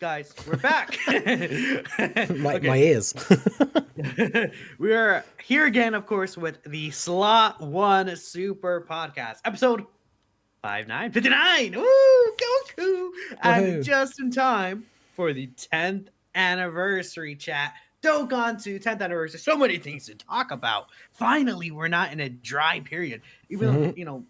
guys, we're back. My ears. We are here again, of course, with the Slot One Super Podcast, episode 59. Woo, Goku! And Woohoo. just in time for the 10th anniversary chat. Dokkan to 10th anniversary. So many things to talk about. Finally, we're not in a dry period. Even though, Mhm.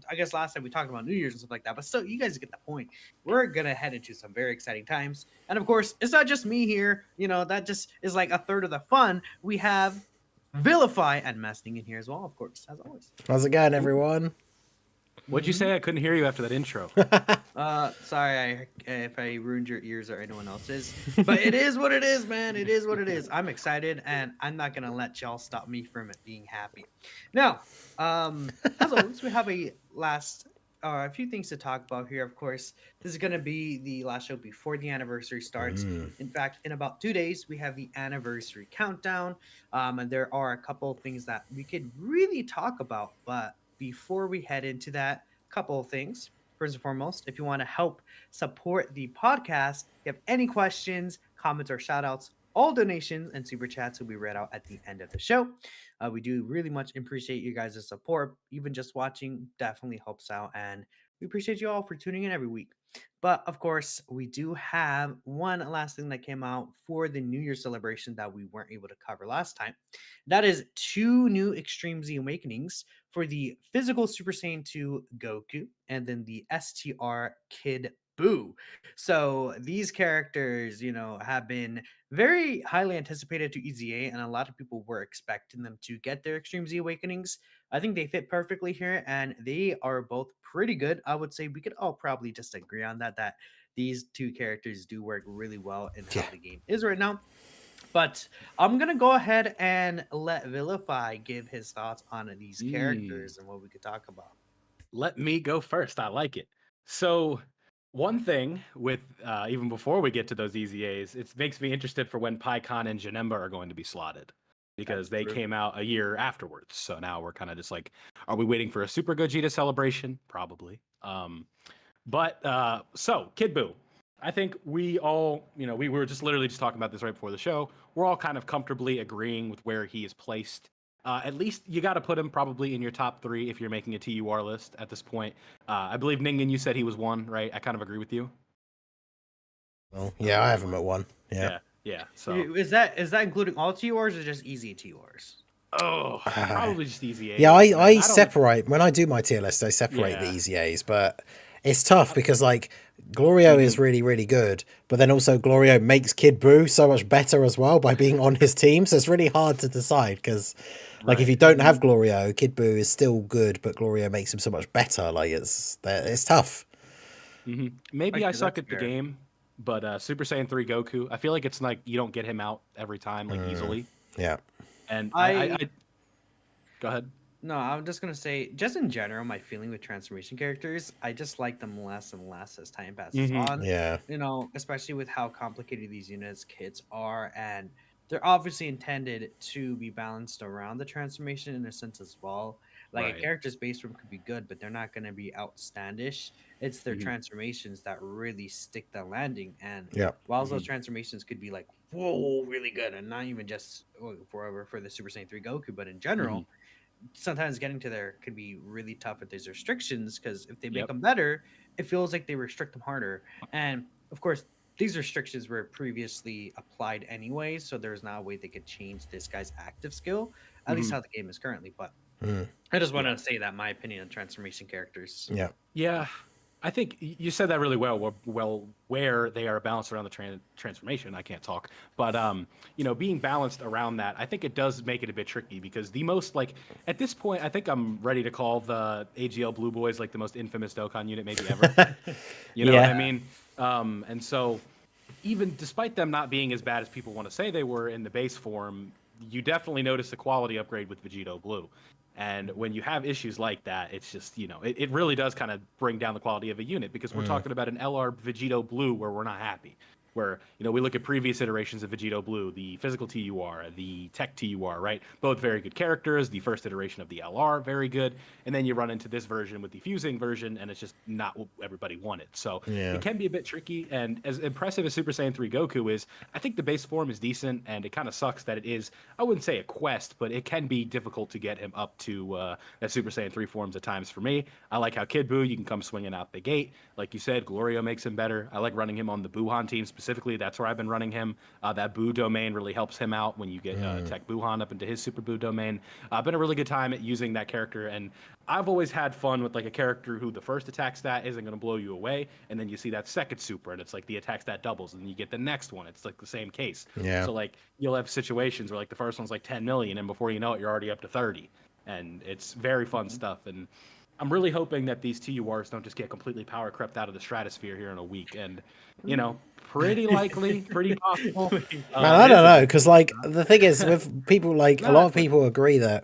I guess last time we talked about New Year's and stuff like that, but still, you guys get the point. We're gonna head into some very exciting times, and of course, it's not just me here. That just is like a third of the fun. We have Vilify and Messing in here as well, of course, as always. How's it going, everyone? What'd you say? I couldn't hear you after that intro. Sorry if I ruined your ears or anyone else's, but it is what it is, man. It is what it is. I'm excited, and I'm not gonna let y'all stop me from it being happy. Now, as always, we have a few things to talk about here. Of course, this is gonna be the last show before the anniversary starts. In fact, in about 2 days, we have the anniversary countdown, and there are a couple of things that we could really talk about. But before we head into that, couple of things. First and foremost, if you want to help support the podcast, if you have any questions, comments, or shout outs, all donations and super chats will be read out at the end of the show. We do really much appreciate you guys' support. Even just watching definitely helps out. And we appreciate you all for tuning in every week. But of course, we do have one last thing that came out for the New Year celebration that we weren't able to cover last time. That is two new Extreme Z Awakenings for the physical Super Saiyan 2 Goku and then the STR Kid Buu. So these characters, have been very highly anticipated to EZA, and a lot of people were expecting them to get their Extreme Z Awakenings. I think they fit perfectly here, and they are both pretty good. I would say we could all probably just agree on that these two characters do work really well in how Yeah. the game is right now. But I'm gonna go ahead and let Vilify give his thoughts on these characters and what we could talk about. Let me go first. I like it. So, one thing with even before we get to those EZAs, it makes me interested for when PyCon and Janemba are going to be slotted because they true. came out a year afterwards. So now we're kind of just like, are we waiting for a Super Gogeta celebration? Probably. So Kid Buu. I think we all, we were just literally just talking about this right before the show. We're all kind of comfortably agreeing with where he is placed. At least you got to put him probably in your top 3 if you're making a TUR list at this point. I believe Ningen, you said he was 1, right? I kind of agree with you. Well, yeah, I have him at 1. Yeah. So Is that including all TORs or just easy TORs? probably just EZA. Yeah, I don't- separate when I do my tier list. I separate the Yeah. EZAs, but it's tough because like Glorio is really, really good, but then also Glorio makes Kid Buu so much better as well by being on his team. So it's really hard to decide because, like, if you don't have Glorio, Kid Buu is still good, but Glorio makes him so much better. Like, it's tough. Maybe Okay, I suck that's at the fair. game, but Super Saiyan 3 Goku, I feel like it's like you don't get him out every time like easily. Yeah. And I I go ahead. No, I'm just gonna say, just in general, my feeling with transformation characters, I just like them less and less as time passes on. Yeah. Especially with how complicated these kits are, and they're obviously intended to be balanced around the transformation in a sense as well. Like a Right. character's base form could be good, but they're not gonna be outstandish. It's their Mhm. transformations that really stick the landing. And Yeah. while those transformations could be like, whoa, really good, and not even just for the Super Saiyan 3 Goku, but in general sometimes getting to there could be really tough if there's restrictions, because if they make Yep. them better, it feels like they restrict them harder. And of course, these restrictions were previously applied anyway, so there's not a way they could change this guy's active skill, at least Mhm. how the game is currently. But Mm. I just Yeah. wanted to say that my opinion on transformation characters. Yeah. Yeah, I think you said that really well. Where they are balanced around the transformation, I can't talk, but being balanced around that, I think it does make it a bit tricky because the most like at this point, I think I'm ready to call the AGL Blue Boys like the most infamous Dokkan unit maybe ever. You know what I mean? And so even despite them not being as bad as people want to say they were in the base form, you definitely notice a quality upgrade with Vegito Blue. And when you have issues like that, it's just, it really does kind of bring down the quality of a unit because we're talking about an LR Vegito Blue where we're not happy. Where we look at previous iterations of Vegito Blue, the physical TUR, the tech TUR, right? Both very good characters. The first iteration of the LR, very good, and then you run into this version with the fusing version, and it's just not what everybody wanted. So it Yeah. can be a bit tricky. And as impressive as Super Saiyan 3 Goku is, I think the base form is decent, and it kind of sucks that it is. I wouldn't say a quest, but it can be difficult to get him up to that Super Saiyan 3 forms at times for me. I like how Kid Buu, you can come swinging out the gate. Like you said, Glorio makes him better. I like running him on the Buhan team specifically. That's where I've been running him. That Buu domain really helps him out when you get Tech Buhan up into his Super Buu domain. Been a really good time at using that character, and I've always had fun with like a character who the first attack stat isn't going to blow you away, and then you see that second super, and it's like the attack stat doubles, and then you get the next one. It's like the same case. Yeah. So like you'll have situations where like the first one's like 10 million, and before you know it, you're already up to 30, and it's very fun stuff. And I'm really hoping that these TURs don't just get completely power crept out of the stratosphere here in a week. And, pretty likely, pretty possible. Man, I don't know, because like the thing is with people, like a lot of people agree that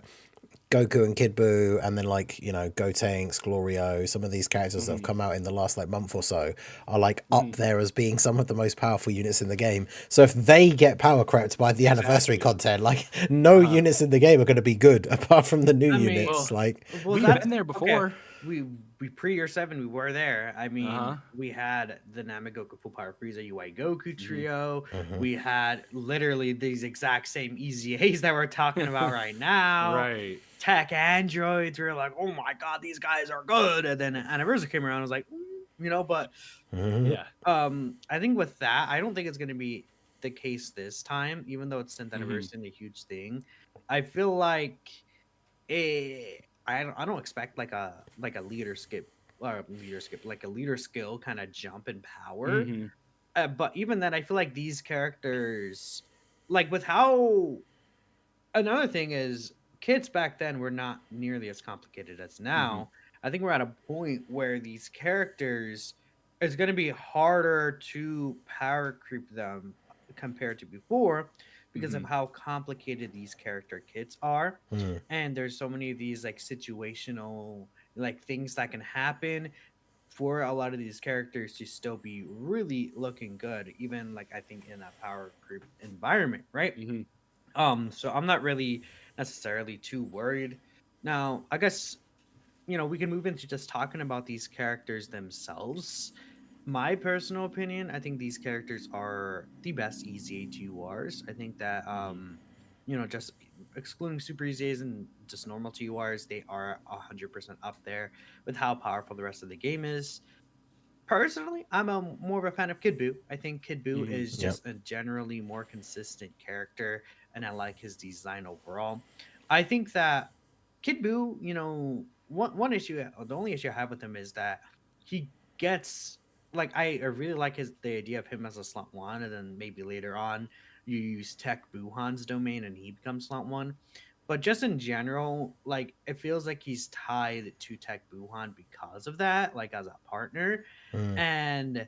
Goku and Kid Buu, and then like Gotenks, Glorio, some of these characters that have come out in the last like month or so are like up there as being some of the most powerful units in the game. So if they get power crept by the anniversary content, like no units in the game are going to be good apart from the new units. We've been there before. Okay. We pre-year 7 we were there. I mean, Uh-huh. we had the Namagoku Full Power Frieza UI Goku trio. We had literally these exact same EZAs that we're talking about right now. Right. Tech androids. We were like, oh my god, these guys are good. And then anniversary came around. I was like, but Yeah. I think with that, I don't think it's going to be the case this time, even though it's 10th anniversary and a huge thing. I feel like I don't expect like a leader skip like a leader skill kind of jump in power. But even then, I feel like these characters, like with how another thing is kids back then were not nearly as complicated as now. I think we're at a point where these characters it's going to be harder to power creep them compared to before because of how complicated these character kits are. And there's so many of these like situational like things that can happen for a lot of these characters to still be really looking good, even like I think in a power creep environment, right? So I'm not really necessarily too worried. Now, I guess we can move into just talking about these characters themselves. My personal opinion, I think these characters are the best EZA2Rs. I think that just excluding Super EZAs and just normal TURs, they are 100% up there with how powerful the rest of the game is. Personally, I'm more of a fan of Kid Buu. I think Kid Buu is just a generally more consistent character, and I like his design overall. I think that Kid Buu, one issue, the only issue I have with him is that he gets like I really like the idea of him as a slot one, and then maybe later on you use Tech Buhan's domain and he becomes slot one. But just in general, like it feels like he's tied to Tech Buhan because of that, like as a partner. And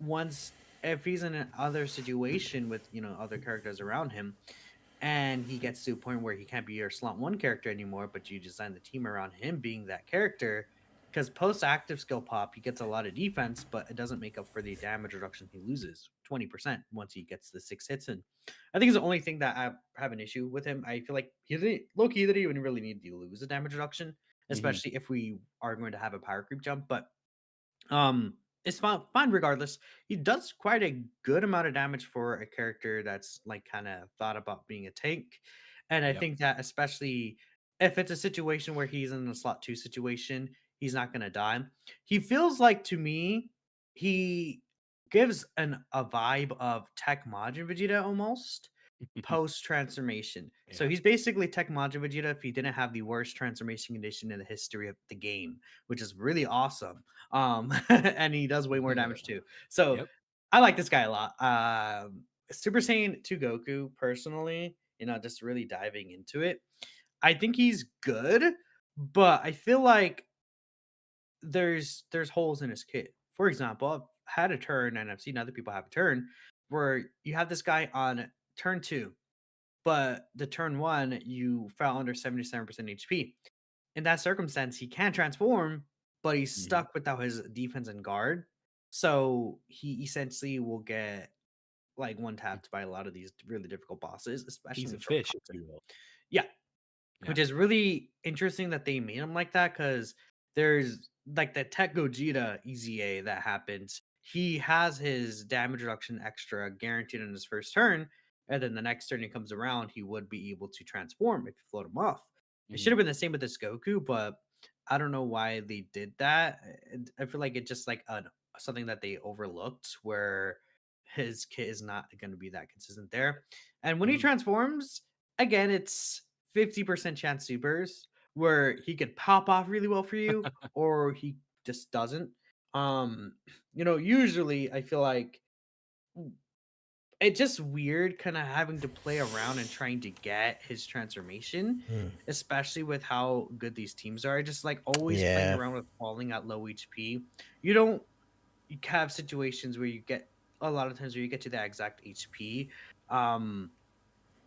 once if he's in another situation with other characters around him, and he gets to a point where he can't be your slot one character anymore, but you design the team around him being that character. Because post active skill pop, he gets a lot of defense, but it doesn't make up for the damage reduction he loses 20% once he gets the 6 hits in. I think it's the only thing that I have an issue with him. I feel like he didn't even really need to lose a damage reduction, especially if we are going to have a power creep jump. But it's fine regardless. He does quite a good amount of damage for a character that's like kind of thought about being a tank. And I think that especially if it's a situation where he's in a slot 2 situation, he's not going to die. He feels like to me he gives a vibe of Tech Majin Vegeta almost post transformation. So he's basically Tech Majin Vegeta if he didn't have the worst transformation condition in the history of the game, which is really awesome. And he does way more damage too. So I like this guy a lot. Super Saiyan 2 Goku, personally, just really diving into it. I think he's good, but I feel like there's holes in his kit. For example, I've had a turn and I've seen other people have a turn where you have this guy on turn 2, but the turn 1 you fell under 77% HP. In that circumstance, he can transform, but he's stuck without his defense and guard. So he essentially will get like one tapped by a lot of these really difficult bosses, especially He's in a short fish, if content. you will. Yeah, Yeah. which is really interesting that they made him like that because there's like the Tech Gogeta EZA that happens. He has his damage reduction extra guaranteed in his first turn, and then the next turn he comes around, he would be able to transform if you float him off. It should have been the same with this Goku, but I don't know why they did that. I feel like it's just like something that they overlooked where his kit is not going to be that consistent there. And when he transforms, again, it's 50% chance supers where he could pop off really well for you or he just doesn't. Usually I feel like it's just weird kind of having to play around and trying to get his transformation, especially with how good these teams are. Just like always playing Yeah. around with falling at low HP. You have situations where you get a lot of times where you get to that exact HP.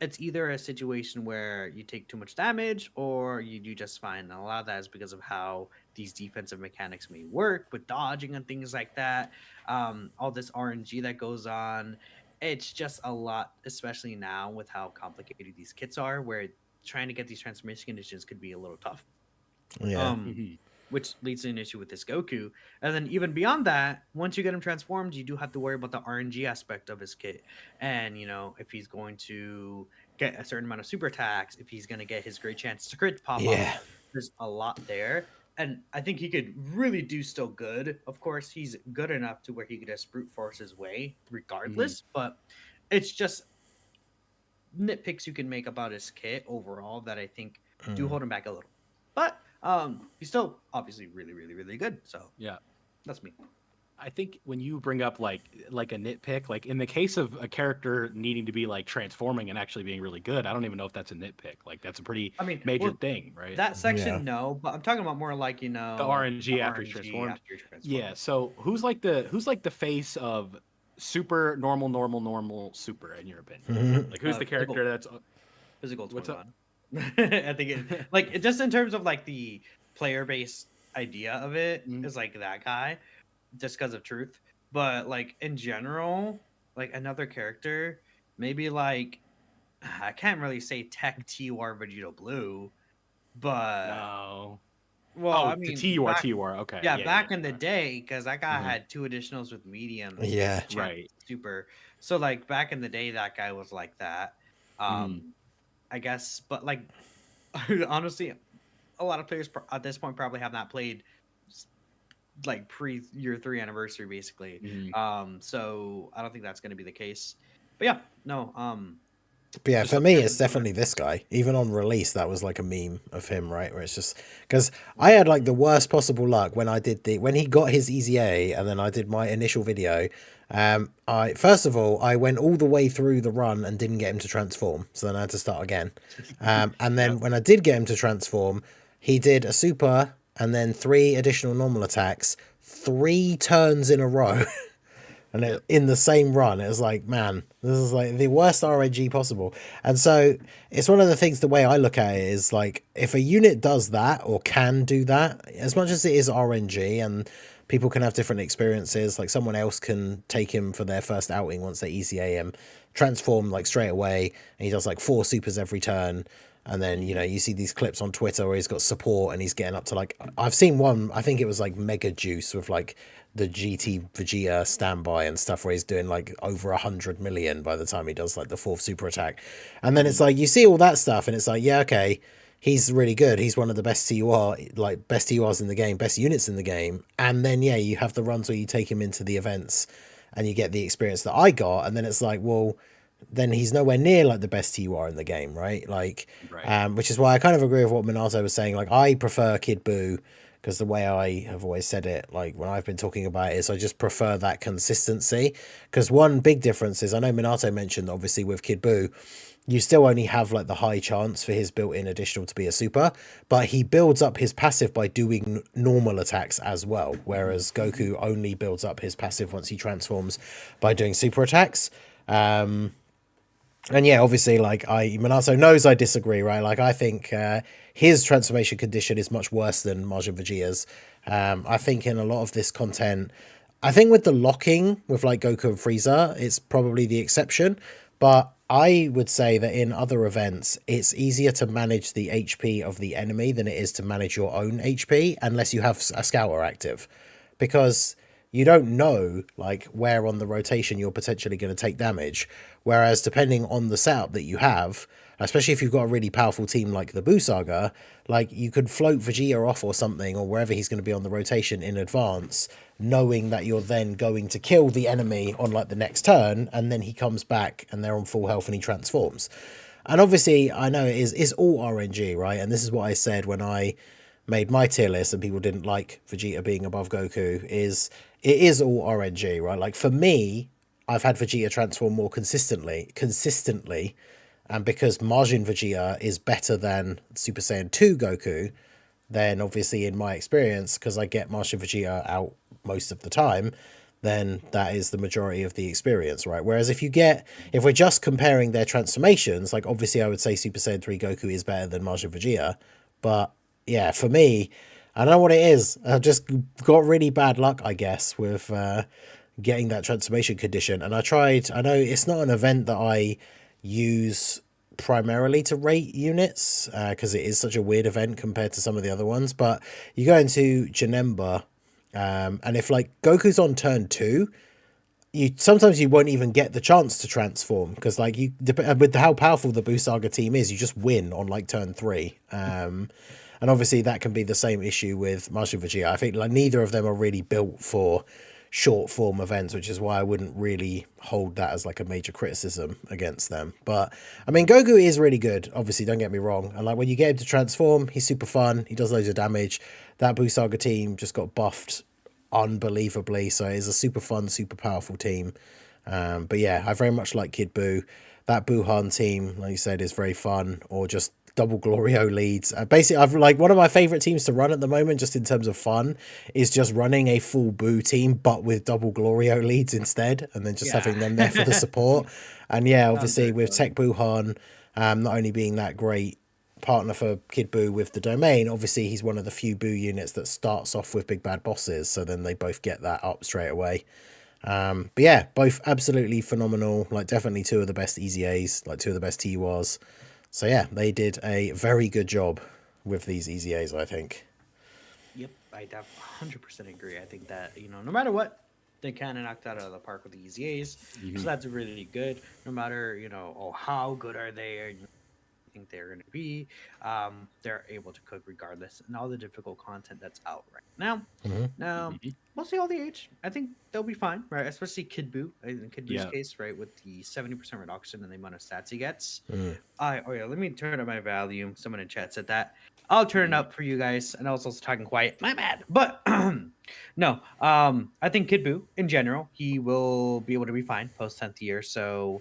It's either a situation where you take too much damage or you do just fine. And a lot of that is because of how these defensive mechanics may work with dodging and things like that. All this RNG that goes on. It's just a lot, especially now with how complicated these kits are, where trying to get these transformation conditions could be a little tough. Yeah. Which leads to an issue with this Goku. And then even beyond that, once you get him transformed, you do have to worry about the RNG aspect of his kit. And if he's going to get a certain amount of super attacks, if he's going to get his great chance to crit pop Yeah. off, there's a lot there. And I think he could really do still good. Of course, he's good enough to where he could just brute force his way regardless. But it's just nitpicks you can make about his kit overall that I think do hold him back a little. But he's still obviously really, really, really good. So Yeah. that's me. I think when you bring up like a nitpick, like in the case of a character needing to be like transforming and actually being really good, I don't even know if that's a nitpick. Like that's a pretty major thing, right? That section, Yeah. no, but I'm talking about more like the RNG after he's transformed. you're transformed. Yeah. So who's like the face of super normal super in your opinion? Like who's the character that's physical What's up? 21. I think it just in terms of like the player base idea of it is like that guy just because of truth, but like in general, like another character, maybe like I can't really say Tech TUR Vegito Blue, but No. well, I the mean, TUR. Okay. yeah, back in the day, because that guy Mhm. had 2 additionals with medium, Yeah. chance Right. super. So like back in the day, that guy was like that. I guess, but like honestly, a lot of players at this point probably have not played like pre year 3 anniversary basically. So I don't think that's going to be the case. But yeah, no. But yeah, Just for some me, characters it's that are- definitely this guy. Even on release, that was like a meme of him, right? Where it's just because I had like the worst possible luck when when he got his EZA, and then I did my initial video. I first of all I went all the way through the run and didn't get him to transform, so then I had to start again. And then when I did get him to transform, he did a super and then 3 additional normal attacks, 3 turns in a row. And in the same run, it was like, man, this is like the worst RNG possible. And so it's one of the things, the way I look at it is like, if a unit does that or can do that, as much as it is RNG and people can have different experiences, like someone else can take him for their first outing once they EZA him, transform like straight away, and he does like 4 supers every turn. And then, you see these clips on Twitter where he's got support and he's getting up to like, I've seen one, I think it was like Mega Juice with like the GT Vegeta standby and stuff where he's doing like over 100 million by the time he does like the 4th super attack. And then it's like, you see all that stuff and it's like, yeah, okay, he's really good. He's one of the best TUR, like best TURs in the game, best units in the game. And then, yeah, you have the runs where you take him into the events and you get the experience that I got. And then it's like, well, then he's nowhere near like the best TUR in the game, right? Like, which is why I kind of agree with what Minato was saying. Like, I prefer Kid Buu because the way I have always said it, like when I've been talking about it, is I just prefer that consistency. Because one big difference is, I know Minato mentioned obviously with Kid Buu, you still only have like the high chance for his built-in additional to be a super, but he builds up his passive by doing normal attacks as well, whereas Goku only builds up his passive once he transforms by doing super attacks. And yeah, obviously, like Minato knows I disagree, right? Like I think his transformation condition is much worse than Majin Vegeta's. I think in a lot of this content, I think with the locking with like Goku and Frieza, it's probably the exception. But I would say that in other events, it's easier to manage the HP of the enemy than it is to manage your own HP unless you have a scouter active. Because you don't know like where on the rotation you're potentially going to take damage. Whereas depending on the setup that you have, especially if you've got a really powerful team like the Buu Saga, like you could float Vegeta off or something or wherever he's going to be on the rotation in advance, knowing that you're then going to kill the enemy on like the next turn, and then he comes back and they're on full health and he transforms. And obviously I know it's all RNG, right? And this is what I said when I made my tier list and people didn't like Vegeta being above Goku, is it is all RNG, right? Like for me, I've had Vegeta transform more consistently, and because Majin Vegeta is better than Super Saiyan 2 Goku, then obviously in my experience, because I get Majin Vegeta out most of the time, then that is the majority of the experience, right? Whereas if we're just comparing their transformations, like obviously I would say Super Saiyan 3 Goku is better than Majin Vegeta, but yeah, for me, I don't know what it is. I've just got really bad luck, I guess, with getting that transformation condition. And I know it's not an event that I use primarily to rate units, because it is such a weird event compared to some of the other ones. But you go into Janemba, and if like Goku's on turn 2, sometimes you won't even get the chance to transform because like with how powerful the Buu Saga team is, you just win on like turn 3. And obviously that can be the same issue with Majin Vegeta. I think like neither of them are really built for short form events, which is why I wouldn't really hold that as like a major criticism against them. But I mean, Goku is really good, obviously, don't get me wrong. And like when you get him to transform, he's super fun. He does loads of damage. That Buu Saga team just got buffed unbelievably. So it's a super fun, super powerful team. But yeah, I very much like Kid Buu. That Buhan team, like you said, is very fun, or just double Glorio leads. Basically, I've like one of my favorite teams to run at the moment, just in terms of fun, is just running a full Buu team, but with double Glorio leads instead, and then just having them there for the support. And yeah, obviously with Tech Buhan, not only being that great partner for Kid Buu with the domain, obviously he's one of the few Buu units that starts off with big bad bosses, so then they both get that up straight away. But yeah, both absolutely phenomenal. Like definitely two of the best EZAs, like two of the best TURs. So yeah, they did a very good job with these EZAs, I think. Yep, I 100% agree. I think that, no matter what, they kind of knocked out of the park with the EZAs. So that's really good. No matter, how good are they, or think they're going to be, they're able to cook regardless, and all the difficult content that's out right now. Now, we'll see all the age. I think they'll be fine, right? Especially Kid Buu, in Kid Buu's case, right, with the 70% reduction in the amount of stats he gets. Let me turn up my volume. Someone in chat said that. I'll turn it up for you guys, and I was also talking quiet. My bad. But no, I think Kid Buu in general, he will be able to be fine post 10th year. So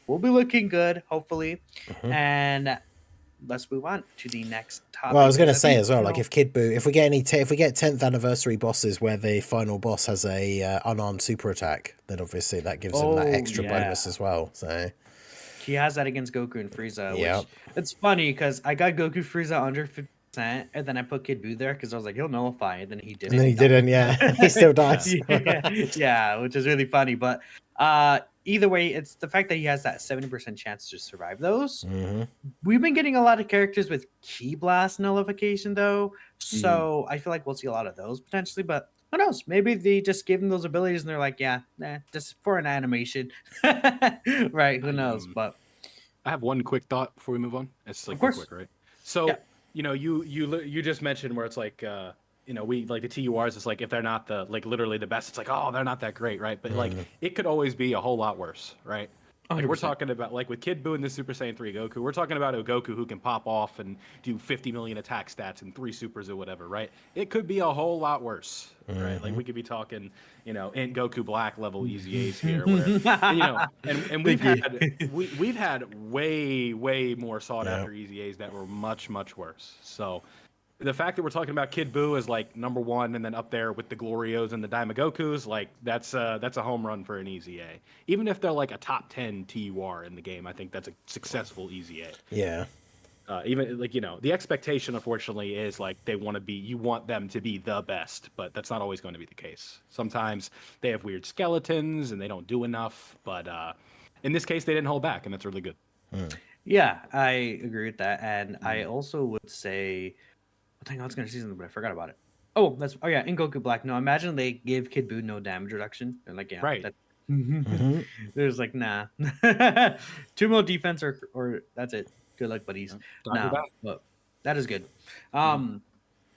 we'll be looking good, hopefully. And let's move on to the next topic. Well, I was going to say as well, like if Kid Buu, if we get 10th anniversary bosses where the final boss has a unarmed super attack, then obviously that gives him that extra bonus as well. So he has that against Goku and Frieza. Which it's funny because I got Goku Frieza under 50%, and then I put Kid Buu there because I was like, he'll nullify, and then he didn't. And then he didn't, yeah. He still dies. Yeah, which is really funny. But either way, it's the fact that he has that 70% chance to survive those. We've been getting a lot of characters with Ki Blast nullification, though. So I feel like we'll see a lot of those potentially. But who knows? Maybe they just give him those abilities and they're like, just for an animation. Right? Who knows? But I have one quick thought before we move on. It's like quick, right? So, you just mentioned where it's like, we like the TURs. It's like if they're not literally the best, it's like, oh, they're not that great, right? But like it could always be a whole lot worse, right? Like we're talking about like with Kid Buu and the Super Saiyan 3 Goku, we're talking about a Goku who can pop off and do 50 million attack stats and 3 supers or whatever, right? It could be a whole lot worse, right? Like we could be talking, in Goku Black level EZAs here, where, and we've had way more sought after EZAs that were much worse. So the fact that we're talking about Kid Buu as like number 1 and then up there with the Glorios and the Daimagokus, like that's a home run for an EZA. Even if they're like a top 10 TUR in the game, I think that's a successful EZA. Yeah. Even like the expectation, unfortunately, is like you want them to be the best, but that's not always going to be the case. Sometimes they have weird skeletons and they don't do enough, but in this case, they didn't hold back, and that's really good. Yeah, I agree with that, and I also would say, I think I was gonna say something, but I forgot about it. Oh yeah, in Goku Black. No, imagine they give Kid Buu no damage reduction. And like, yeah, Right. that Mhm. there's like, nah. Two more defense or that's it. Good luck, buddies. Roger No, that. but that is good. Mhm.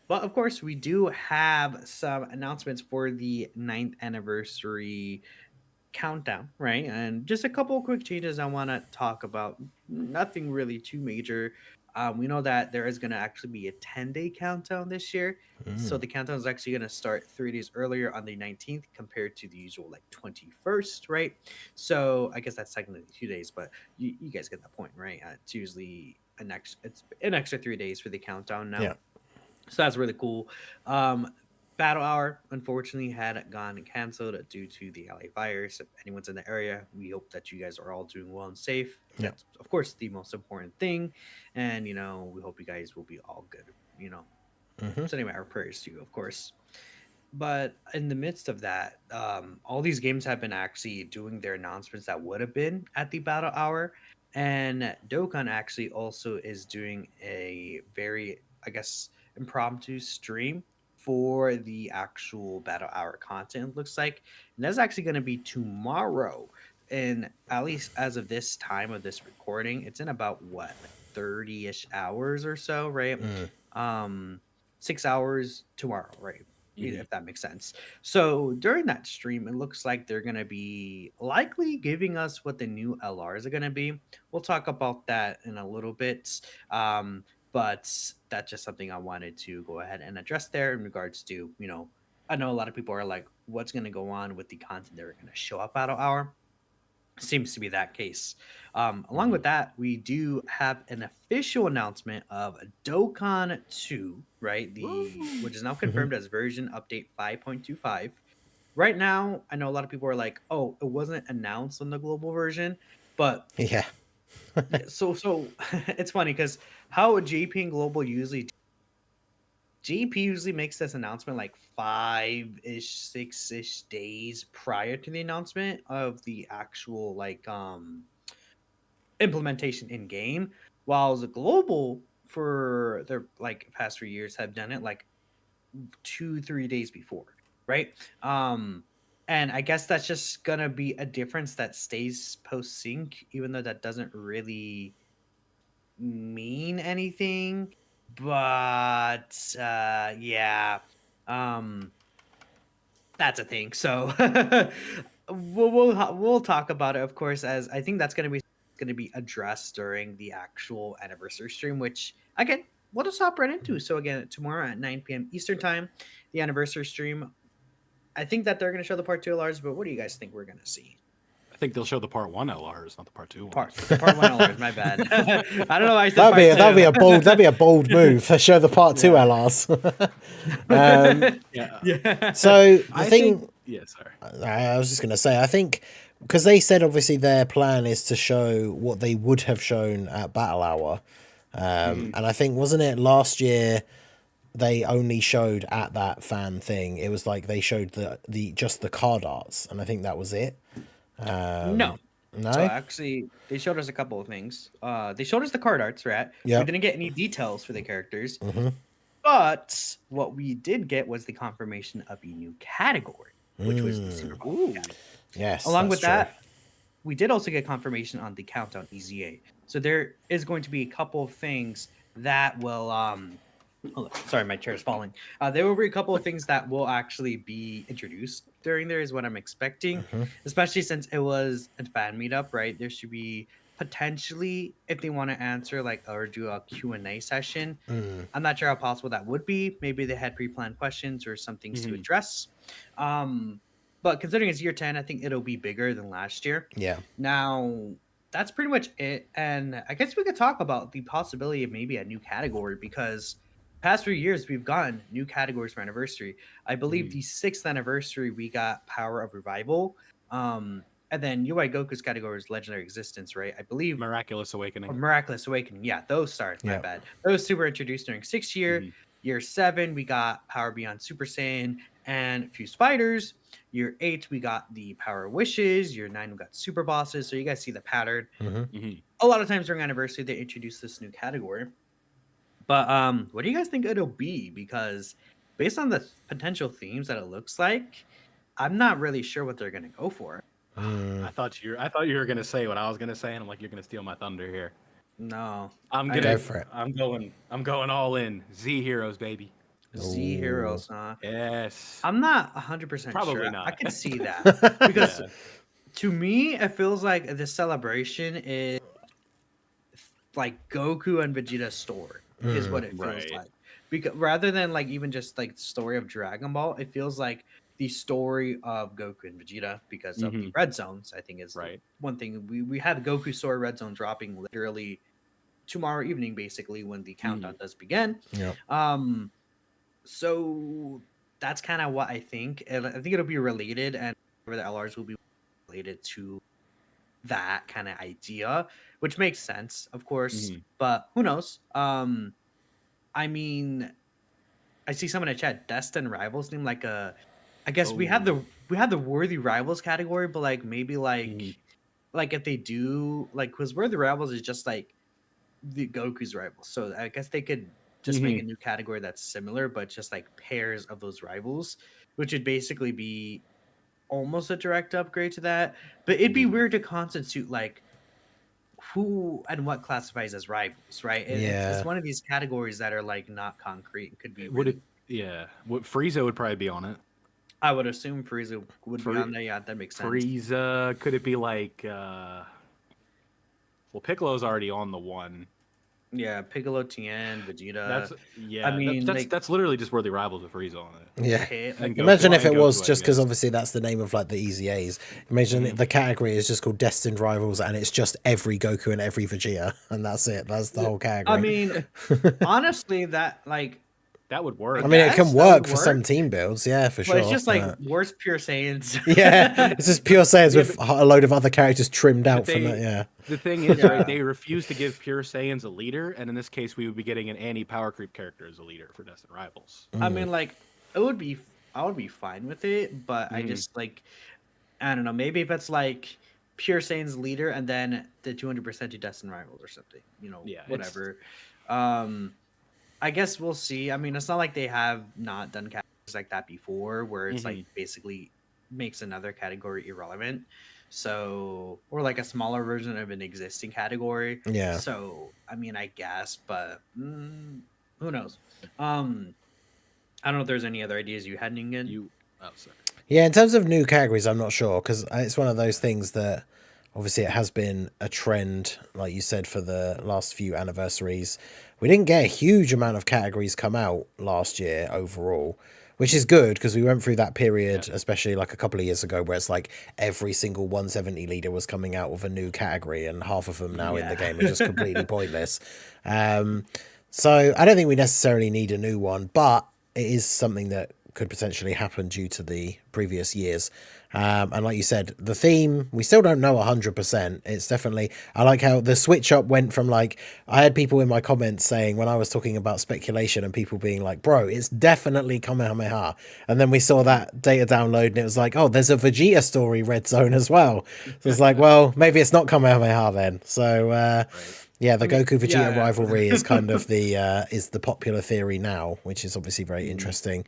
But of course, we do have some announcements for the 9th anniversary countdown, right? And just a couple of quick changes I want to talk about. Nothing really too major. We know that there is going to actually be a 10-day countdown this year. So the countdown is actually going to start 3 days earlier on the 19th compared to the usual like 21st, right? So I guess that's technically 2 days, but you guys get that point, right? It's usually it's an extra 3 days for the countdown now. Yeah. So that's really cool. Um, Battle Hour, unfortunately, had gone canceled due to the LA virus. If anyone's in the area, we hope that you guys are all doing well and safe. Yeah. That's, of course, the most important thing. And, we hope you guys will be all good, Mhm. Sending our prayers to you, of course. But in the midst of that, all these games have been actually doing their announcements that would have been at the Battle Hour. And Dokkan actually also is doing a very, I guess, impromptu stream for the actual Battle Hour content, it looks like. And that's actually going to be tomorrow. And at least as of this time of this recording, it's in about what, like 30-ish hours or so, right? Mm. 6 hours tomorrow, right? Mhm. If that makes sense. So during that stream, it looks like they're going to be likely giving us what the new LRs are going to be. We'll talk about that in a little bit. But that's just something I wanted to go ahead and address there in regards to, I know a lot of people are like, what's going to go on with the content that are going to show up Battle Hour? Seems to be that case. Along with that, we do have an official announcement of Dokkan 2, right? Which is now confirmed as version update 5.25. Right now, I know a lot of people are like, "Oh, it wasn't announced on the global version," but Yeah. yeah, so it's funny because how JP and Global usually JP usually makes this announcement like 5-ish, 6-ish days prior to the announcement of the actual implementation in game, while the global for their like past 3 years have done it like 2-3 days before, right? And I guess that's just gonna be a difference that stays post sync, even though that doesn't really mean anything. But yeah, um, that's a thing. So we'll talk about it, of course, as I think that's gonna be addressed during the actual anniversary stream, which again we'll just hop right into. So again, tomorrow at 9 p.m. Eastern time, the anniversary stream. I think that they're gonna show the part 2 LRs, but what do you guys think we're gonna see? I think they'll show the part 1 LRs, not the part 2 ones. Part 1 LRs. My bad. I don't know why I said That'd be part that'd be a 2. bold move to show the part 2 Yeah. LRs. um, Yeah. Yeah. so the I thing think. Yeah. Sorry. I was just gonna say, I think because they said obviously their plan is to show what they would have shown at Battle Hour, and I think wasn't it last year they only showed at that fan thing. It was like they showed the just the card arts, and I think that was it. No. So No. actually, they showed us a couple of things. They showed us the card arts, right? We Yep. didn't get any details for the characters, Mm-hmm. but what we did get was the confirmation of a new category, which was the Super Bowl Ooh. category. Yes. Along that's with true. that, we did also get confirmation on the Countdown EZA. So there is going to be a couple of things that will hold on. Sorry, my chair is falling. There will be a couple of things that will actually be introduced during there, is what I'm expecting, Mhm. especially since it was a fan meetup, right? There should be potentially, if they want to answer like or do a Q&A session. Mm. I'm not sure how possible that would be. Maybe they had pre-planned questions or some things to Mhm. address. But considering it's year 10, I think it'll be bigger than last year. Yeah. Now, that's pretty much it. And I guess we could talk about the possibility of maybe a new category because past 3 years we've gotten new categories for anniversary. I believe Mhm. the 6th anniversary we got Power of Revival. And then UI Goku's category is Legendary Existence, right? I believe. Miraculous Or Awakening. Miraculous Awakening. Yeah, those stars. My Yeah. bad. Those two were introduced during 6th year. Mhm. Year 7, we got Power Beyond Super Saiyan and Fused Fighters. Year 8, we got the Power Wishes. Year 9, we got Super Bosses. So you guys see the pattern. Mhm. A lot of times during anniversary, they introduce this new category. But what do you guys think it'll be? Because based on the potential themes that it looks like, I'm not really sure what they're gonna go for. I thought you were gonna say what I was gonna say, and I'm like, you're gonna steal my thunder here. No, I'm I- gonna Go for it. I'm going all in. Z Heroes, baby. Z Heroes, huh? Yes. I'm not 100% Probably sure. I not. can see that because Yeah. to me, it feels like the celebration is like Goku and Vegeta's story is what it feels Right. like. Because rather than like even just like the story of Dragon Ball, it feels like the story of Goku and Vegeta because of the red zones. I think is the Right. one thing we had Goku story red zone dropping literally tomorrow evening, basically when the countdown does begin. Yeah. So that's kind of what I think. And I think it'll be related, and the LRs will be related to that kind of idea, which makes sense, of course. But who knows? I mean, I see someone in chat. Destined Rivals name like a. I guess we have the worthy rivals category, but like maybe like if they do like because worthy rivals is just like the Goku's rivals. So I guess they could just make a new category that's similar, but just like pairs of those rivals, which would basically be almost a direct upgrade to that. But it'd be weird to constitute like who and what classifies as rivals, right? Yeah. It's one of these categories that are like not concrete and could be. Would Really, it? Yeah. Frieza would probably be on it. I would assume Frieza would be on there. Yeah, that makes sense. Frieza, could it be like? Well, Piccolo's already on the one. Yeah, Piccolo, Tien, Vegeta. That's yeah. I mean, that's literally just worthy rivals with Frieza on it. Yeah. okay, And Imagine Goku- if it and was Goku, I just because guess. obviously that's the name of like the Easy A's. Imagine the category is just called Destined Rivals and it's just every Goku and every Vegeta and that's it. That's the whole category. I mean, honestly, that like. That would work. I mean, it guess can that work would for some work. team builds, yeah, for But sure. it's just like but- worst pure Saiyans. yeah, it's just pure Saiyans with a load of other characters trimmed out from they- that. Yeah, The thing is, Yeah. right, they refuse to give pure Saiyans a leader, and in this case, we would be getting an anti-power creep character as a leader for Destined Rivals. I mean, like I would be fine with it, but I just like I don't know. Maybe if it's like pure Saiyan's leader and then the 200% to Destined Rivals or something, Yeah, it's- whatever. I guess we'll see. I mean, it's not like they have not done categories like that before, where it's like basically makes another category irrelevant. So, or like a smaller version of an existing category. yeah. So, I mean, I guess, but who knows? I don't know if there's any other ideas you had, Ningen. Sorry. Yeah, in terms of new categories, I'm not sure because it's one of those things that obviously it has been a trend, like you said, for the last few anniversaries. We didn't get a huge amount of categories come out last year overall, which is good because we went through that period, especially like a couple of years ago, where it's like every single 170 leader was coming out with a new category, and half of them now in the game are just completely pointless. So I don't think we necessarily need a new one, but it is something that could potentially happen due to the previous years. And like you said, the theme, we still don't know 100%. It's definitely, I like how the switch up went from like, I had people in my comments saying when I was talking about speculation and people being like, bro, it's definitely Kamehameha. And then we saw that data download and it was like, oh, there's a Vegeta story red zone as well. So it's like, well, maybe it's not Kamehameha then. So, yeah, the Goku Vegeta rivalry is kind of the popular theory now, which is obviously very interesting.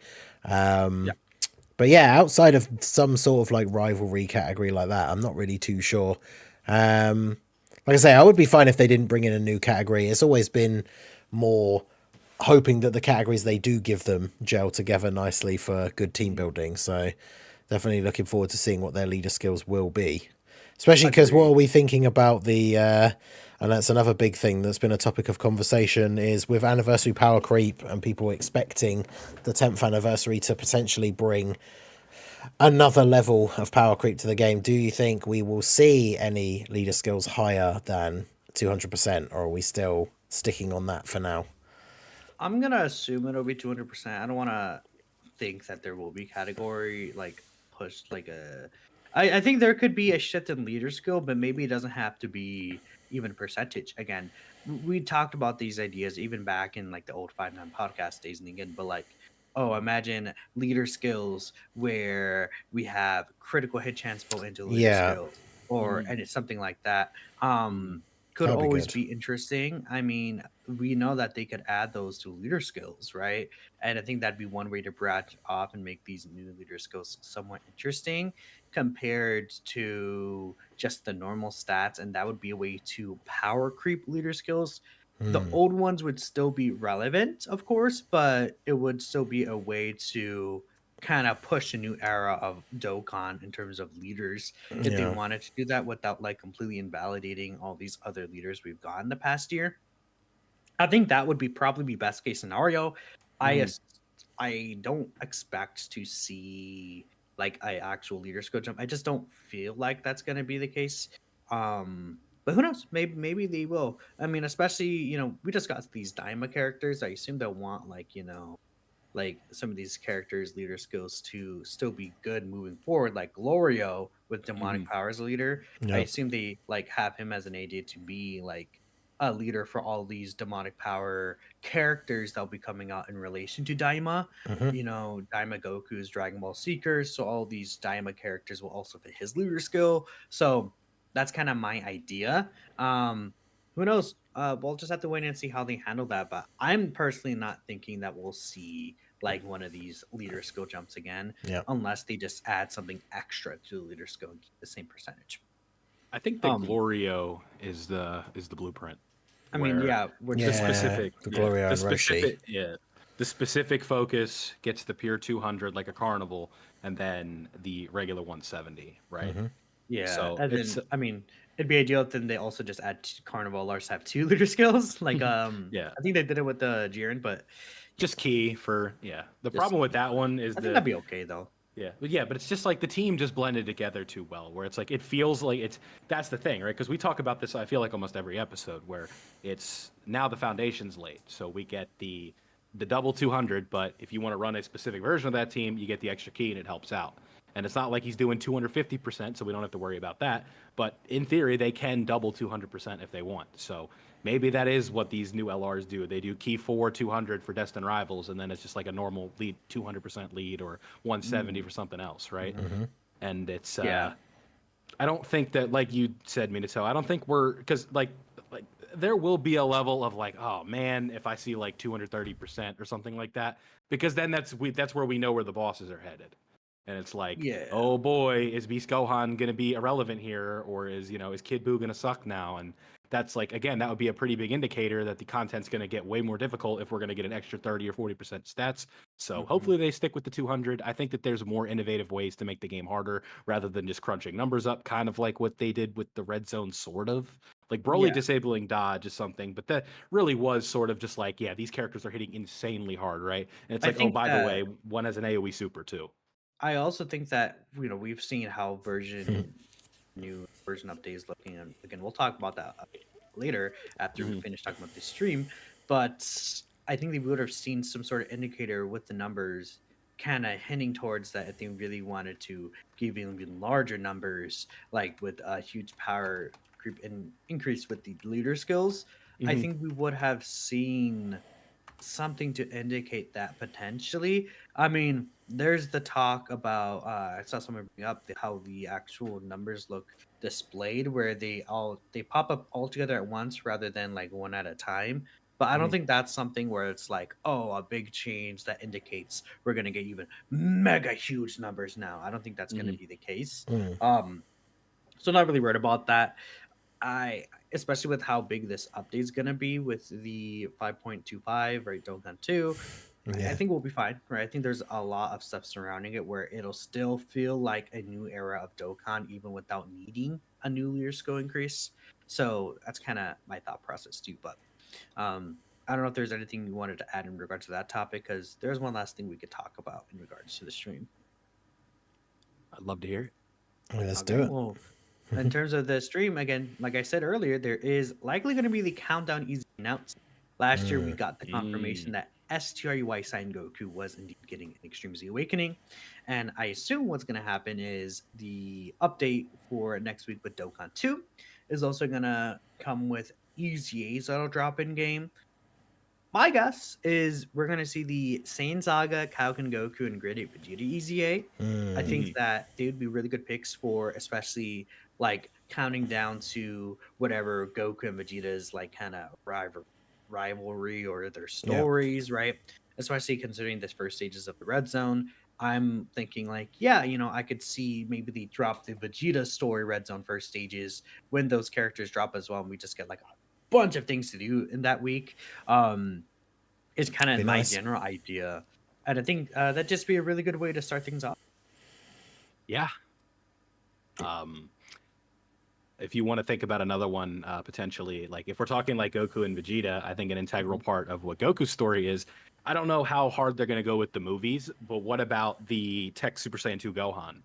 But yeah, outside of some sort of like rivalry category like that, I'm not really too sure. Like I say, I would be fine if they didn't bring in a new category. It's always been more hoping that the categories they do give them gel together nicely for good team building. So definitely looking forward to seeing what their leader skills will be. Especially because what are we thinking about the... and that's another big thing that's been a topic of conversation is with anniversary power creep and people expecting the 10th anniversary to potentially bring another level of power creep to the game. Do you think we will see any leader skills higher than 200%, or are we still sticking on that for now? I'm going to assume it'll be 200%. I don't want to think that there will be category like pushed like a I think there could be a shift in leader skill, but maybe it doesn't have to be even percentage. Again, we talked about these ideas even back in like the old 5-9 podcast days and again, but like, oh, imagine leader skills where we have critical hit chance built into leader Yeah, skills or Mm, and it's something like that. mm, Could that would be always good. be interesting. I mean, we know that they could add those to leader skills, right? And I think that'd be one way to branch off and make these new leader skills somewhat interesting compared to just the normal stats, and that would be a way to power creep leader skills. The Hmm. old ones would still be relevant, of course, but it would still be a way to kind of push a new era of Dokkan in terms of leaders if they Yeah. wanted to do that without like completely invalidating all these other leaders we've gotten the past year. I think that would be probably be best case scenario. I mm. as- I don't expect to see like a actual leader skill jump. I just don't feel like that's going to be the case. But who knows? Maybe they will. I mean, especially we just got these Daima characters. I assume they'll want like like some of these characters' leader skills to still be good moving forward, like Glorio with demonic Mhm. powers leader. I Yeah. assume they like have him as an AD to be like a leader for all these demonic power characters that'll be coming out in relation to Daima. Hmm. Daima Goku's Dragon Ball Seekers, so all these Daima characters will also fit his leader skill. So that's kind of my idea. Who knows? We'll just have to wait and see how they handle that. But I'm personally not thinking that we'll see like one of these leader skill jumps again, Yeah. unless they just add something extra to the leader skill and keep the same percentage. I think the Um, Glorio is the blueprint I mean, where yeah, we're the just waiting. Yeah. specific The yeah Glorio the and Roshi. specific yeah the specific focus gets the pure 200 like a carnival, and then the regular 170, right? Hmm. Yeah, So and it's then I mean, it'd be ideal if then they also just add Carnival Lars have two leader skills. Like, yeah, I think they did it with the Jiren, but yeah, just key for the just problem with that one is I think that'd be okay though. but it's just like the team just blended together too well. Where it's like it feels like that's the thing, right? Because we talk about this, I feel like almost every episode, where it's now the foundation's laid, so we get the double 200. But if you want to run a specific version of that team, you get the extra key and it helps out. And it's not like he's doing 250%, so we don't have to worry about that. But in theory, they can double 200% if they want. So maybe that is what these new LRs do. They do key 4 200 for Destined Rivals, and then it's just like a normal lead 200% lead or 170 Mm, for something else, right? Hmm. And it's yeah, I don't think that, like you said, Minato, I don't think we're because like there will be a level of like, oh man, if I see like 230% or something like that, because then that's where we know where the bosses are headed. And it's like, yeah. oh boy, is Beast Gohan gonna be irrelevant here, or is Kid Buu gonna suck now? And that's like again, that would be a pretty big indicator that the content's gonna get way more difficult if we're gonna get an extra 30 or 40% stats. So Mhm. hopefully they stick with the 200. I think that there's more innovative ways to make the game harder rather than just crunching numbers up, kind of like what they did with the red zone, sort of. Like Broly Yeah, disabling dodge is something, but that really was sort of just like, yeah, these characters are hitting insanely hard, right? And it's I like, oh, think by the that way, one has an AoE super too. I also think that we've seen how version new version updates looking, and again we'll talk about that later after we Hmm. finish talking about this stream. But I think they would have seen some sort of indicator with the numbers kind of hinting towards that if they really wanted to give even larger numbers, like with a huge power creep and increase with the leader skills. I Hmm. think we would have seen something to indicate that potentially. I mean, there's the talk about I saw someone bring up how the actual numbers look displayed where they pop up all together at once rather than like one at a time. But I don't Hmm. think that's something where it's like, oh, a big change that indicates we're gonna get even mega huge numbers now. I don't think that's gonna Hmm. be the case. Mm. Um, so not really worried about that. I especially with how big this update is gonna be with the 5.25, right, Dokkan 2, I Yeah. think we'll be fine, right? I think there's a lot of stuff surrounding it where it'll still feel like a new era of Dokkan even without needing a new leader skill increase. So that's kind of my thought process too. But I don't know if there's anything you wanted to add in regards to that topic because there's one last thing we could talk about in regards to the stream. I'd love to hear it. Let's Okay, do it. well, in terms of the stream, again, like I said earlier, there is likely going to be the countdown easy announced. Last year, we Mm. got the confirmation Mm. that STRUY Sign Goku was indeed getting an Extreme Z Awakening. And I assume what's going to happen is the update for next week with Dokkan 2 is also going to come with EZAs that'll drop in game. My guess is we're going to see the Saiyan Saga, Kaioken Goku, and Grid 8 Vegeta EZA. I Mm, think that they would be really good picks for, especially like counting down to whatever Goku and Vegeta's like kind of rivalry or their yeah. stories, right? Especially considering the first stages of the red zone. I'm thinking like, yeah, I could see maybe they drop the Vegeta story red zone first stages when those characters drop as well, and we just get like a bunch of things to do in that week. Um, is kind Be of my nice. general idea, and I think that'd just be a really good way to start things off. Yeah. Um, if you want to think about another one, potentially, like if we're talking like Goku and Vegeta, I think an integral part of what Goku's story is. I don't know how hard they're going to go with the movies, but what about the Tech Super Saiyan 2 Gohan,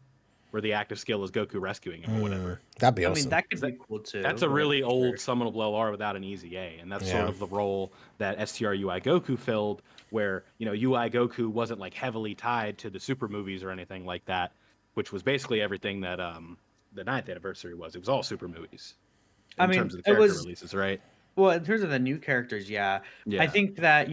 where the active skill is Goku rescuing him or whatever? That'd be I mean, awesome. that could That, be cool that's too. a Yeah, really for old sure. summonable LR without an easy A, and that's sort Yeah. of the role that STRUI Goku filled, where UI Goku wasn't like heavily tied to the Super movies or anything like that, which was basically everything that the 9th anniversary was. It was all Super movies I in terms mean, of the it character was releases, right? well in terms of the new characters. Yeah, I Yeah. think that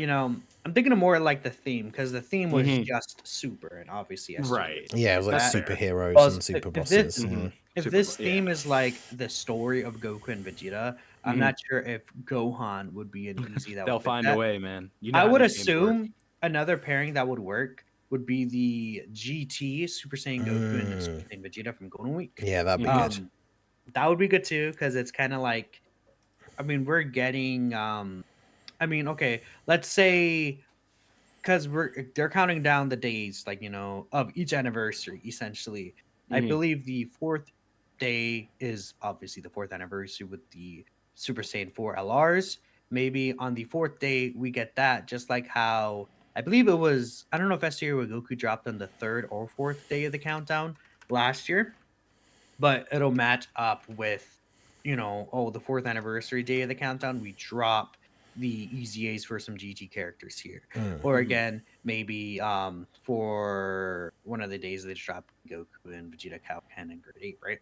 I'm thinking of more like the theme because the theme was Hmm. just super, and obviously STR Right. Yeah, it was like that. superheroes Well, and super if this bosses. Hmm. if Super. this Yeah. theme is like the story of Goku and Vegeta, I'm Hmm. not sure if Gohan would be an easy that They'll would fit find a that. way, man. You know I how would these games work. assume another pairing that would work would be the GT Super Saiyan Goku and Super Saiyan Vegeta from Golden Week. Yeah, that'd be Hmm. good. That would be good too because it's kind of like, I mean, we're getting. I mean, okay, let's say because they're counting down the days, like of each anniversary. Essentially, I Hmm. believe the fourth day is obviously the fourth anniversary with the Super Saiyan 4 LRs. Maybe on the fourth day we get that, just like how I believe it was. I don't know if STR Goku dropped on the third or fourth day of the countdown last year, but it'll match up with, the fourth anniversary day of the countdown. We drop the EZAs for some GT characters here, or Hmm. again, maybe for one of the days they drop Goku and Vegeta, Kaioken, and Grid 8, right?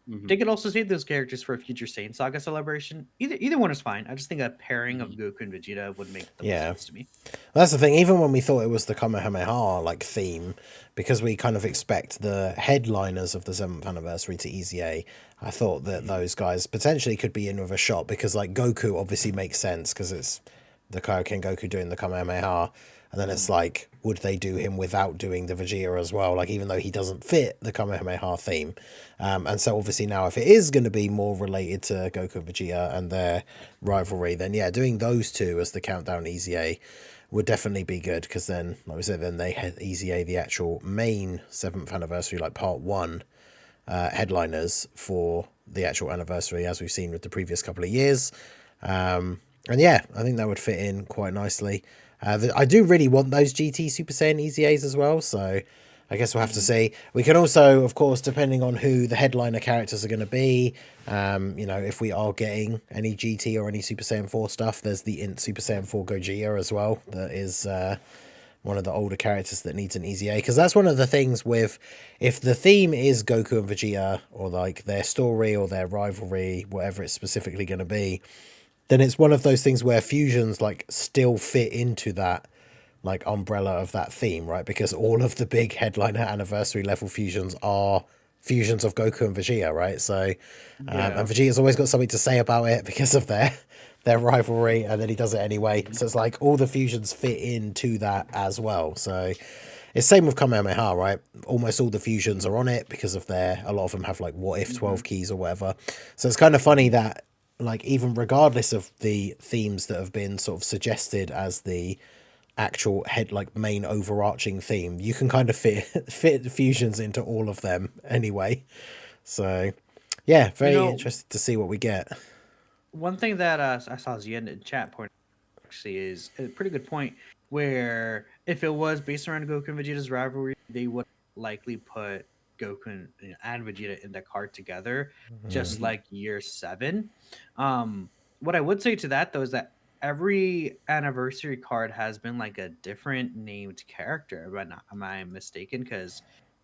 Hmm. They could also save those characters for a future Saiyan Saga celebration. Either one is fine. I just think a pairing of Hmm. Goku and Vegeta would make the most Yeah. sense to me. That's the thing. Even when we thought it was the Kamehameha like theme, because we kind of expect the headliners of the 7th anniversary to EZA, I thought that Hmm. those guys potentially could be in with a shot because like Goku obviously makes sense because it's the Kaioken Goku doing the Kamehameha, and then it's like, would they do him without doing the Vegeta as well? Like even though he doesn't fit the Kamehameha theme, and so obviously now if it is going to be more related to Goku and Vegeta and their rivalry, then yeah, doing those two as the countdown EZA would definitely be good because then, like we said, then they had EZA the actual main 7th anniversary, like part one headliners for the actual anniversary, as we've seen with the previous couple of years. And yeah, I think that would fit in quite nicely. I do really want those GT Super Saiyan EZAs as well, so I guess we'll have to see. We can also, of course, depending on who the headliner characters are going to be, if we are getting any GT or any Super Saiyan 4 stuff, there's the Int Super Saiyan 4 Gogeta as well. That is one of the older characters that needs an EZA. Because that's one of the things with, if the theme is Goku and Vegeta, or like their story or their rivalry, whatever it's specifically going to be, then it's one of those things where fusions like still fit into that like umbrella of that theme, right? Because all of the big headliner anniversary level fusions are fusions of Goku and Vegeta, right? So Yeah. and Vegeta's always got something to say about it because of their rivalry, and then he does it anyway. So it's like all the fusions fit into that as well. So it's same with Kamehameha, right? Almost all the fusions are on it because of a lot of them have like what if 12 keys or whatever. So it's kind of funny that like even regardless of the themes that have been sort of suggested as the actual head like main overarching theme, you can kind of fit fusions into all of them anyway. So yeah, You very know, interested to see what we get. one thing that I saw Zien in chat point actually is a pretty good point. Where if it was based around Goku and Vegeta's rivalry, they would likely put Goku and Vegeta in the card together, just Hmm. like year 7. What I would say to that though is that every anniversary card has been like a different named character. But not, am I mistaken? Because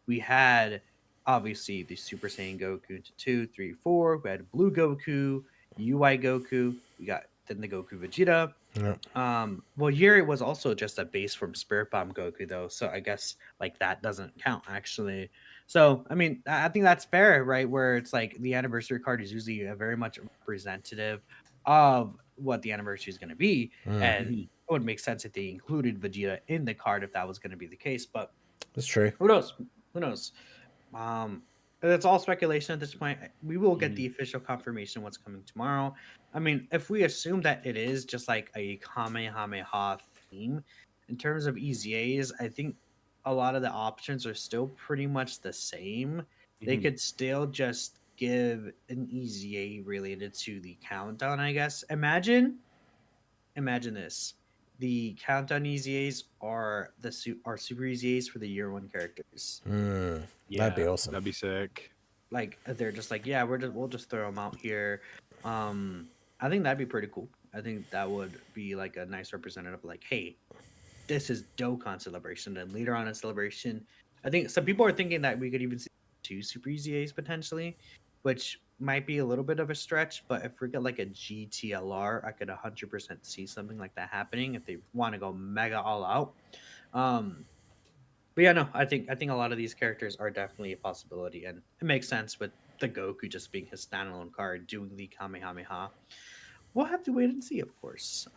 we had obviously the Super Saiyan Goku to 2, 3, 4. We had Blue Goku, UI Goku. We got then the Goku Vegeta. Yeah. Well, Yuri was also just a base from Spirit Bomb Goku, though, so I guess like that doesn't count actually. So I mean, I think that's fair, right? Where it's like the anniversary card is usually a very much representative of what the anniversary is going to be, and Mhm. it would make sense if they included Vegeta in the card if that was going to be the case. But That's true. who knows? Who knows? Um, it's all speculation at this point. We will get Mhm. the official confirmation what's coming tomorrow. I mean, if we assume that it is just like a Kamehameha theme in terms of EZAs, I think a lot of the options are still pretty much the same. They Mhm. could still just give an EZA related to the countdown, I guess. Imagine this. The countdown EZAs are are super EZAs for the year one characters. That'd be Yeah, awesome. that'd be sick. Like they're just like, yeah, we'll just throw them out here. I think that'd be pretty cool. I think that would be like a nice representative. Like, hey, this is Dokkan celebration, and later on in celebration, I think some people are thinking that we could even see two Super EZAs potentially, which might be a little bit of a stretch. But if we get like a GTLR, I could 100% see something like that happening if they want to go mega all out. Um, but yeah, no, I think a lot of these characters are definitely a possibility, and it makes sense with the Goku just being his standalone card doing the Kamehameha. We'll have to wait and see, of course,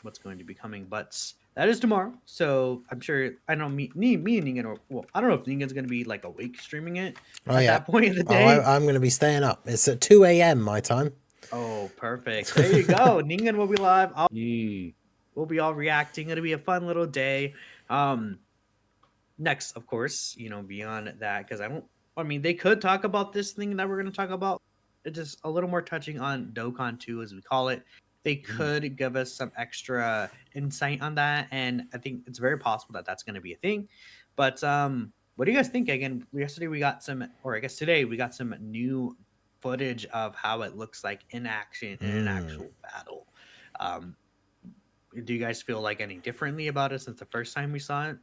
what's going to be coming. But that is tomorrow, so I'm sure I know me and Ningen. Well, I don't know if Ningen's going to be like awake streaming it Oh at yeah. that point of the Oh, day. I'm going to be staying up. It's at 2 a.m. my time. Oh, perfect. There you go. Ningen will be live. Mm. We'll be all reacting. It'll be a fun little day. Um, Next, of course, beyond that, because I mean, they could talk about this thing that we're going to talk about. It's just a little more touching on Dokkan 2, as we call it. They Mhm. could give us some extra insight on that, and I think it's very possible that that's going to be a thing. But what do you guys think? Again, yesterday we got some, or I guess today we got some new footage of how it looks like in action in an actual battle. Um, do you guys feel like any differently about it since the first time we saw it?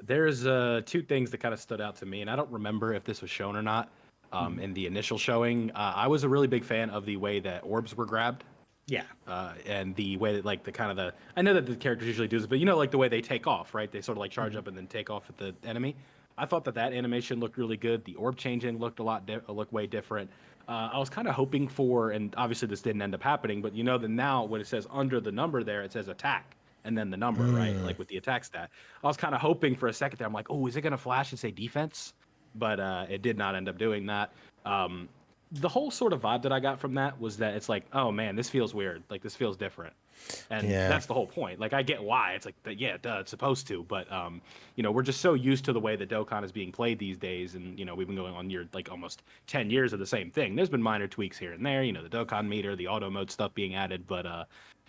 There's two things that kind of stood out to me, and I don't remember if this was shown or not Mhm. in the initial showing. I was a really big fan of the way that orbs were grabbed. Yeah. And the way that like the kind of the I know that the characters usually do this, but you know like the way they take off, right? They sort of like charge Mhm. up and then take off at the enemy. I thought that animation looked really good. The orb changing looked looked way different. I was kind of hoping for, and obviously this didn't end up happening, but you know that now when it says under the number there, it says attack and then the number, right? Like with the attack stat. I was kind of hoping for a second there. I'm like, oh, is it gonna flash and say defense? But it did not end up doing that. Um, the whole sort of vibe that I got from that was that it's like, oh man, this feels weird. Like this feels different. And Yeah. that's the whole point. Like I get why. It's like yeah, duh, it's supposed to, but we're just so used to the way that Dokkan is being played these days and we've been going on like almost 10 years of the same thing. There's been minor tweaks here and there, the Dokkan meter, the auto mode stuff being added, but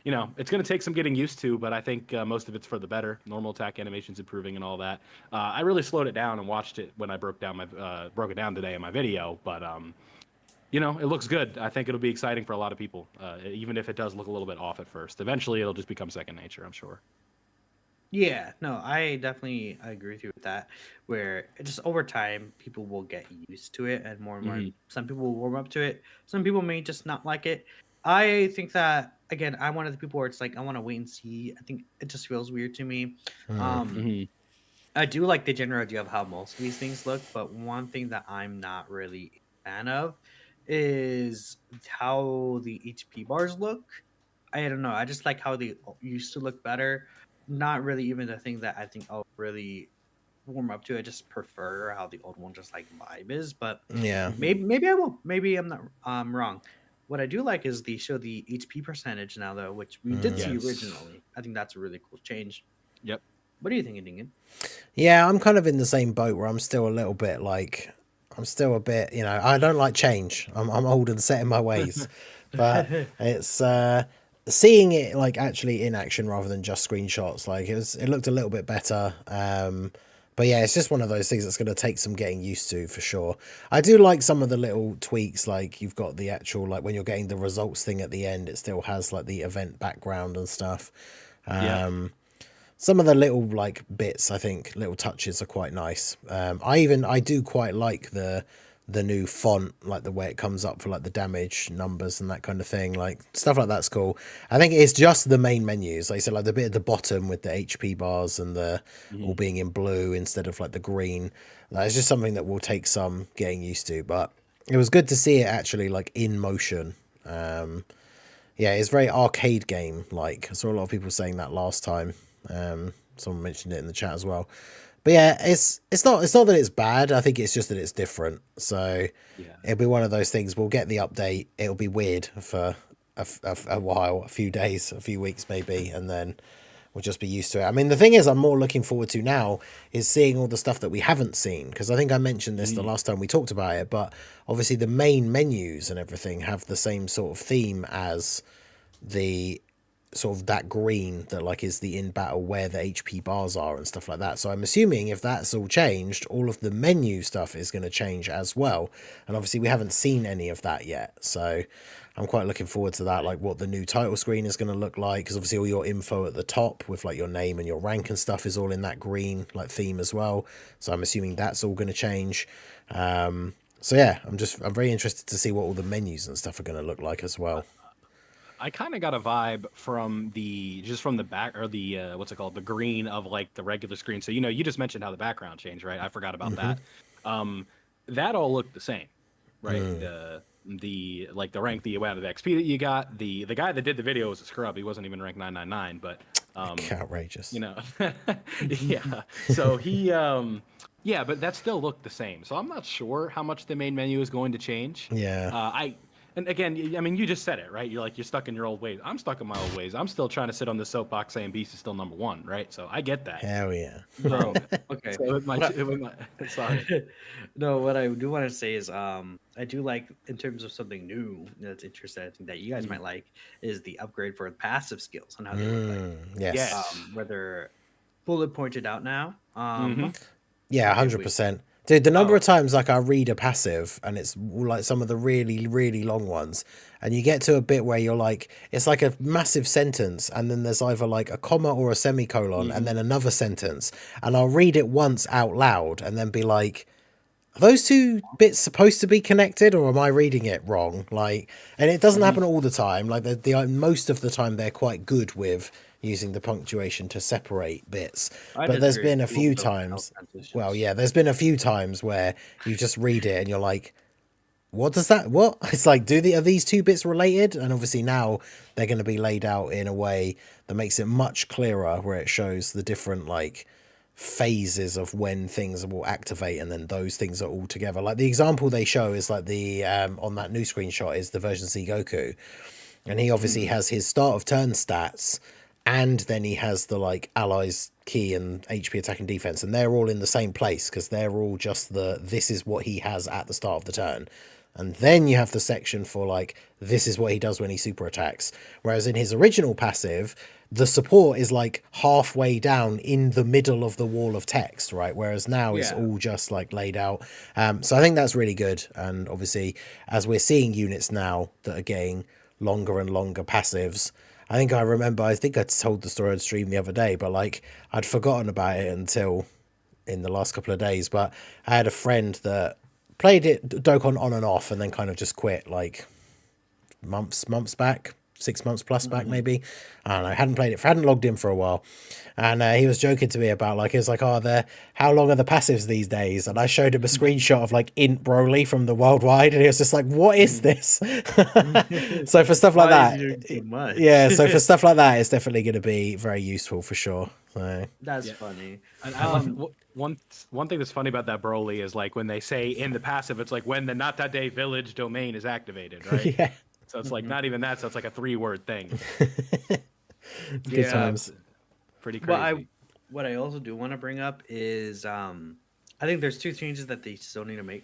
it's going to take some getting used to, but I think most of it's for the better. Normal attack animations improving and all that. I really slowed it down and watched it when I broke it down today in my video, but it looks good. I think it'll be exciting for a lot of people, even if it does look a little bit off at first. Eventually, it'll just become second nature, I'm sure. Yeah, no, I definitely agree with you with that. Where just over time, people will get used to it, and more. Hmm. Some people will warm up to it. Some people may just not like it. I think that again, I'm one of the people where it's like I want to wait and see. I think it just feels weird to me. Um, Hmm. I do like the general idea of how most of these things look, but one thing that I'm not really a fan of is how the HP bars look. I don't know. I just like how they used to look better. Not really even the thing that I think I'll really warm up to. I just prefer how the old one just like vibe is. But Yeah. Hmm. maybe I will. Maybe I'm not wrong. What I do like is they show the HP percentage now though, which we did see Yes. originally. I think that's a really cool change. Yep. What do you think, Dingen? Yeah, I'm kind of in the same boat where I'm still a little bit like, I'm still a bit, I don't like change. I'm old and set in my ways, but it's seeing it like actually in action rather than just screenshots. Like it looked a little bit better. But yeah, it's just one of those things that's going to take some getting used to for sure. I do like some of the little tweaks, like you've got the actual, like when you're getting the results thing at the end, it still has like the event background and stuff. Yeah. some of the little like bits, I think little touches are quite nice. I do quite like the new font, like the way it comes up for like the damage numbers and that kind of thing. Like stuff like that's cool. I think it's just the main menus, like I said, like the bit at the bottom with the HP bars and the all being in blue instead of like the green. That's just something that will take some getting used to, but it was good to see it actually like in motion. Yeah, it's very arcade game like. I saw a lot of people saying that last time. Someone mentioned it in the chat as well. But yeah, it's not that it's bad. I think it's just that it's different. So Yeah. it'll be one of those things. We'll get the update. It'll be weird for a while, a few days, a few weeks maybe, and then we'll just be used to it. I mean, the thing is, I'm more looking forward to now is seeing all the stuff that we haven't seen, because I think I mentioned this the last time we talked about it. But obviously, the main menus and everything have the same sort of theme as the sort of that green that like is the in battle where the HP bars are and stuff like that. So I'm assuming if that's all changed, all of the menu stuff is going to change as well. And obviously we haven't seen any of that yet. So I'm quite looking forward to that, like what the new title screen is going to look like, because obviously all your info at the top with like your name and your rank and stuff is all in that green like theme as well. So I'm assuming that's all going to change. So yeah, I'm very interested to see what all the menus and stuff are going to look like as well. I kind of got a vibe from the back, or the what's it called, the green of like the regular screen. So you just mentioned how the background changed, right? I forgot about that. That all looked the same, right? The like the rank, the amount of XP that you got. The guy that did the video was a scrub. He wasn't even ranked 999, but Outrageous. yeah. So he yeah, but that still looked the same. So I'm not sure how much the main menu is going to change. Yeah. And again, I mean, you just said it, right? You're stuck in your old ways. I'm stuck in my old ways. I'm still trying to sit on the soapbox saying Beast is still number one, right? So I get that. Hell yeah. Bro, okay. So sorry. No, what I do want to say is, I do like, in terms of something new that's interesting, I think that you guys might like, is the upgrade for passive skills and how they look like. Yes. Whether Bullet pointed out now. Yeah, 100%. Dude, the number of times like I read a passive and it's like some of the really, really long ones, and you get to a bit where you're like, it's like a massive sentence, and then there's either like a comma or a semicolon and then another sentence, and I'll read it once out loud and then be like, are those two bits supposed to be connected, or am I reading it wrong? Like, and it doesn't happen all the time. Like the most of the time they're quite good with using the punctuation to separate bits. But there's been a few times. Well, yeah, there's been a few times where you just read it and you're like, what does that? What? It's like, are these two bits related? And obviously now they're going to be laid out in a way that makes it much clearer, where it shows the different like phases of when things will activate, and then those things are all together. Like the example they show is like the on that new screenshot is the version C Goku, and he obviously has his start of turn stats, and then he has the like allies key and HP attack and defense, and they're all in the same place because they're all just this is what he has at the start of the turn. And then you have the section for like, this is what he does when he super attacks. Whereas in his original passive, the support is like halfway down in the middle of the wall of text, right? Whereas now it's all just like laid out. So I think that's really good. And obviously, as we're seeing units now that are getting longer and longer passives, I think I told the story on stream the other day, but like I'd forgotten about it until in the last couple of days. But I had a friend that played it Dokkan on and off, and then kind of just quit like months back, 6 months plus back maybe. I don't know, hadn't logged in for a while, and he was joking to me about like, he was like, how long are the passives these days? And I showed him a screenshot of like Int Broly from the Worldwide, and he was just like, what is this? So for stuff like that, yeah, so for stuff like that, it's definitely going to be very useful for sure. So that's funny. And one thing that's funny about that Broly is like when they say in the passive, it's like when the Natade village domain is activated, right? Yeah. So it's like not even that, so it's like a 3-word thing. Good times. Pretty crazy. But what I also do want to bring up is I think there's two changes that they still need to make.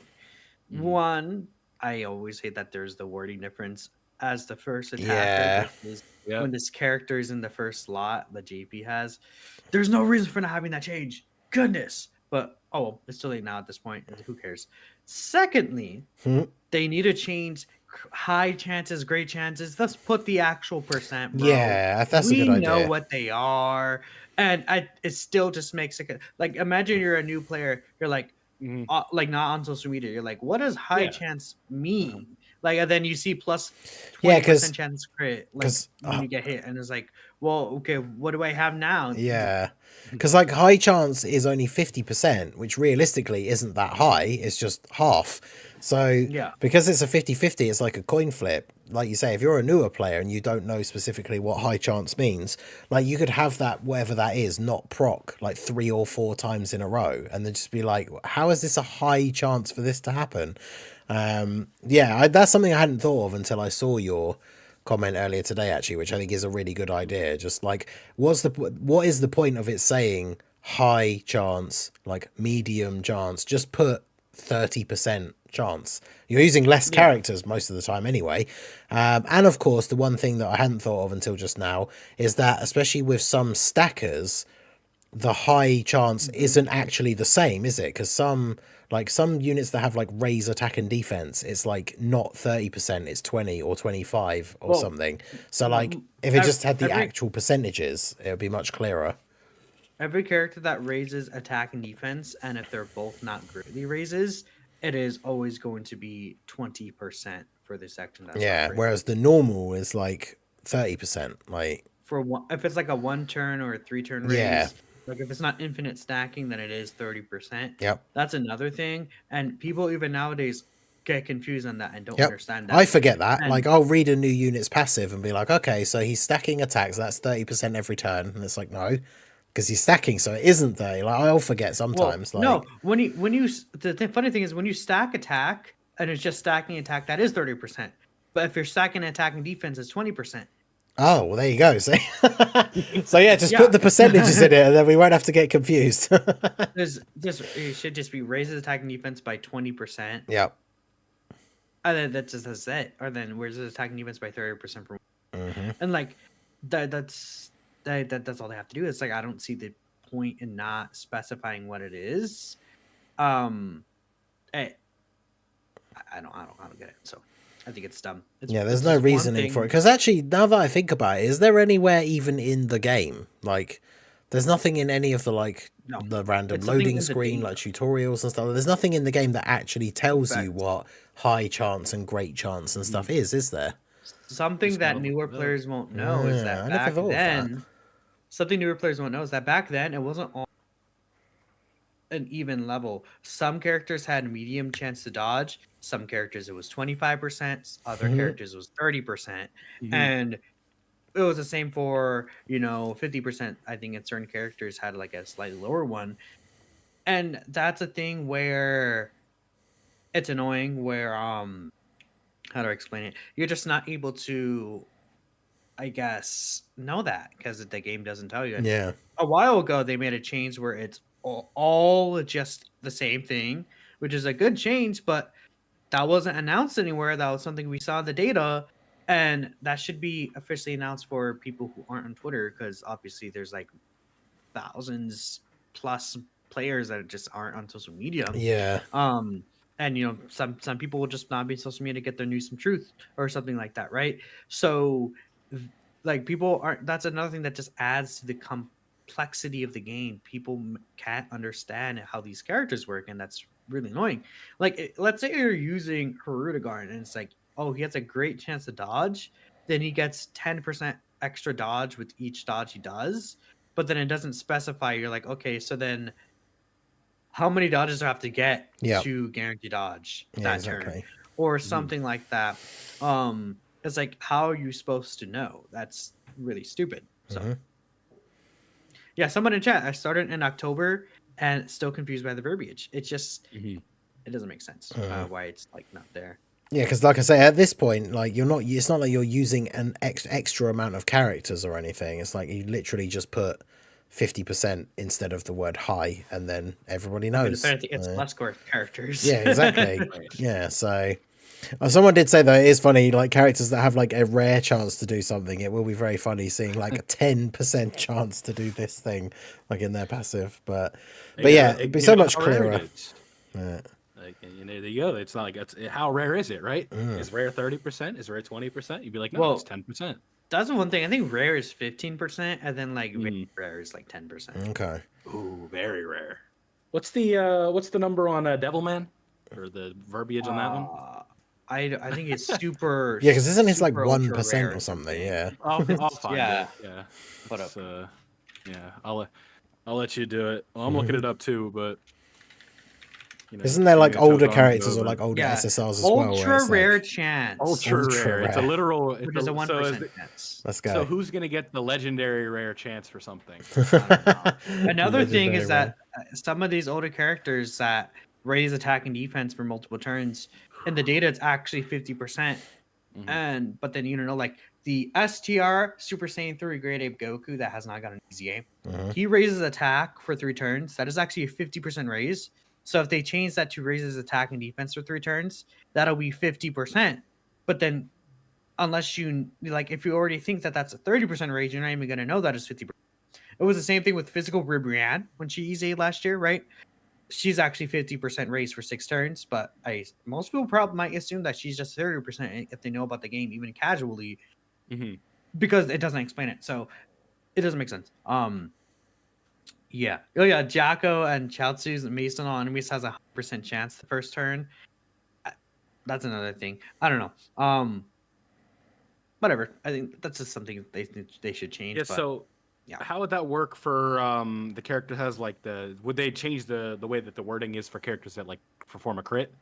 One, I always hate that there's the wording difference as the first attacker. When this character is in the first slot that JP has, there's no reason for not having that change. Goodness. But it's too late now at this point. Who cares? Secondly, they need to change high chances, great chances. Let's put the actual percent, bro. Yeah, that's a good idea. We know what they are. it still just makes it like, imagine you're a new player, you're Mhm. like not on social media, you're like, what does high Yeah. chance Uh-huh. mean? Like, and then you see plus Yeah, 20% chance crit, like because when you get hit, and it's like, well, okay, what do I have now? yeah, because like high chance is only 50%, which realistically isn't that high. It's just half. So Yeah. because it's a 50-50, it's like a coin flip. Like you say, if you're a newer player and you don't know specifically what high chance means, like you could have that, whatever that is, not proc like 3 or 4 times in a row, and then just be like, how is this a high chance for this to happen? Yeah, that's something I hadn't thought of until I saw your comment earlier today, actually, which I think is a really good idea. Just like, what is the point of it saying high chance, like medium chance? Just put 30% chance. You're using less Yeah. characters most of the time anyway. And of course, the one thing that I hadn't thought of until just now is that, especially with some stackers, the high chance isn't actually the same, is it? Because some units that have like raise attack and defense, it's like not 30%, it's 20 or 25 or Well, something. So like m- if it just had the every actual percentages, it would be much clearer. every character that raises attack and defense, and if they're both not greatly raises, it is always going to be 20% for the section that's not Yeah, greatly. whereas the normal is like 30%. Like, For one, if it's like a 1 turn or a 3 turn yeah, raise, like if it's not infinite stacking, then it is 30%. yep, That's another thing, and people even nowadays get confused on that and don't yep. understand I that. forget that. Like, And I'll read a new unit's passive and be like, okay, so he's stacking attacks, that's 30% every turn. And it's like, no, because he's stacking, so it isn't 30. Like, I'll forget well, sometimes. no, Like, the funny thing is when you stack attack and it's just stacking attack, that is 30%. But if you're stacking attack and defense, it's 20%. oh, well, there you go. See? So, yeah, just Yeah. put the percentages in it and then we won't have to get confused. It should just be raises attack and defense by 20%. Yep. And then that's it. Or then where's the attack and defense by 30% per. And like that's all they have to do. It's like I don't see the point in not specifying what it is. I, I don't get it. So I think it's dumb. Yeah, there's it's no just one reasoning for it. thing. Because actually, now that I think about it, is there anywhere even in the game? Like, there's nothing in any of the, like, No, the random it's something loading in the screen, data. like tutorials and stuff. There's nothing in the game that actually tells you Correct. what high chance and great chance and stuff is there? Something Just that gotta look newer it up. players won't know is Yeah, that I never back thought of that. then, something newer players won't know is that back then it wasn't all an even level. Some characters had medium chance to dodge. Some characters it was 25%. Other Mhm. characters it was 30%. Mhm. And it was the same for 50%. I think in certain characters had like a slightly lower one. And that's a thing where it's annoying where how do I explain it? You're just not able to, I guess, know that because the game doesn't tell you. And Yeah. a while ago, they made a change where it's all just the same thing, which is a good change, but that wasn't announced anywhere. That was something we saw in the data, and that should be officially announced for people who aren't on Twitter because obviously there's like thousands plus players that just aren't on social media. Yeah. And some people will just not be on social media to get their news from truth or something like that, right? So like people aren't, that's another thing that just adds to the complexity of the game. People can't understand how these characters work, and that's really annoying. Like let's say you're using Harudagarn and it's like, oh, he has a great chance to dodge, then he gets 10% extra dodge with each dodge he does, but then it doesn't specify. You're like, okay, so then how many dodges do I have to get Yep. to guarantee dodge Yeah, that turn exactly. or something like that? It's like, how are you supposed to know? That's really stupid. So Mhm. yeah, someone in chat, I started in October and still confused by the verbiage. It just Mhm. it doesn't make sense why it's like not there. Yeah, because like I say, at this point, like you're not. It's not like you're using an extra amount of characters or anything. It's like you literally just put 50% instead of the word high, and then everybody I mean, knows. if anything, it's less characters. Yeah, exactly. Right. Yeah, so someone did say though it is funny, like characters that have like a rare chance to do something. It will be very funny seeing like a 10% chance to do this thing, like in their passive. But yeah, it'd be so much how rare it clearer. is. Yeah. Like, there you go. It's not like how rare is it, right? Mm. Is rare 30%? Is rare 20%? You'd be like, no, Well, it's 10%. That's the one thing. I think rare is 15%, and then like very Mm. rare is like 10%. Okay. Ooh, very rare. What's the number on Devilman, or the verbiage on that one? I think it's super. Yeah, because isn't it like super ultra 1% rare or or something? Yeah. I'll find Yeah. it. Yeah, Put it's, up. yeah. I'll let you do it. Well, I'm looking it up too, but Isn't there give me like a older token on the characters go. or But like older Yeah, SSRs as well, where ultra it's rare like chance, ultra rare. It's a rare? literal. which is a 1% chance. Let's So go. who's gonna get the legendary rare chance for something? I don't know. Another thing Legendary is rare. that some of these older characters that raise attack and defense for multiple turns, in the data it's actually 50%. Mhm. And but then like the STR Super Saiyan 3 Great Ape Goku that has not got an easy game. He raises attack for 3 turns. That is actually a 50% raise. So if they change that to raises attack and defense for 3 turns, that'll be 50%. But then unless you like, if you already think that that's a 30% raise, you're not even going to know that it's 50%. It was the same thing with physical Ribrianne when she EZA'd last year, right? She's actually 50% raised for 6 turns, but most people probably might assume that she's just 30% if they know about the game, even casually, Mhm. because it doesn't explain it. So it doesn't make sense. Yeah. Oh yeah, Jacko and Chaozu's Mason on enemies has a 100% chance the first turn. That's another thing. I don't know. Whatever. I think that's just something they should change. Yeah. But So, yeah. how would that work for the character has like the? Would they change the way that the wording is for characters that like perform a crit?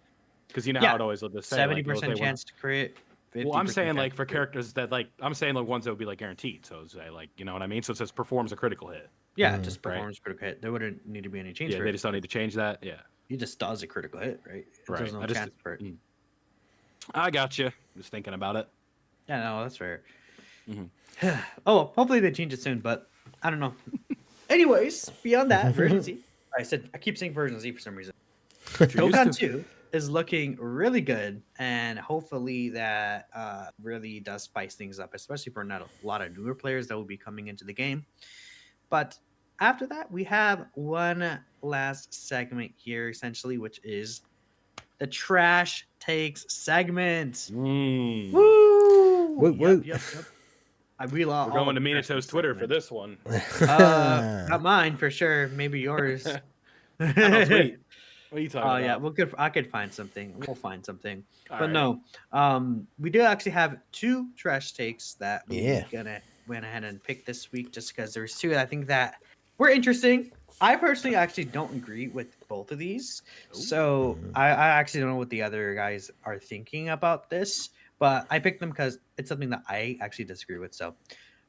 Because you know how Yeah. it always will just say 70% chance to crit. Well, I'm saying 50% like for crit. characters that like I'm saying like ones that would be like guaranteed. So say like you know what I mean. So it says performs a critical hit. Yeah, just right? performance critical hit. There wouldn't need to be any change Yeah, for they it. just don't need to change that. Yeah, He just does a critical hit, right? right. There's no chance for it. I got you. Just thinking about it. Yeah, no, that's fair. Mhm. Oh, well, hopefully they change it soon, but I don't know. Anyways, beyond that, version Z. I keep saying version Z for some reason. Dokkan 2 is looking really good, and hopefully that really does spice things up, especially for not a lot of newer players that will be coming into the game. But after that, we have one last segment here, essentially, which is the trash takes segment. Mm. Woo! Woo, woo. Yep. We We're going to Minato's Twitter for this one. Not mine for sure. Maybe yours. I don't tweet. What are you talking Oh about? yeah, I could find something. We'll find something. All But right. no, we do actually have 2 trash takes that Yeah. we went ahead and picked this week just because there's 2 I think that were interesting. I personally actually don't agree with both of these. So I actually don't know what the other guys are thinking about this, but I picked them because it's something that I actually disagree with. So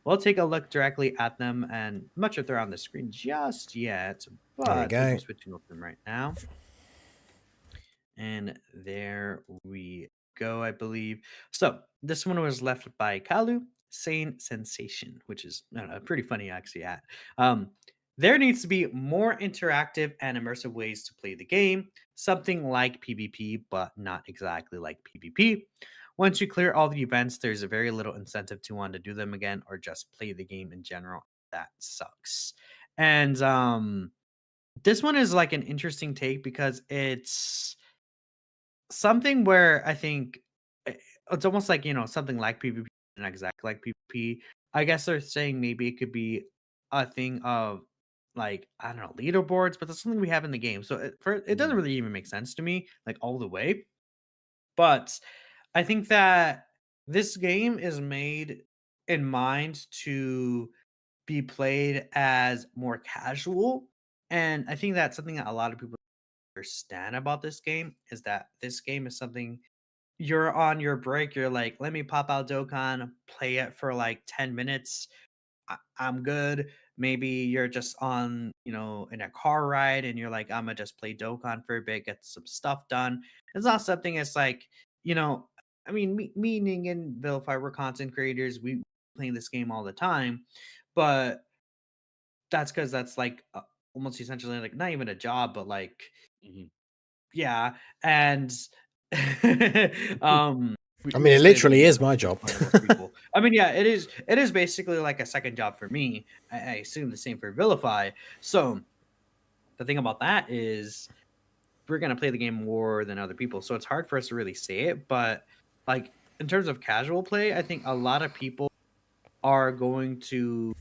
we'll take a look directly at them, and I'm not sure if they're on the screen just yet, There we but we'll go. be switching over them right now. And there we go, I believe. So this one was left by Kalu, Sane Sensation, which is pretty funny actually. There needs to be more interactive and immersive ways to play the game, something like PvP, but not exactly like PvP. Once you clear all the events, there's a very little incentive to want to do them again or just play the game in general. That sucks. And this one is like an interesting take because it's something where I think it's almost like, something like PvP, not exactly like PvP. I guess they're saying maybe it could be a thing of like, I don't know, leaderboards, but that's something we have in the game. So it doesn't really even make sense to me, like all the way. But I think that this game is made in mind to be played as more casual. And I think that's something that a lot of people understand about this game is that this game is something you're on your break, you're like, let me pop out Dokkan, play it for like 10 minutes. I'm good. Maybe you're just on, in a car ride and you're like, I'm gonna just play Dokkan for a bit, get some stuff done. It's not something it's like, I mean, meaning in Vilify, we're content creators, we playing this game all the time, but that's because that's like almost essentially like not even a job, but like yeah, and I we mean, it just play the literally game is for my job. fun, most people. I mean, yeah, it is basically like a second job for me. I assume the same for Vilify. So the thing about that is we're gonna play the game more than other people, so it's hard for us to really say it. But like in terms of casual play, I think a lot of people are going to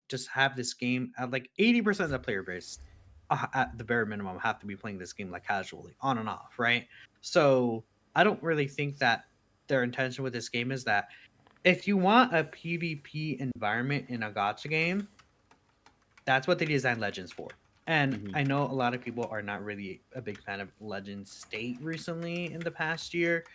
just have this game at like 80% of the player base at the bare minimum have to be playing this game like casually on and off, right? So I don't really think that their intention with this game is that if you want a PvP environment in a gacha game, that's what they designed Legends for. And Mhm. I know a lot of people are not really a big fan of Legends State recently in the past year,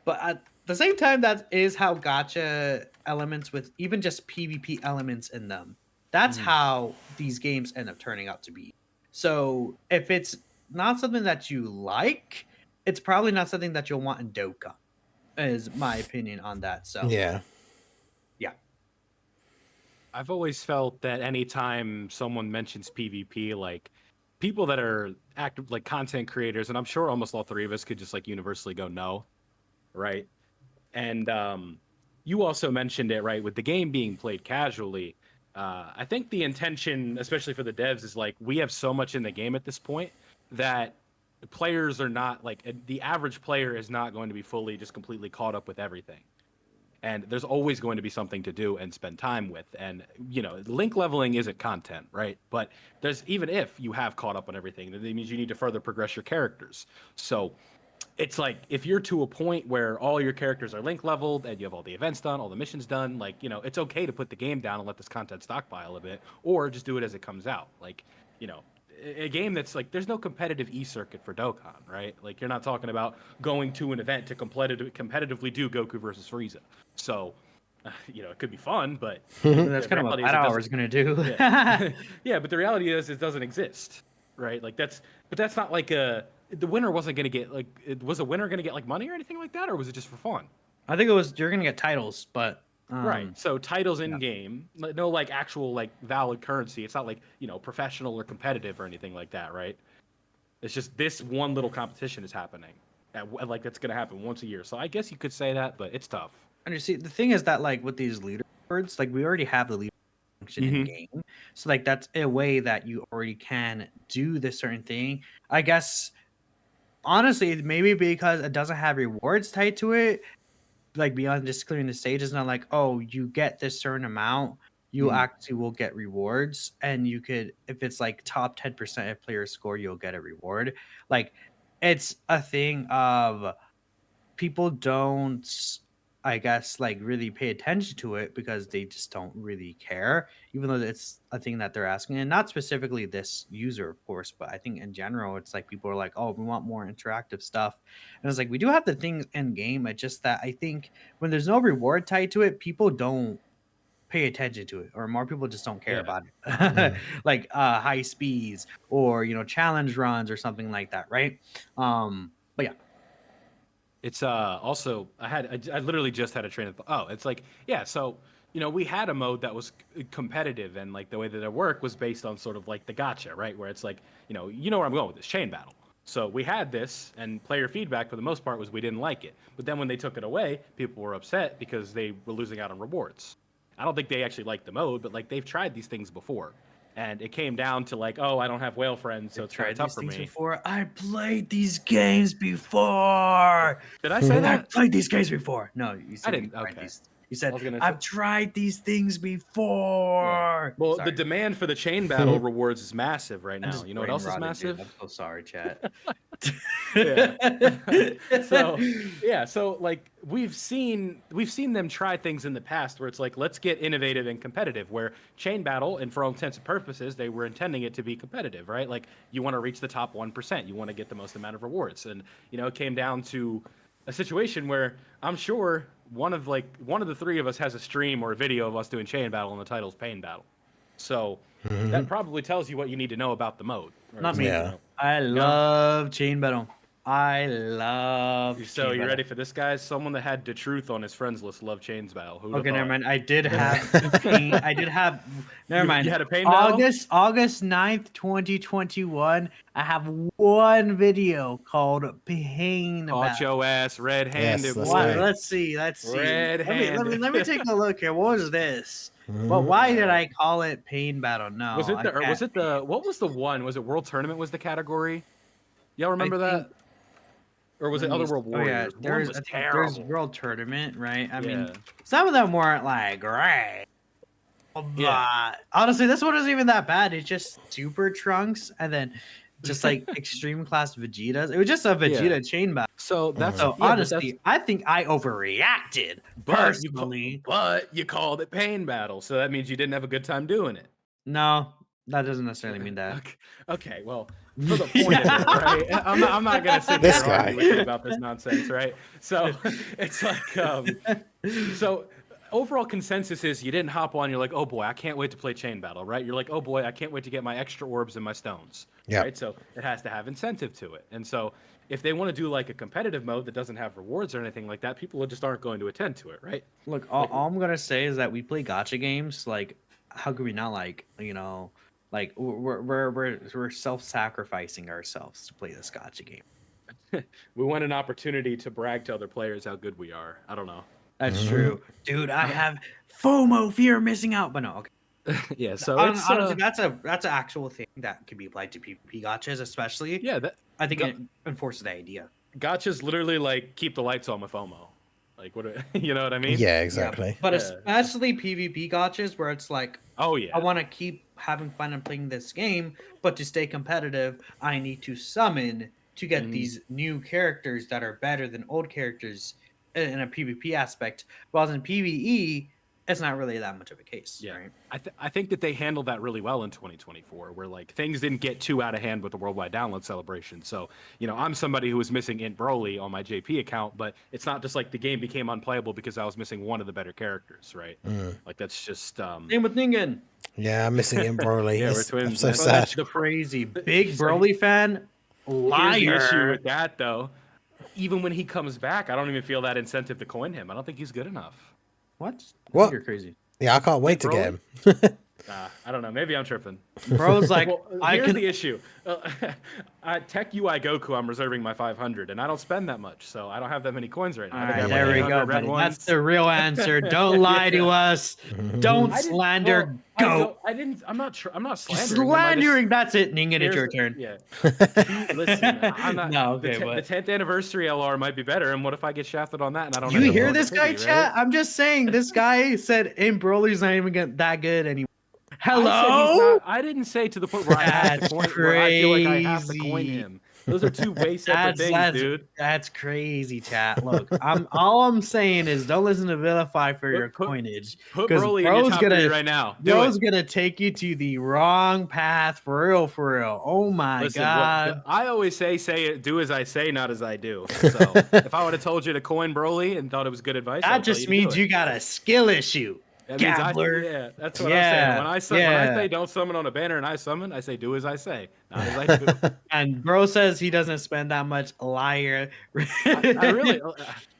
but at the same time, that is how gacha elements with even just PvP elements in them. That's Mhm. how these games end up turning out to be. So if it's not something that you like, it's probably not something that you'll want in Dokkan, is my opinion on that. So Yeah. yeah. I've always felt that anytime someone mentions PvP, like people that are active, like content creators, and I'm sure almost all three of us could just like universally go no, right? And you also mentioned it, right, with the game being played casually. I think the intention, especially for the devs, is like we have so much in the game at this point that players are not like the average player is not going to be fully just completely caught up with everything. And there's always going to be something to do and spend time with. And link leveling isn't content, right? But there's, even if you have caught up on everything, that means you need to further progress your characters. So it's like if you're to a point where all your characters are link leveled and you have all the events done, all the missions done, like, it's okay to put the game down and let this content stockpile a bit, or just do it as it comes out. Like, a game that's like, there's no competitive e-circuit for Dokkan, right? Like, you're not talking about going to an event to competitively do Goku versus Frieza. So, it could be fun, but That's the kind of what reality is that it hour is doesn't. going to do. Yeah. Yeah, but the reality is it doesn't exist, right? Like but that's not like the winner wasn't going to get like, was a winner going to get like money or anything like that, or was it just for fun? I think it was you're going to get titles, but Right. So titles in game, no like actual like valid currency. It's not like, professional or competitive or anything like that, right? It's just this one little competition is happening. Like that's going to happen once a year. So I guess you could say that, but it's tough. And you see, the thing is that like with these leaderboards, like we already have the leader function in game, so like that's a way that you already can do this certain thing. I guess honestly, maybe because it doesn't have rewards tied to it, like beyond just clearing the stage, it's not like, oh, you get this certain amount, you actually will get rewards, and you could, if it's like top 10% of players score, you'll get a reward. Like it's a thing of people don't, I guess, like really pay attention to it because they just don't really care, even though it's a thing that they're asking. And not specifically this user, of course, but I think in general, it's like people are like, oh, we want more interactive stuff. And it's like, we do have the things in game. It's just that I think when there's no reward tied to it, people don't pay attention to it, or more people just don't care about it. Like high speeds or, challenge runs or something like that, right? But yeah. It's also I literally just had a train of thought. Oh, it's like, yeah, so we had a mode that was competitive, and like the way that it worked was based on sort of like the gotcha, right? Where it's like, where I'm going with this chain battle. So we had this, and player feedback for the most part was we didn't like it. But then when they took it away, people were upset because they were losing out on rewards. I don't think they actually liked the mode, but like they've tried these things before. And it came down to like, oh, I don't have whale friends, so it's kind of tough for me. Before. I played these games before. Did I say that? I've played these games before. No, you said I didn't. You tried Okay. these. You said I I've tried these things before. Well, Sorry. the demand for the chain battle rewards is massive right now. You know what else is massive? Dude. I'm so sorry, chat. So like we've seen them try things in the past where it's like, let's get innovative and competitive, where chain battle, and for all intents and purposes they were intending it to be competitive, right? Like you want to reach the top 1%, you want to get the most amount of rewards, and it came down to a situation where I'm sure one of the three of us has a stream or a video of us doing chain battle, and the title's pain battle. So that probably tells you what you need to know about the mode. Not me. Yeah. I love chain battle. I love. So you ready for this, guys? Someone that had the truth on his friends list loved chains battle. Okay, never mind. I did have pain. I did have. Never mind. You had a pain battle? August 9th, 2021. I have one video called Pain Caught Battle. your ass red-handed, Yes, boy. that's right. Let's see. Red-handed. Let me take a look here. What was this? Well, why did I call it Pain Battle? No. Was it what was the one? Was it World Tournament was the category? Y'all remember that? Or was it Let me Otherworld s- oh yeah, Warriors? One there's was I think terrible. there's World Tournament, right? I mean, Yeah. some of them weren't like great. Yeah. But honestly, this one isn't even that bad. It's just Super Trunks and then just like Extreme Class Vegetas. It was just a Vegeta chain battle. So that's So yeah, but that's honestly, I think I overreacted personally. but you called it Pain Battle, so that means you didn't have a good time doing it. No, that doesn't necessarily mean that. Okay, well, for the point of it, right? I'm not gonna sit This there and argue guy. with you about this nonsense, right? So it's like, so overall consensus is you didn't hop on. You're like, oh boy, I can't wait to play Chain Battle, right? You're like, oh boy, I can't wait to get my extra orbs and my stones, Yeah. right? So it has to have incentive to it, and so if they want to do like a competitive mode that doesn't have rewards or anything like that, people just aren't going to attend to it, right? Look, all I'm gonna say is that we play gotcha games. Like, how could we not like we're self-sacrificing ourselves to play this gotcha game. We want an opportunity to brag to other players how good we are. I don't know. That's true, dude. I have FOMO, fear of missing out. But no, okay. Yeah, so it's Honestly, that's an actual thing that could be applied to PvP gotchas, especially. yeah, that I think it enforces the idea. gotcha's literally like keep the lights on with FOMO. Like what you know what I mean? Yeah, exactly. But Yeah. especially PvP gotchas where it's like, Oh yeah. I want to keep having fun and playing this game, but to stay competitive, I need to summon to get these new characters that are better than old characters in a PvP aspect. While in PvE, it's not really that much of a case. Yeah. Right? I think that they handled that really well in 2024, where like things didn't get too out of hand with the worldwide download celebration. So, I'm somebody who was missing Int Broly on my JP account, but it's not just like the game became unplayable because I was missing one of the better characters, right? Like that's just Same with Ningen. Yeah, I'm missing him, Broly. Yeah, we're I'm twins, so man. sad. That's crazy. Big Broly fan. Here's the issue Liar. with that though. Even when he comes back, I don't even feel that incentive to coin him. I don't think he's good enough. What? I think What? You're crazy. Yeah, I can't wait to get him. I don't know. Maybe I'm tripping. Bro's like, Well, I here's can. the issue. Tech UI Goku, I'm reserving my 500, and I don't spend that much, so I don't have that many coins right now. All I think I right, have there like we 800 go, red buddy. ones. That's the real answer. Don't lie to us. Don't I didn't- slander well, Goat. I didn't. I'm not. I'm not slandering. him, I just- Slandering. That's it. Ningen, it's your here's- turn. Yeah. Listen, I'm not. No, okay, the 10th anniversary LR might be better, and what if I get shafted on that and I don't? You have hear the this guy, pity, chat? right? I'm just saying. This guy said in Broly's not even that good anymore. I said he's Hello. not- I didn't say to the point where I have to That's coin. Where I feel like I have to coin crazy. him. Those are two way separate things, dude. That's crazy, chat. Look, I'm saying is don't listen to vilify for your coinage. Put 'Cause Broly in your bro's top gonna- 3 right now. Do Bro's it. gonna take you to the wrong path for real, for real. Oh my Listen, god. I always say it, do as I say, not as I do. So if I would have told you to coin Broly and thought it was good advice, I That would tell just to do means it. you got a skill issue. That means Gambler. yeah, that's what Yeah, I'm saying. When I yeah. say don't summon on a banner and I summon, I say do as I say, not as I do. And bro says he doesn't spend that much. Liar. I really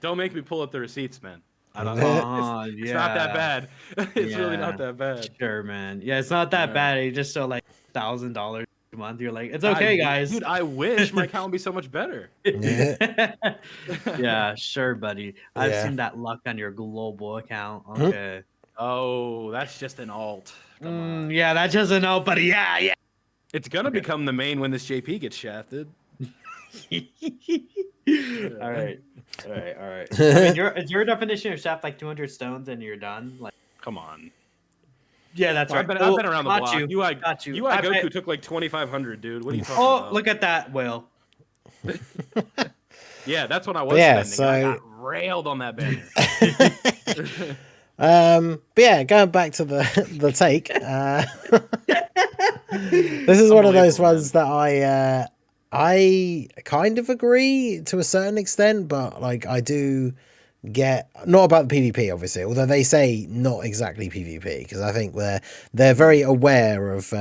don't make me pull up the receipts, man. I don't know. It's not that bad. It's really not that bad. Sure, man. Yeah, it's not that Yeah. bad. You just show like $1,000 a month. You're like, it's okay, guys. Dude, I wish my account would be so much better. Yeah. Yeah, sure, buddy. I've Yeah. seen that luck on your global account. Okay. Oh, that's just an alt. Come on. Yeah, that doesn't know, but yeah. It's gonna become the main when this JP gets shafted. All right. I mean, is your definition of shaft like 200 stones and you're done? Like, Come on. yeah, that's right. I've been around the got block. you. UI, Got you. UI I Goku bet- took like 2,500, dude. What are you talking Oh, about? look at that, Will. Yeah, that's when I was Yeah, spending. I so- got railed on that banner. But yeah, going back to the take. This is one of those Unbelievable, ones that I kind of agree to a certain extent, but like I do get not about the PvP obviously, although they say not exactly PvP because I think they're very aware of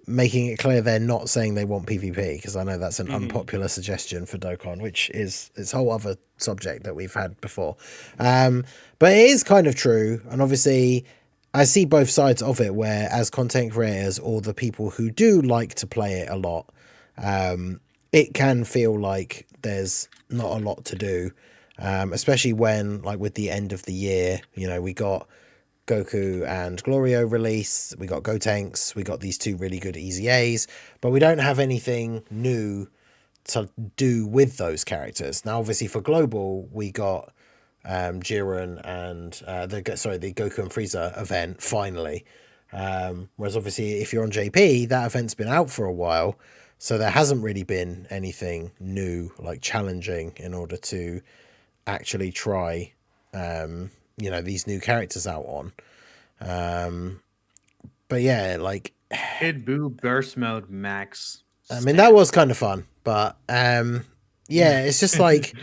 making it clear they're not saying they want PvP because I know that's an unpopular suggestion for Dokkan, which is a whole other subject that we've had before. But it is kind of true, and obviously I see both sides of it where as content creators or the people who do like to play it a lot, it can feel like there's not a lot to do, especially when like with the end of the year, we got Goku and Glorio release, we got Gotenks, we got these 2 really good Easy A's, but we don't have anything new to do with those characters. Now, obviously, for global, we got Jiren and the Goku and Frieza event finally. Whereas obviously, if you're on JP, that event's been out for a while, so there hasn't really been anything new, like challenging, in order to actually try, these new characters out on. But yeah, like Kid Buu burst mode max. I mean, that was kind of fun, but yeah, it's just like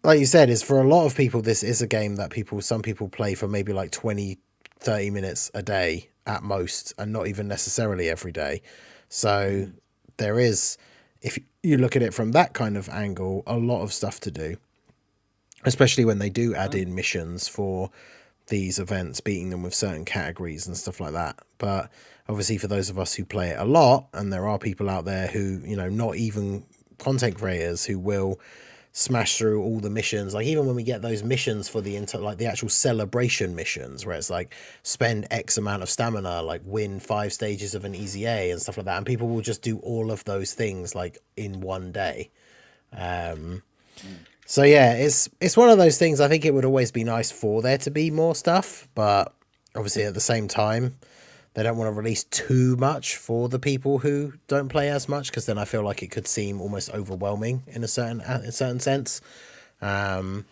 you said, is for a lot of people, this is a game that some people play for maybe like 20, 30 minutes a day at most, and not even necessarily every day. So there is, if you look at it from that kind of angle, a lot of stuff to do, especially when they do add in missions for these events, beating them with certain categories and stuff like that. But obviously, for those of us who play it a lot, and there are people out there who, not even content creators, who will smash through all the missions. Like, even when we get those missions for the actual celebration missions, where it's like spend X amount of stamina, like win 5 stages of an easy A and stuff like that, and people will just do all of those things like in one day. So yeah, it's one of those things. I think it would always be nice for there to be more stuff, but obviously at the same time, they don't want to release too much for the people who don't play as much, because then I feel like it could seem almost overwhelming in a certain sense. But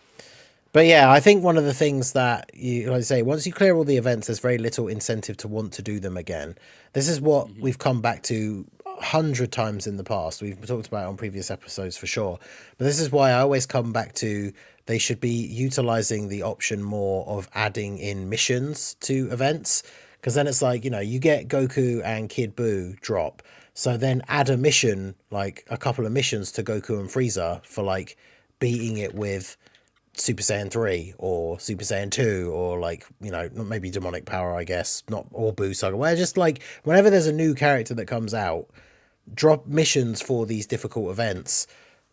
yeah, I think one of the things that you, like I say, once you clear all the events, there's very little incentive to want to do them again. This is what we've come back to 100 times in the past. We've talked about it on previous episodes for sure. But this is why I always come back to, they should be utilizing the option more of adding in missions to events. Because then it's like, you get Goku and Kid Buu drop. So then add a mission, like a couple of missions to Goku and Frieza for like beating it with Super Saiyan 3 or Super Saiyan 2, or like, maybe demonic power, I guess, not, or Buu Saga, where just like whenever there's a new character that comes out, drop missions for these difficult events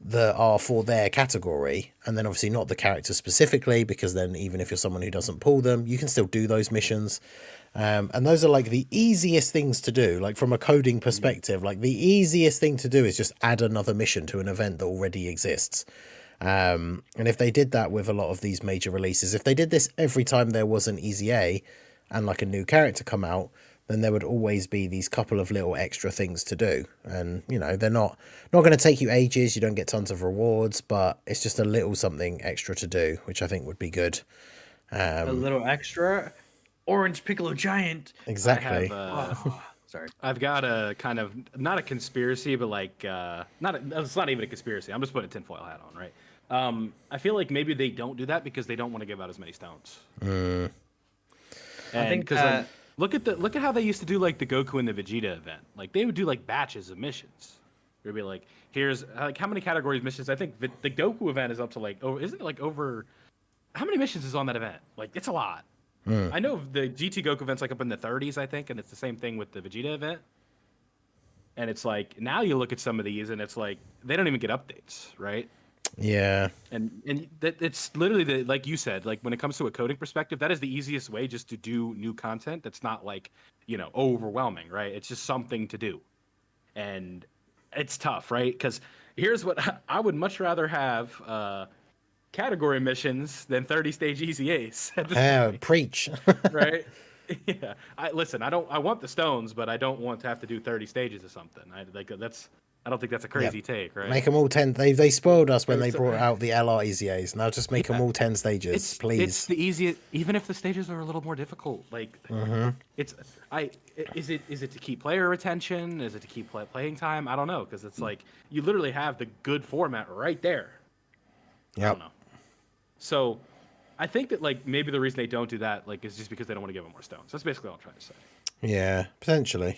that are for their category, and then obviously not the character specifically, because then even if you're someone who doesn't pull them, you can still do those missions. And those are like the easiest things to do, like from a coding perspective, like the easiest thing to do is just add another mission to an event that already exists. And if they did that with a lot of these major releases, if they did this every time there was an easy A and like a new character come out, then there would always be these couple of little extra things to do. And, they're not going to take you ages. You don't get tons of rewards, but it's just a little something extra to do, which I think would be good. A little extra. Orange Piccolo Giant. Exactly. Sorry. I've got a kind of, not a conspiracy, but like, it's not even a conspiracy. I'm just putting a tinfoil hat on, right? I feel like maybe they don't do that because they don't want to give out as many stones. I think because look at how they used to do like the Goku and the Vegeta event. Like they would do like batches of missions. It'd be like, here's like how many categories missions. I think the Goku event is up to like, isn't it like over? How many missions is on that event? Like it's a lot. I know the GT Goku event's like up in the 30s, I think, and it's the same thing with the Vegeta event. And it's like now you look at some of these and it's like they don't even get updates, right? Yeah. And it's literally like you said, like when it comes to a coding perspective, that is the easiest way just to do new content. That's not like, overwhelming, right? It's just something to do. And it's tough, right? Because here's what I would much rather have category missions than 30-stage easy A's. Preach. Right? Yeah. I want the stones, but I don't want to have to do 30 stages or something. I don't think that's a crazy take, right? Make them all 10. They spoiled us when they brought out the LR EZAs. Now just make them all 10 stages, please. It's the easiest, even if the stages are a little more difficult. Like, is it to keep player retention? Is it to keep playing time? I don't know, because it's like you literally have the good format right there. Yep. I don't know. So, I think that like maybe the reason they don't do that like is just because they don't want to give them more stones. That's basically all I'm trying to say. Yeah, potentially.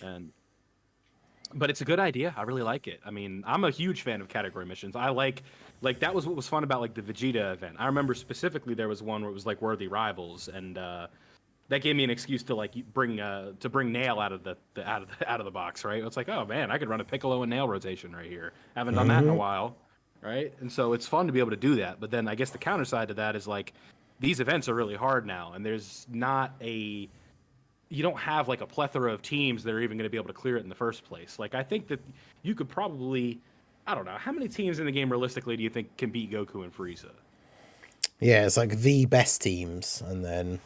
But it's a good idea. I really like it. I mean, I'm a huge fan of category missions. I like that was what was fun about like the Vegeta event. I remember specifically there was one where it was like worthy rivals, and that gave me an excuse to like bring Nail out of the box, right? It's like, oh man, I could run a Piccolo and Nail rotation right here. Haven't done that in a while, right? And so it's fun to be able to do that. But then I guess the counter side to that is like these events are really hard now, and there's not you don't have like a plethora of teams that are even going to be able to clear it in the first place. Like I think that you could probably I don't know. How many teams in the game realistically do you think can beat Goku and Frieza? Yeah, it's like the best teams, and then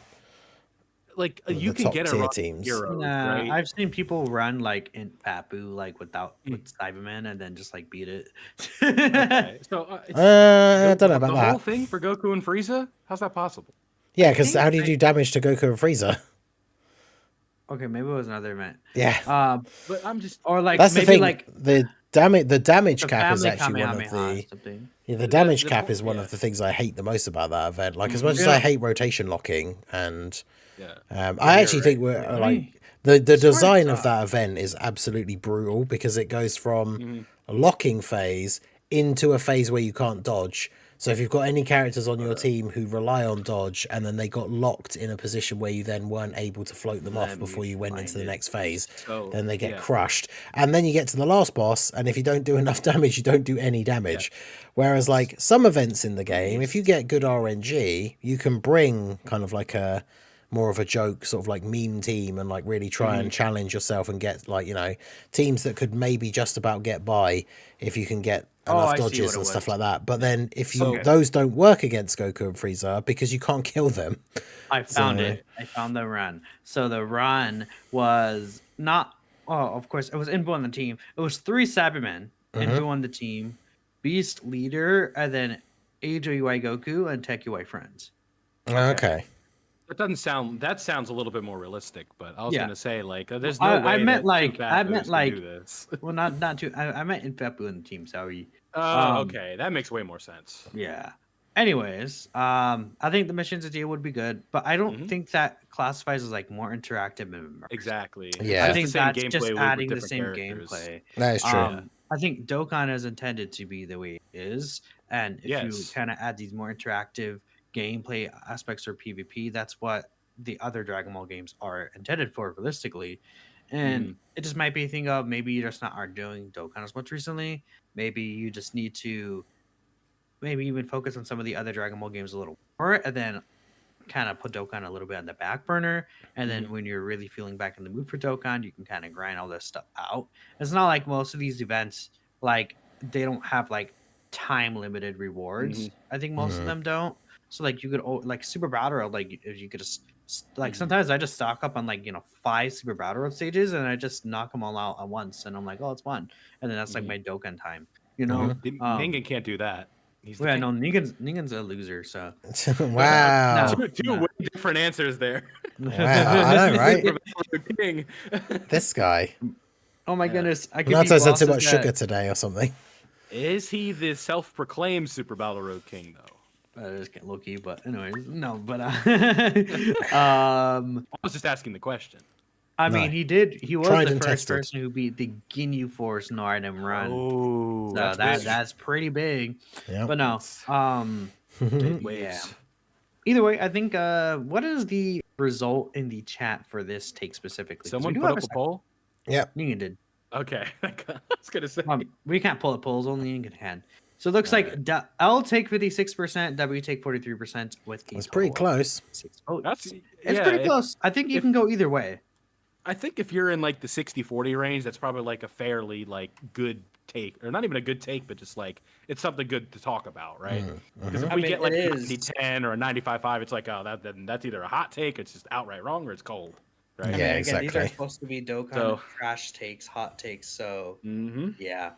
Like you the can top get tier around teams. heroes, Nah, right? I've seen people run like in Papu, like with Mm. Cyberman, and then just like beat it. Okay, so I don't know about the that. whole thing for Goku and Frieza. How's that possible? Yeah, because think how do you do damage to Goku and Frieza? Okay, maybe it was another event. Yeah, But I'm just Or like that's the maybe thing. like The damage the cap is family actually one of Kamehameha or the something. the damage the cap point- is one yeah. of the things I hate the most about that event. Like as much as Yeah. I hate rotation locking, and yeah. I actually think right. we're I like mean, the Smart design of stuff. that event is absolutely brutal because it goes from Mhm. a locking phase into a phase where you can't dodge. So if you've got any characters on your team who rely on dodge and then they got locked in a position where you then weren't able to float them off Let me before you went into find the it. next phase, So then they get yeah. crushed. And then you get to the last boss, and if you don't do enough damage, you don't do any damage. Whereas like some events in the game, if you get good RNG, you can bring kind of like a more of a joke sort of like meme team and like really try and challenge yourself and get like, you know, teams that could maybe just about get by if you can get Oh, enough I see dodges what it and stuff was. like that. But then if you Okay. those don't work against Goku and Frieza because you can't kill them. I found So- it. I found the run. So the run was not. Oh, of course, it was Inbu on the team. It was 3 Cybermen. Inbu on the team, Beast leader, and then AJUI Goku and TechUI friends. Okay. That sounds a little bit more realistic, but I was Yeah. gonna say like there's I no way meant that like- two I fat meant boos can like- do this. Well, not too. I meant Inpepu in the team. Sorry. Oh, okay, that makes way more sense. Yeah. Anyways, I think the missions idea would be good, but I don't think that classifies as like more interactive and immersive. Exactly. Yeah. I It's think the same that's gameplay just loop with adding the different same characters. gameplay. That is true. I think Dokkan is intended to be the way it is, and if you Yes. kind of add these more interactive gameplay aspects or PvP, that's what the other Dragon Ball games are intended for, realistically. And it just might be a thing of maybe you just not are doing Dokkan as much recently. Maybe you just need to maybe even focus on some of the other Dragon Ball games a little more, and then kind of put Dokkan a little bit on the back burner. And then when you're really feeling back in the mood for Dokkan, you can kind of grind all this stuff out. It's not like most of these events, like they don't have like time limited rewards. I think most of them don't. So like you could like Super Battle Road, like if you could just like sometimes I just stock up on like 5 Super Battle Road stages and I just knock them all out at once and I'm like, oh, it's fun. And then that's like my Dokkan time. Ningen can't do that. He's the Yeah, king. no, Negan's a loser. So Wow. No. Two way different answers there. Wow. I know, right? King. This guy. oh my Yeah. goodness, I could be Natto's had too bosses much that- sugar today or something. Is he the self-proclaimed Super Battle Road King though? Just get low key, but anyways, no, but I was just asking the question. I No. mean, he was Tried the and first tested. person who beat the Ginyu Force Nardum run. Oh, So big. that's pretty big. Yeah. But no, Big yeah. waves. Either way, I think what is the result in the chat for this take specifically? 'Cause Someone we do put have up a second- poll. Yep. Negan did. Okay, I was gonna say. We can't pull the polls, only Negan can. So it looks like L take 56%, W take 43% with a It's pretty total of close. 6 votes. That's It's pretty close. I think you can go either way. I think if you're in like the 60-40 range, that's probably like a fairly like good take, or not even a good take, but just like it's something good to talk about, right? Because if I we mean, get like it a is. 90-10 or a 95-5, it's like that's either a hot take, it's just outright wrong, or it's cold, right? I mean, Yeah, again, these are exactly. supposed to be Dokkan So- trash takes, hot takes. So Mm-hmm. yeah,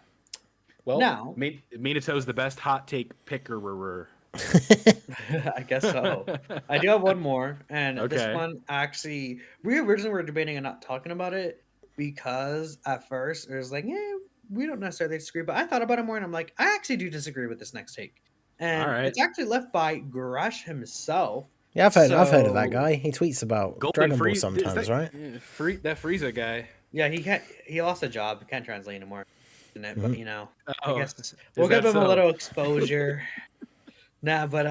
Well, Now- Minato's the best hot take picker. I guess so. I do have one more, and Okay. this one actually, we originally were debating and not talking about it because at first it was like, yeah, we don't necessarily disagree, but I thought about it more, and I'm like, I actually do disagree with this next take, and Alright. it's actually left by Grush himself. Yeah, I've heard of that So- guy. He tweets about Dragon Ball sometimes, right? That Frieza guy. Yeah, he can't. He lost a job. He can't translate anymore. But I Oh, guess we'll give that him a so? little exposure. Nah, but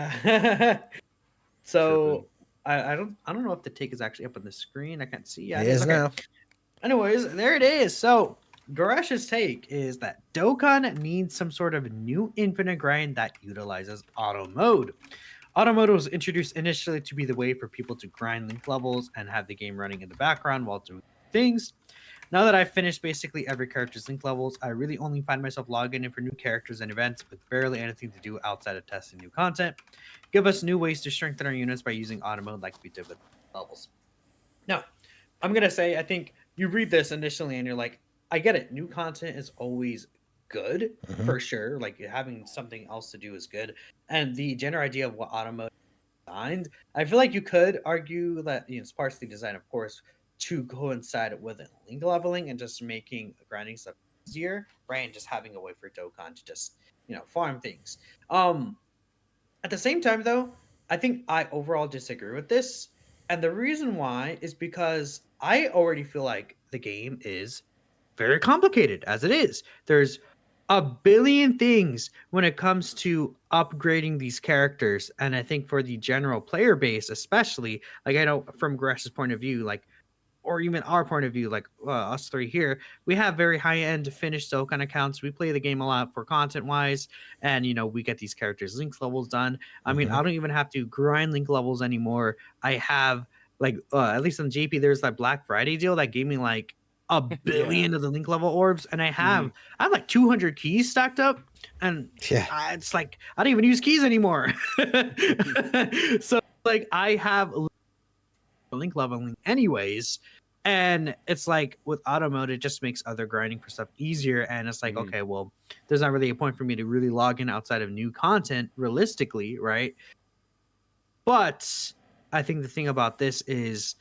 so I don't know if the take is actually up on the screen. I can't see. Yeah, It is now. Anyways, there it is. So Garesh's take is that Dokkan needs some sort of new infinite grind that utilizes auto mode. Auto mode was introduced initially to be the way for people to grind link levels and have the game running in the background while doing things. Now that I've finished basically every character's link levels, I really only find myself logging in for new characters and events with barely anything to do outside of testing new content. Give us new ways to strengthen our units by using auto mode like we did with levels. Now, I'm gonna say I think you read this initially and you're like, I get it. New content is always good Mhm. for sure. Like having something else to do is good. And the general idea of what auto mode designed, I feel like you could argue that it's partially designed, of course, to coincide with link leveling and just making grinding stuff easier, right? And just having a way for Dokkan to just farm things. At the same time, though, I think I overall disagree with this, and the reason why is because I already feel like the game is very complicated as it is. There's a billion things when it comes to upgrading these characters, and I think for the general player base, especially, like I know from Gresh's point of view, like or even our point of view, like us three here, we have very high end finished Dokkan accounts. We play the game a lot for content wise, and we get these characters link levels done. I mean, Mhm. I don't even have to grind link levels anymore. I have like at least on JP, there's that Black Friday deal that gave me like a Yeah. billion of the link level orbs, and I hmm have like 200 keys stacked up, and Yeah. it's like I don't even use keys anymore. So like I have link leveling anyways, and it's like with auto mode it just makes other grinding for stuff easier, and it's like hmm okay, well, there's not really a point for me to really log in outside of new content realistically, right? But I think the thing about this is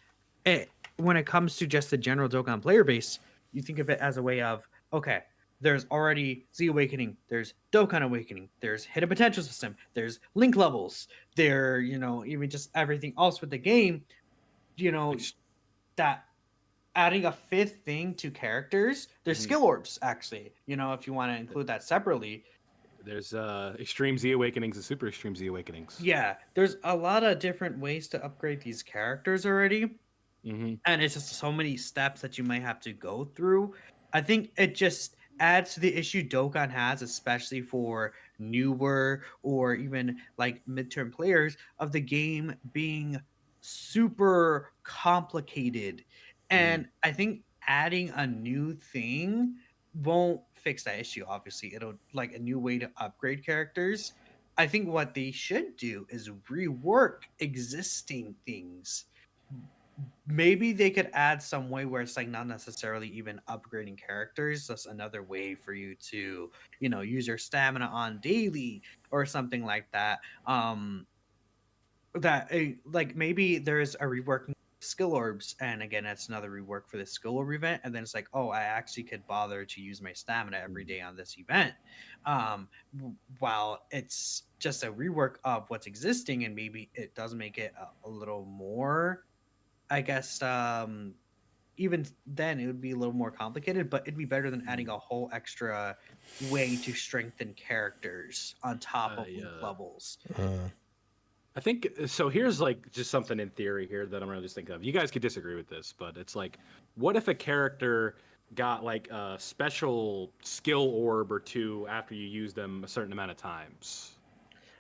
when it comes to just the general Dokkan player base, you think of it as a way of okay, there's already Z Awakening, there's Dokkan Awakening, there's Hidden Potential System, there's link levels, there, even just everything else with the game, you know, Ex- that adding a fifth thing to characters, there's mhm. skill orbs actually, if you want to include that separately. There's extreme Z awakenings and super extreme Z awakenings. Yeah, there's a lot of different ways to upgrade these characters already, hmm and it's just so many steps that you might have to go through. I think it just adds to the issue Dokkan has, especially for newer or even like midterm players, of the game being super complicated. hmm And I think adding a new thing won't fix that issue. Obviously, it'll like a new way to upgrade characters. I think what they should do is rework existing things. Maybe they could add some way where it's like not necessarily even upgrading characters, just another way for you to use your stamina on daily or something like that. Like maybe there's a reworking skill orbs, and again that's another rework for the skill orb event, and then it's like, oh, I actually could bother to use my stamina every day on this event. While it's just a rework of what's existing, and maybe it does make it a little more, I guess, even then it would be a little more complicated, but it'd be better than adding a whole extra way to strengthen characters on top of I link levels. Mm. I think so. Here's like just something in theory here that I'm gonna just think of. You guys could disagree with this, but it's like, what if a character got like a special skill orb or two after you use them a certain amount of times?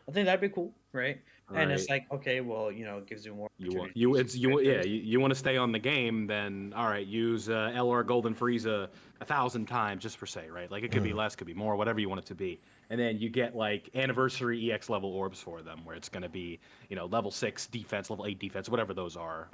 I think that'd be cool, right? And it's Right. like, okay, well, it gives you more You want opportunity you to it's use you yeah characters. you want to stay on the game, then all right, use LR Golden Frieza 1,000 times just for say, right? Like it could be Mm. less, could be more, whatever you want it to be, and then you get like anniversary EX level orbs for them, where it's going to be level 6 defense, level 8 defense, whatever those are.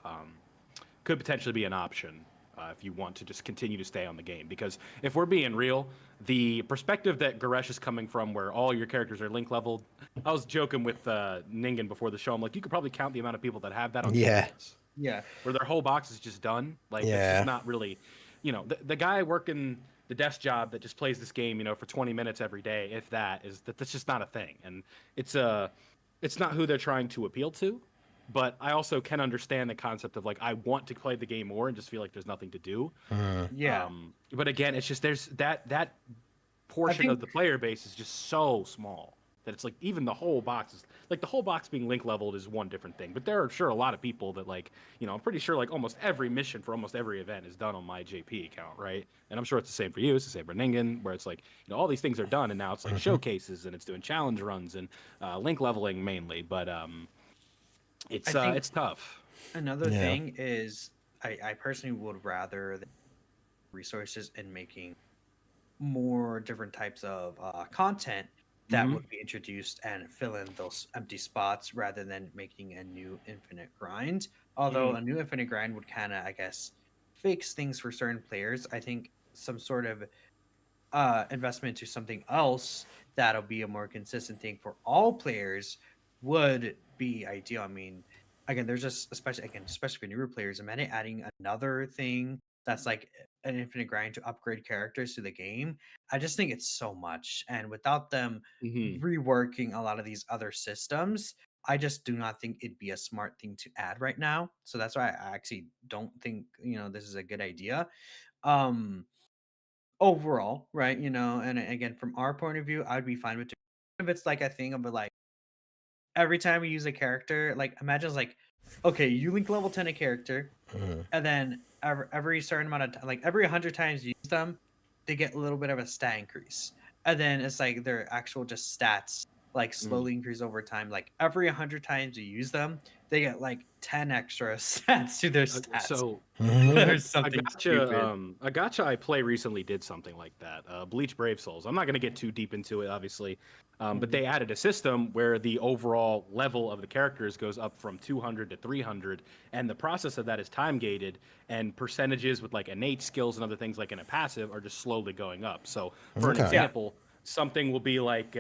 Could potentially be an option if you want to just continue to stay on the game. Because if we're being real, the perspective that Goresh is coming from, where all your characters are link leveled, I was joking with Ningen before the show. I'm like, you could probably count the amount of people that have that on two Yeah. hands, Yeah. where their whole box is just done. Like it's just Yeah. not really, the guy working the desk job that just plays this game, for 20 minutes every day, if that is that's just not a thing, and it's not who they're trying to appeal to. But I also can understand the concept of like I want to play the game more and just feel like there's nothing to do. Mm. Yeah. But again, it's just there's that I portion of think the player base is just so small that it's like even the whole box is like the whole box being link leveled is one different thing. But there are sure a lot of people that like I'm pretty sure like almost every mission for almost every event is done on my JP account, right? And I'm sure it's the same for you. It's the same for Ningen, where it's like all these things are done and now it's like Mhm. showcases and it's doing challenge runs and link leveling mainly. But I think it's tough. another Yeah. thing is I personally would rather resources and making more different types of content that Mhm. would be introduced and fill in those empty spots rather than making a new infinite grind. Although Mhm. a new infinite grind would kind of, I guess, fix things for certain players. I think some sort of investment to something else that'll be a more consistent thing for all players would be ideal. I mean, again, there's just especially for newer players, imagine adding another thing that's like an infinite grind to upgrade characters to the game. I just think it's so much, and without them Mhm. reworking a lot of these other systems, I just do not think it'd be a smart thing to add right now. So that's why I actually don't think this is a good idea. Um, overall, right? And again, from our point of view, I'd be fine with if it's like a thing of like every time we use a character, like imagine it's like, okay, you link level 10 a character, Mm. and then every certain amount of time, like every 100 times you use them, they get a little bit of a stat increase, and then it's like their actual just stats like Mhm. slowly increase over time. Like every 100 times you use them, they get like 10 extra stats to their stats So or a something gotcha, stupid. a gotcha I play recently did something like that. Bleach Brave Souls. I'm not going to get too deep into it, obviously, but Mhm. they added a system where the overall level of the characters goes up from 200 to 300, and the process of that is time gated, and percentages with like innate skills and other things like in a passive are just slowly going up. So, for an Okay. Yeah. example, something will be like.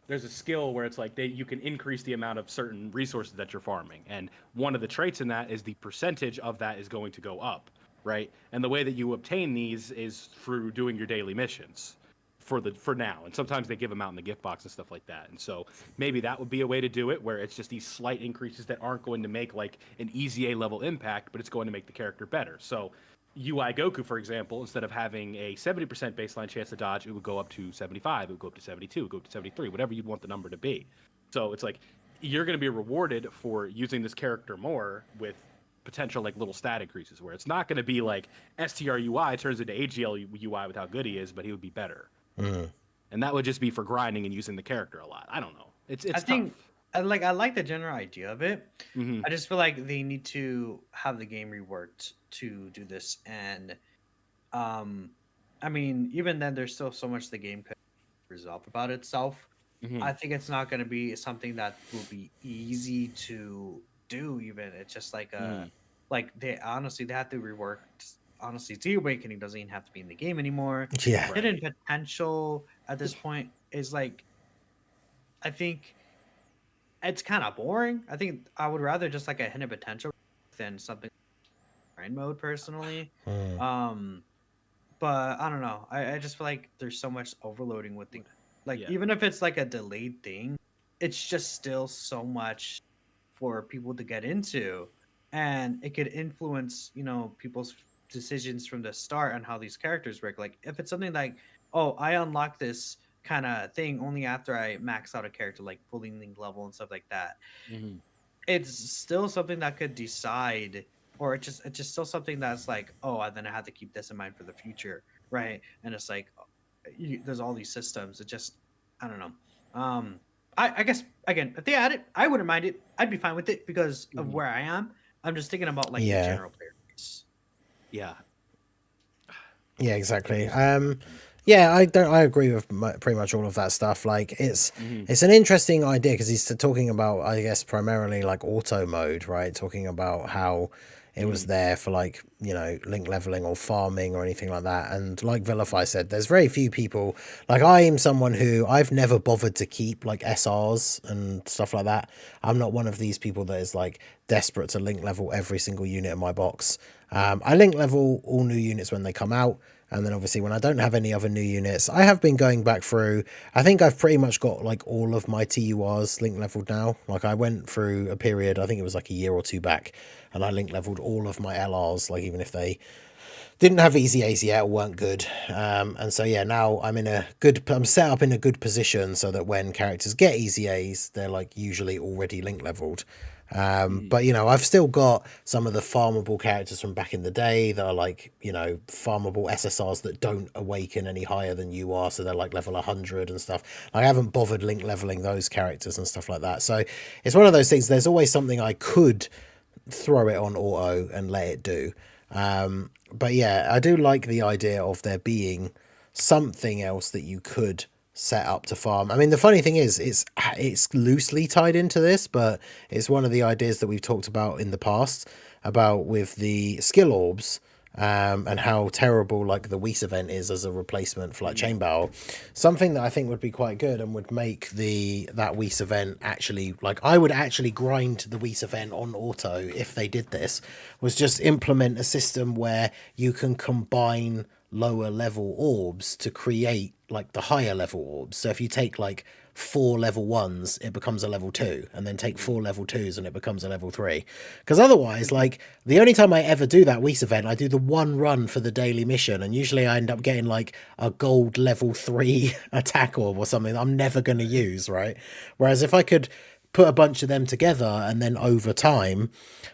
There's a skill where it's like you can increase the amount of certain resources that you're farming, and one of the traits in that is the percentage of that is going to go up, right? And the way that you obtain these is through doing your daily missions for now. And sometimes they give them out in the gift box and stuff like that. And so maybe that would be a way to do it, where it's just these slight increases that aren't going to make like an easy A level impact, but it's going to make the character better. So UI Goku, for example, instead of having a 70% baseline chance to dodge, it would go up to 75, it would go up to 72, it would go up to 73, whatever you'd want the number to be. So it's like you're going to be rewarded for using this character more with potential like little stat increases, where it's not going to be like STRUI turns into AGL UI with how good he is, but he would be better. Mm. And that would just be for grinding and using the character a lot. I don't know. I It's think tough. I like the general idea of it. Hmm. I just feel like they need to have the game reworked to do this, and um, I mean, even then, there's still so much the game could resolve about itself. Hmm. I think it's not going to be something that will be easy to do. Even it's just like Hmm. they have to rework. Honestly, the awakening doesn't even have to be in the game anymore. Yeah. Right. Hidden potential at this point is like, I think it's kind of boring. I think I would rather just like a hidden potential than something grind mode personally. Mm. Um, but I don't know. I just feel like there's so much overloading with things. Like Yeah. even if it's like a delayed thing, it's just still so much for people to get into, and it could influence people's decisions from the start on how these characters work. Like if it's something like, oh, I unlock this kind of thing only after I max out a character, like fully link level and stuff like that, Hmm. it's still something that could decide, or it's just still something that's like, oh, and then I have to keep this in mind for the future, right? And it's like there's all these systems. It just, I don't know. I guess again, if they add it, I wouldn't mind it. I'd be fine with it because of Hmm. where I am. I'm just thinking about like the Yeah. general player base. Yeah. Yeah, It exactly. is tough. Yeah, I agree with pretty much all of that stuff. Like Hmm. it's an interesting idea because he's talking about, I guess, primarily like auto mode, right? Talking about how it was Hmm. there for like, link leveling or farming or anything like that. And like Vilify said, there's very few people, like I am someone who I've never bothered to keep like SRs and stuff like that. I'm not one of these people that is like desperate to link level every single unit in my box. I link level all new units when they come out. And then obviously when I don't have any other new units, I have been going back through, I think I've pretty much got like all of my TURs link leveled now. Like I went through a period, I think it was like a year or two back, and I link leveled all of my LRs, like even if they didn't have easy A's yet or weren't good. And so yeah, now I'm set up in a good position so that when characters get easy A's, they're like usually already link leveled. Hmm. But I've still got some of the farmable characters from back in the day that are like, farmable SSRs that don't awaken any higher than you are, so they're like level 100 and stuff. I haven't bothered link leveling those characters and stuff like that. So it's one of those things, there's always something I could throw it on auto and let it do. But yeah, I do like the idea of there being something else that you could set up to farm. I mean, the funny thing is, it's loosely tied into this, but it's one of the ideas that we've talked about in the past about with the skill orbs. And how terrible like the Whis event is as a replacement for like Chain Battle. Something that I think would be quite good and would make that Whis event actually, like, I would actually grind the Whis event on auto if they did this, was just implement a system where you can combine lower level orbs to create like the higher level orbs. So if you take like 4 level 1s, it becomes a level 2, and then take 4 level 2s and it becomes a level 3. Because otherwise, like, the only time I ever do that Whis event, I do the one run for the daily mission, and usually I end up getting like a gold level 3 attack orb or something that I'm never going to use, right? Whereas if I could put a bunch of them together and then over time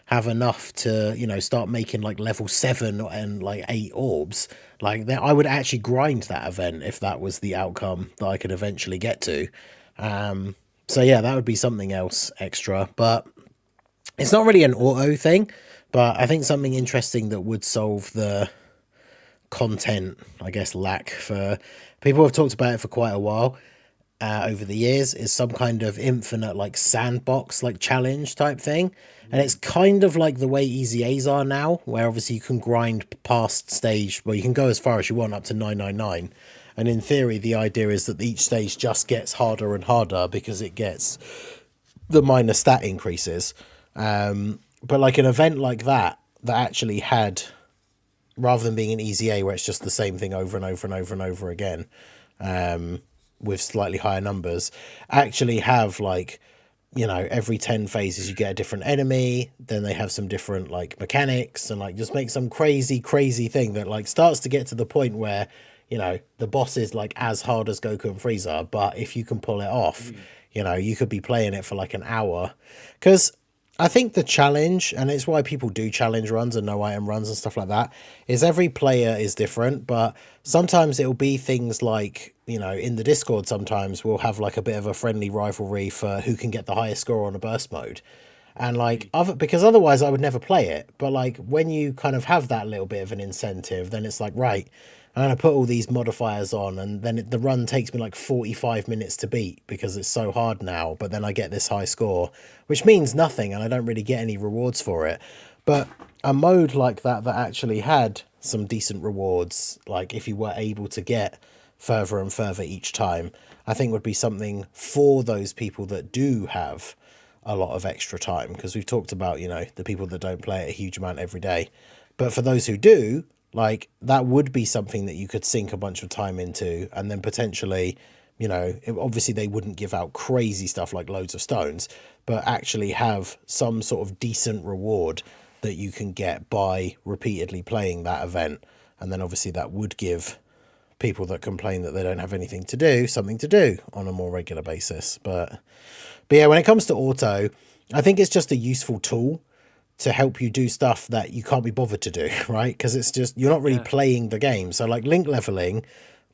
have enough to, you know, start making like level 7 and like 8 orbs, like that, I would actually grind that event if that was the outcome that I could eventually get to. So yeah, that would be something else extra, but it's not really an auto thing. But I think something interesting that would solve the content, I guess, lack for people have talked about it for quite a while. Over the years is some kind of infinite like sandbox like challenge type thing, and it's kind of like the way easy A's are now, where obviously you can grind past stage, well, you can go as far as you want up to 999, and in theory the idea is that each stage just gets harder and harder because it gets the minor stat increases. But like an event like that actually had, rather than being an easy A where it's just the same thing over and over and over and over again, with slightly higher numbers, actually have like, you know, every 10 phases you get a different enemy, then they have some different like mechanics, and like just make some crazy thing that like starts to get to the point where, you know, the boss is like as hard as Goku and Frieza, but if you can pull it off, you know, you could be playing it for like an hour. Because I think the challenge, and it's why people do challenge runs and no item runs and stuff like that, is every player is different, but sometimes it'll be things like, you know, in the Discord sometimes we'll have like a bit of a friendly rivalry for who can get the highest score on a burst mode. And like, because otherwise I would never play it. But like when you kind of have that little bit of an incentive, then it's like, right, I'm going to put all these modifiers on, and then the run takes me like 45 minutes to beat because it's so hard now, but then I get this high score, which means nothing, and I don't really get any rewards for it. But a mode like that actually had some decent rewards, like if you were able to get further and further each time, I think would be something for those people that do have a lot of extra time, because we've talked about, you know, the people that don't play it a huge amount every day. But for those who do, like, that would be something that you could sink a bunch of time into, and then potentially, you know, obviously they wouldn't give out crazy stuff like loads of stones, but actually have some sort of decent reward that you can get by repeatedly playing that event. And then obviously that would give people that complain that they don't have anything to do something to do on a more regular basis. But yeah, when it comes to auto, I think it's just a useful tool to help you do stuff that you can't be bothered to do, right? Because it's just, you're not really playing the game. So like link leveling,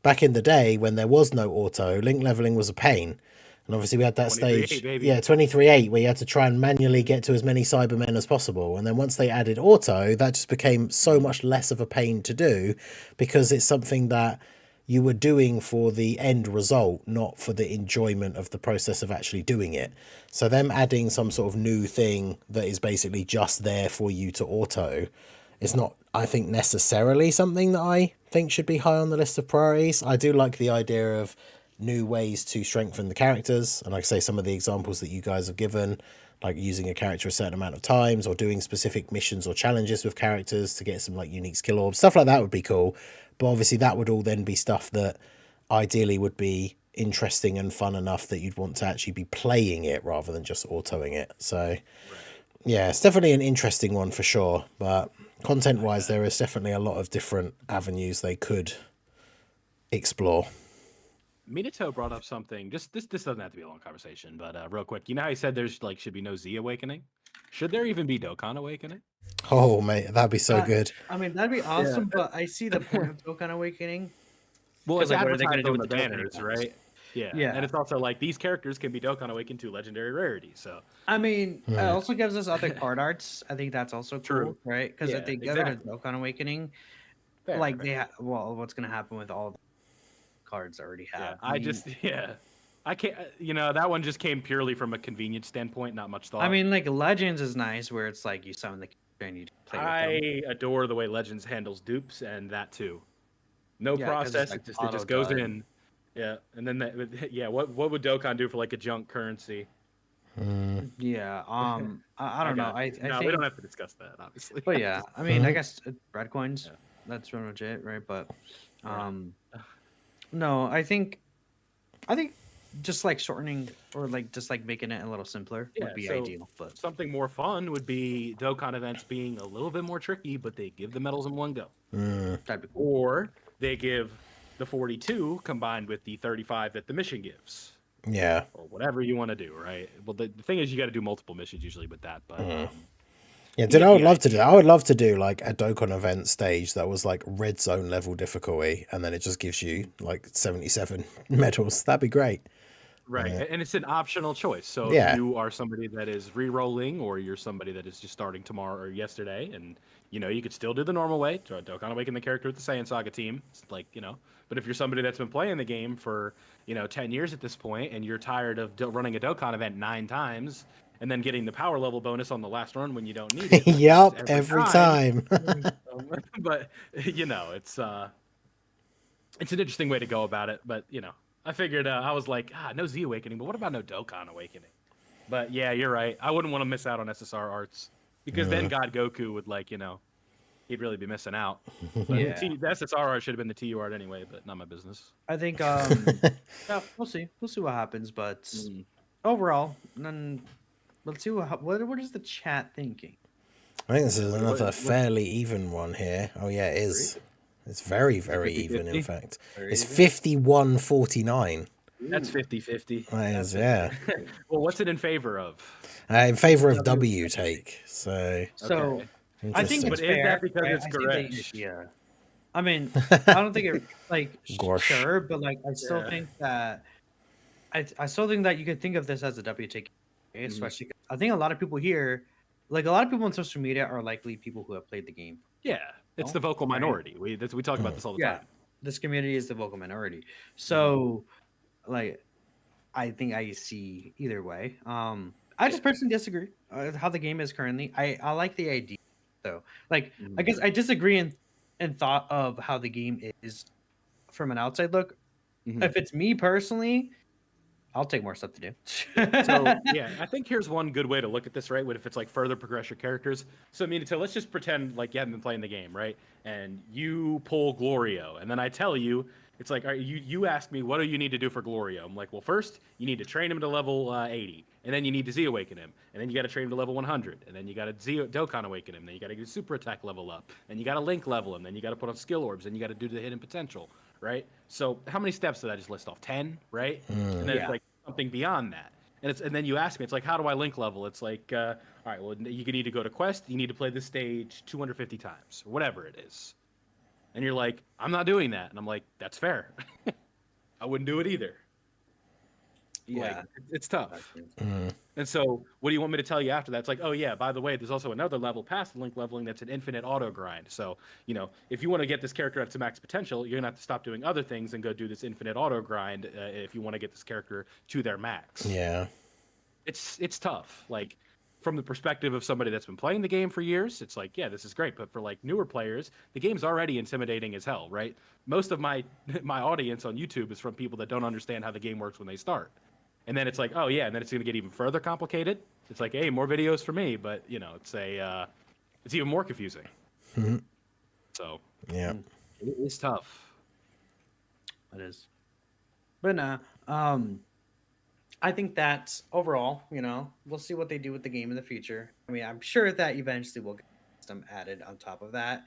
back in the day when there was no auto, link leveling was a pain. And obviously we had that stage, 23-8, where you had to try and manually get to as many Cybermen as possible. And then once they added auto, that just became so much less of a pain to do, because it's something that you were doing for the end result, not for the enjoyment of the process of actually doing it. So them adding some sort of new thing that is basically just there for you to auto is not, I think, necessarily something that I think should be high on the list of priorities. I do like the idea of new ways to strengthen the characters, and like I say, some of the examples that you guys have given, like using a character a certain amount of times, or doing specific missions or challenges with characters to get some like unique skill orbs, stuff like that would be cool. But obviously that would all then be stuff that ideally would be interesting and fun enough that you'd want to actually be playing it rather than just autoing it. So yeah, it's definitely an interesting one for sure. But content wise, there is definitely a lot of different avenues they could explore. Minato brought up something. Just this doesn't have to be a long conversation, but real quick, you know how he said there's like should be no Z awakening? Should there even be Dokkan awakening? Oh mate, that'd be so good. I mean, that'd be awesome, but I see the point of Dokkan Awakening. Well, it's like, what are they advertised gonna do on with the the Dokkan banners, events? right? Yeah. Yeah. And it's also like these characters can be Dokkan Awakened to legendary rarity. So I mean, it Hmm. also gives us other card arts. I think that's also cool, True. right? Because Yeah, if they give it a exactly. Dokkan Awakening, Fair, like fair. well, what's gonna happen with all the cards I already Yeah. have? I mean, I can't. That one just came purely from a convenience standpoint, not much thought. like Legends is nice, where it's like you summon the character and you play with them. I adore the way Legends handles dupes and that too. No Yeah, 'cause it's process. like It just goes auto-done. in. Yeah, and then what would Dokkan do for like a junk currency? Hmm. Yeah. I don't know. got you. I No, we think. don't have to discuss that, obviously. But yeah, I mean, I Mhm. guess red coins. Yeah. That's pretty much it, right? But Yeah. no, I think just like shortening or like just like making it a little simpler Yeah, would be so ideal. But something more fun would be Dokkan events being a little bit more tricky, but they give the medals in one go. Hmm. that'd be cool. Or they give the 42 combined with the 35 that the mission gives. Yeah. Or whatever you want to do, right? Well, the thing is, you got to do multiple missions usually with that. But Yeah, you dude, get I would the love to do. idea. I would love to do like a Dokkan event stage that was like red zone level difficulty, and then it just gives you like 77 medals. That'd be great. Right, and it's an optional choice. So Yeah. if you are somebody that is re-rolling, or you're somebody that is just starting tomorrow or yesterday, and you could still do the normal way, to Dokkan Awaken the character with the Saiyan Saga team. It's like but if you're somebody that's been playing the game for 10 years at this point, and you're tired of running a Dokkan event 9 times, and then getting the power level bonus on the last run when you don't need it. Yup, every time. But it's an interesting way to go about it. But I figured I was like, no Z Awakening, but what about no Dokkan Awakening? But yeah, you're right. I wouldn't want to miss out on SSR arts because then God Goku would he'd really be missing out. But Yeah. the SSR art should have been the TU art anyway, but not my business. I think yeah, we'll see. We'll see what happens. But overall, let's see what is the chat thinking. I think this is another what- fairly even one here. Oh yeah, it is. It's very, very even, in 50-50? fact. Very It's even. 51-49. That's 50-50. That is, yeah. Well, what's it in favor of? In favor of W take. So, So Okay. I think interesting. it's But is fair. that because right? it's I think Goresh? yeah. I mean, I don't think it Gosh. sure, but like I still Yeah. think that I still think that you could think of this as a W take, especially 'cause I think a lot of people here, like a lot of people on social media, are likely people who have played the game. Yeah, it's the vocal Right. minority. We talk about this all the Yeah, time. this community is the vocal minority. So, like, I think I see either way. I just personally disagree with how the game is currently. I like the idea though. Like, I guess I disagree in thought of how the game is from an outside look. Mhm. If it's me personally, I'll take more stuff to do. So yeah, I think here's one good way to look at this, right? What if it's like further progress your characters? So I mean, so let's just pretend like you haven't been playing the game, right? And you pull Glorio, and then I tell you, it's like, all right, you ask me, what do you need to do for Glorio? I'm like, well, first you need to train him to level 80, and then you need to Z awaken him, and then you got to train him to level 100, and then you got to Z Dokkan awaken him, then you got to get super attack level up, and you got to link level him, then you got to put on skill orbs, and you got to do the hidden potential, right? So how many steps did I just list off? 10, right? And then Yeah. it's like something beyond that. And then you ask me, it's like, how do I link level? It's like, all right, well, you need to go to quest. You need to play this stage 250 times, or whatever it is. And you're like, I'm not doing that. And I'm like, that's fair. I wouldn't do it either. Yeah. Like, it's tough. And so, what do you want me to tell you after that? It's like, oh yeah, by the way, there's also another level past the link leveling that's an infinite auto grind. So, if you want to get this character up to max potential, you're gonna have to stop doing other things and go do this infinite auto grind if you want to get this character to their max. Yeah. It's tough. Like, from the perspective of somebody that's been playing the game for years, it's like, yeah, this is great. But for like newer players, the game's already intimidating as hell, right? Most of my audience on YouTube is from people that don't understand how the game works when they start. And then it's like, oh yeah, and then it's gonna get even further complicated. It's like, hey, more videos for me, but it's even more confusing. Mhm. So Yeah. it is tough. It is. But I think that overall, we'll see what they do with the game in the future. I mean, I'm sure that eventually we'll get some added on top of that.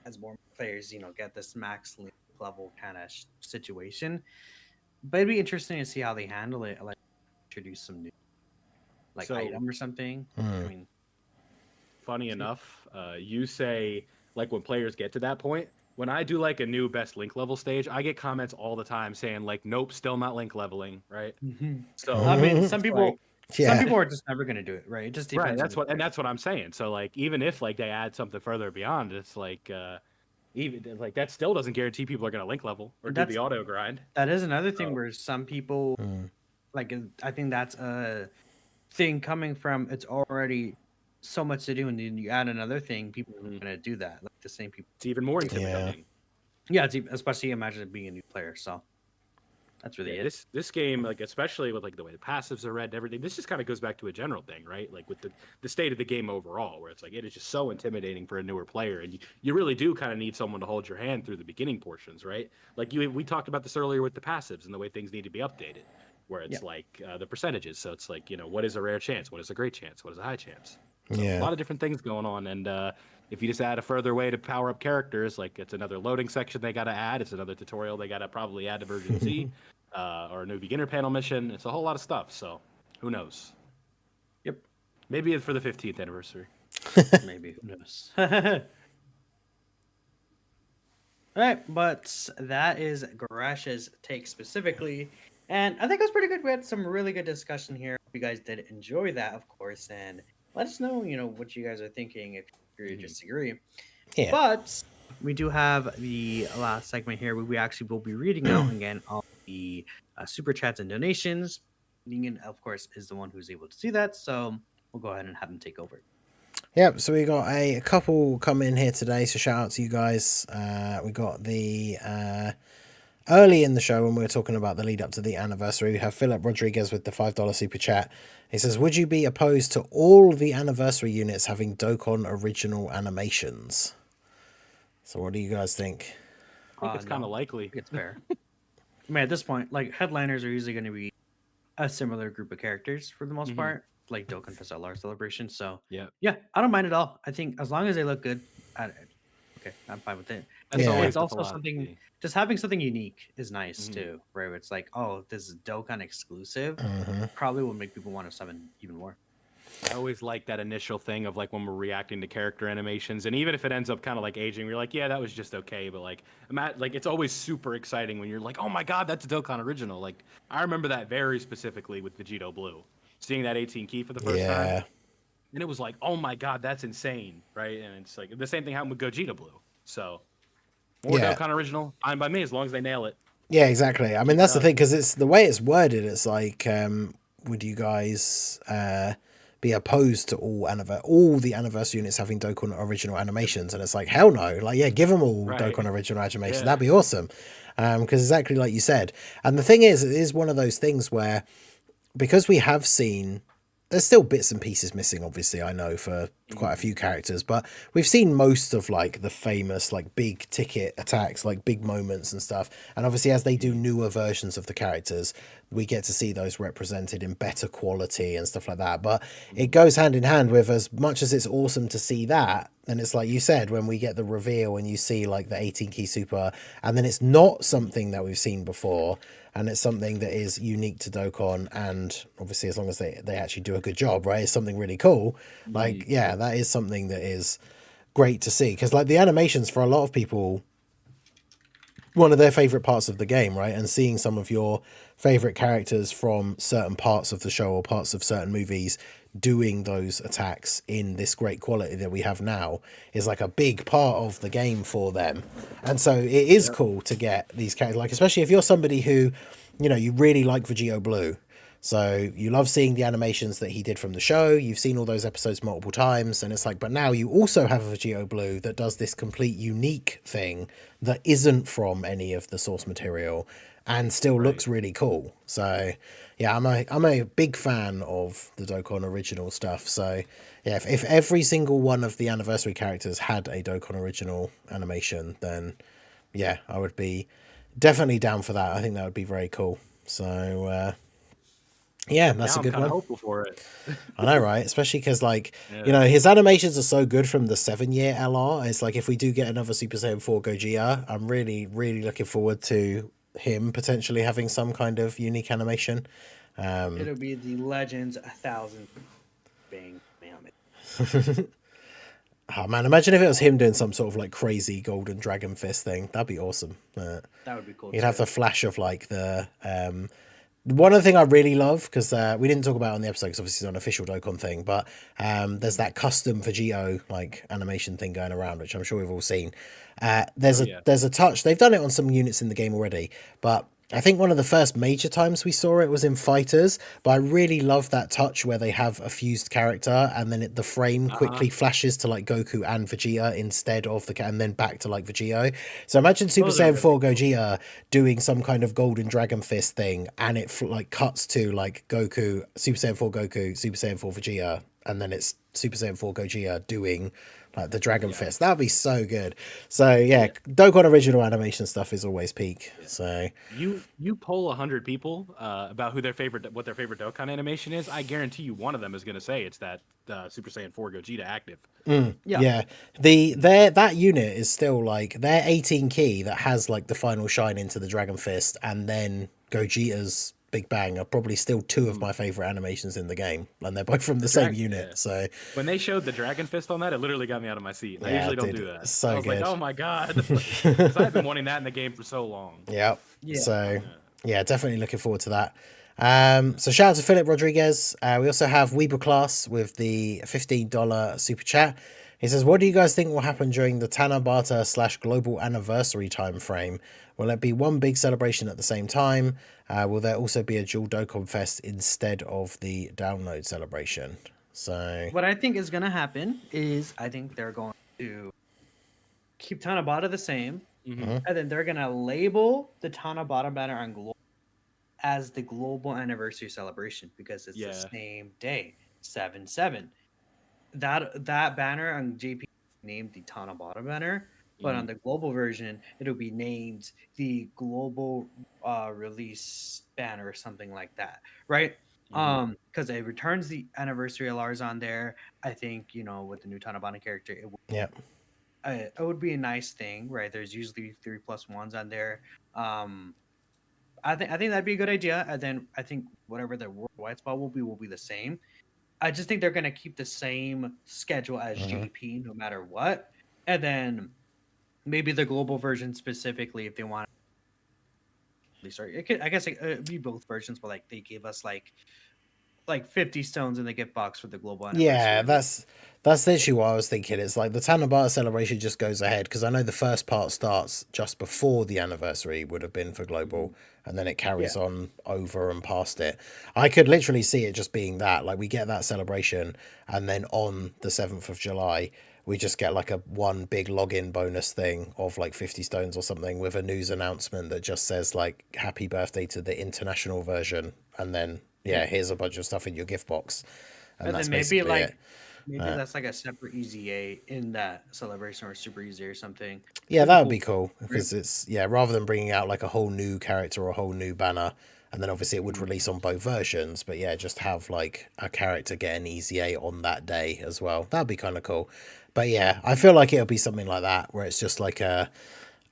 As more players, get this max level kind of situation. But it'd be interesting to see how they handle it. Like, introduce some new, So- item or something. I Mm. mean, Funny enough, you say like when players get to that point, when I do like a new best link level stage, I get comments all the time saying like, "Nope, still not link leveling." Right. So I mean, it's some like, people are just never gonna do it, right? It just right. depends on That's what I'm saying. So like, even if like they add something further beyond, it's like even like that still doesn't guarantee people are gonna link level or do that's the auto grind. that is another thing So where some people like I think that's a thing coming from it's already so much to do, and then you add another thing, people are gonna do that. Like the same people. it's even more Yeah. intimidating. Yeah, especially imagine it being a new player. So that's really Yeah, it. this game, like especially with like the way the passives are read and everything, this just kind of goes back to a general thing, right? Like with the state of the game overall, where it's like it is just so intimidating for a newer player, and you really do kind of need someone to hold your hand through the beginning portions, right? Like we talked about this earlier with the passives and the way things need to be updated, where it's Yeah. like the percentages. So it's like, what is a rare chance, what is a great chance, what is a high chance. So Yeah. a lot of different things going on, and if you just add a further way to power up characters, like it's another loading section they got to add, it's another tutorial they got to probably add to version C. Or a new beginner panel mission. It's a whole lot of stuff. So who knows? Yep. Maybe it's for the 15th anniversary. Maybe, who knows? All right, but that is Garash's take specifically, and I think it was pretty good. We had some really good discussion here. If you guys did enjoy that, of course, and let us know, what you guys are thinking if you agree or disagree. Yeah. But we do have the last segment here where we actually will be reading out again all the super chats and donations. Ningen, of course, is the one who's able to see that, so we'll go ahead and have him take over. Yep, so we got a couple come in here today, so shout out to you guys. We got the early in the show when we were talking about the lead up to the anniversary, we have Philip Rodriguez with the $5 super chat. He says, would you be opposed to all the anniversary units having Dokkan original animations? So what do you guys think? I think it's kind of No. likely. It's fair. I mean, at this point, like headliners are usually going to be a similar group of characters for the most part, like Dokkan LR Celebration. So Yeah. I don't mind at all. I think as long as they look good, okay, I'm fine with it. That's Yeah. always It's the also something. philosophy. Just having something unique is nice too, right? It's like, oh, this is Dokkan exclusive. Probably will make people want to summon even more. I always like that initial thing of like when we're reacting to character animations, and even if it ends up kind of like aging, we're like, yeah, that was just okay. But like, like it's always super exciting when you're like, oh my god, that's a Dokkan original. Like I remember that very specifically with Vegito Blue, seeing that 18 key for the first time, and it was like, oh my god, that's insane, right? And it's like the same thing happened with Gogeta Blue. So more Dokkan original, fine by me as long as they nail it. Yeah, exactly. I mean, that's the thing, because it's the way it's worded. It's like, would you guys be opposed to all the anniversary units having Dokkan original animations? And it's like, hell no. Like, yeah, give them all Dokkan original animations. That'd be awesome. Because exactly like you said. And the thing is, it is one of those things where, because we have seen, there's still bits and pieces missing, obviously, I know, for quite a few characters, but we've seen most of like the famous like big ticket attacks, like big moments and stuff. And obviously as they do newer versions of the characters, we get to see those represented in better quality and stuff like that. But it goes hand in hand with, as much as it's awesome to see that, and it's like you said, when we get the reveal and you see like the 18 key super, and then it's not something that we've seen before, and it's something that is unique to Dokkan, and obviously as long as they actually do a good job, right, it's something really cool. Like, yeah, that is something that is great to see, because like the animations for a lot of people, one of their favorite parts of the game, right? And seeing some of your favorite characters from certain parts of the show or parts of certain movies doing those attacks in this great quality that we have now is like a big part of the game for them. And so it is cool to get these characters, like, especially if you're somebody who, you really like Vegito Blue. So you love seeing the animations that he did from the show. You've seen all those episodes multiple times, and it's like, but now you also have a Vegito Blue that does this complete unique thing that isn't from any of the source material and still looks really cool. So yeah, I'm a big fan of the Dokkan original stuff. So yeah, if every single one of the anniversary characters had a Dokkan original animation, then yeah, I would be definitely down for that. I think that would be very cool. So yeah, that's a good one. I'm hopeful for it. I know, right? Especially because, like, his animations are so good from the 7-year LR. It's like, if we do get another Super Saiyan 4 Gogeta, I'm really, really looking forward to him potentially having some kind of unique animation. It'll be the Legends 1000 bang. Oh man, imagine if it was him doing some sort of like crazy golden dragon fist thing. That'd be awesome. That would be cool You'd too. have the flash of like the one other thing I really love, because we didn't talk about it on the episode because obviously it's an official Dokkan thing, but there's that custom Vegito like animation thing going around, which I'm sure we've all seen. There's a touch. They've done it on some units in the game already, but I think one of the first major times we saw it was in Fighters. But I really love that touch where they have a fused character and then the frame quickly flashes to like Goku and Vegeta instead of and then back to like Vegito. So imagine Super Saiyan 4 Gogeta doing some kind of golden dragon fist thing, and it like cuts to like Goku, Super Saiyan 4 Goku, Super Saiyan 4 Vegeta, and then it's Super Saiyan 4 Gogeta doing like the Dragon Fist. That'd be so good. So yeah, Dokkan original animation stuff is always peak. So you poll 100 people about what their favorite Dokkan animation is. I guarantee you one of them is going to say it's that Super Saiyan 4 Gogeta active. Yeah. That unit is still like their 18 key that has like the final shine into the Dragon Fist, and then Gogeta's Big Bang are probably still two of my favorite animations in the game, and they're both from the same unit. So when they showed the Dragon Fist on that, it literally got me out of my seat. I usually don't do that. So I was good. like, oh my god, because I've been wanting that in the game for so long. Yeah. So yeah, definitely looking forward to that. So shout out to Philip Rodriguez. We also have Weeble Class with the $15 super chat. He says, what do you guys think will happen during the Tanabata / global anniversary time frame? Will it be one big celebration at the same time? Will there also be a dual Dokkan Fest instead of the download celebration? So what I think is going to happen is I think they're going to keep Tanabata the same, and then they're going to label the Tanabata banner on global as the global anniversary celebration because it's the same day, 7/7. That banner on JP named the Tanabata banner, but on the global version it'll be named the global release banner or something like that, right? Because it returns the anniversary LRs on there. I think with the new Tanabata character, it would be a nice thing, right? There's usually 3+1s on there. I think that'd be a good idea, and then I think whatever the worldwide spot will be the same. I just think they're gonna keep the same schedule as JP no matter what, and then maybe the global version specifically if they want. Sorry, I guess it'd be both versions, but like they gave us like 50 stones in the gift box for the global anniversary. Yeah, that's literally what I was thinking. It's like the Tanabata celebration just goes ahead because I know the first part starts just before the anniversary would have been for global, and then it carries on over and past it. I could literally see it just being that, like we get that celebration, and then on the 7th of July we just get like a one big login bonus thing of like 50 stones or something with a news announcement that just says like happy birthday to the international version, and then here's a bunch of stuff in your gift box, and that's then basically it. Maybe that's like a separate EZA in that celebration or super EZA or something. Yeah, that would be cool because it's rather than bringing out like a whole new character or a whole new banner, and then obviously it would release on both versions, but just have like a character get an EZA on that day as well. That'd be kind of cool. But I feel like it'll be something like that where it's just like a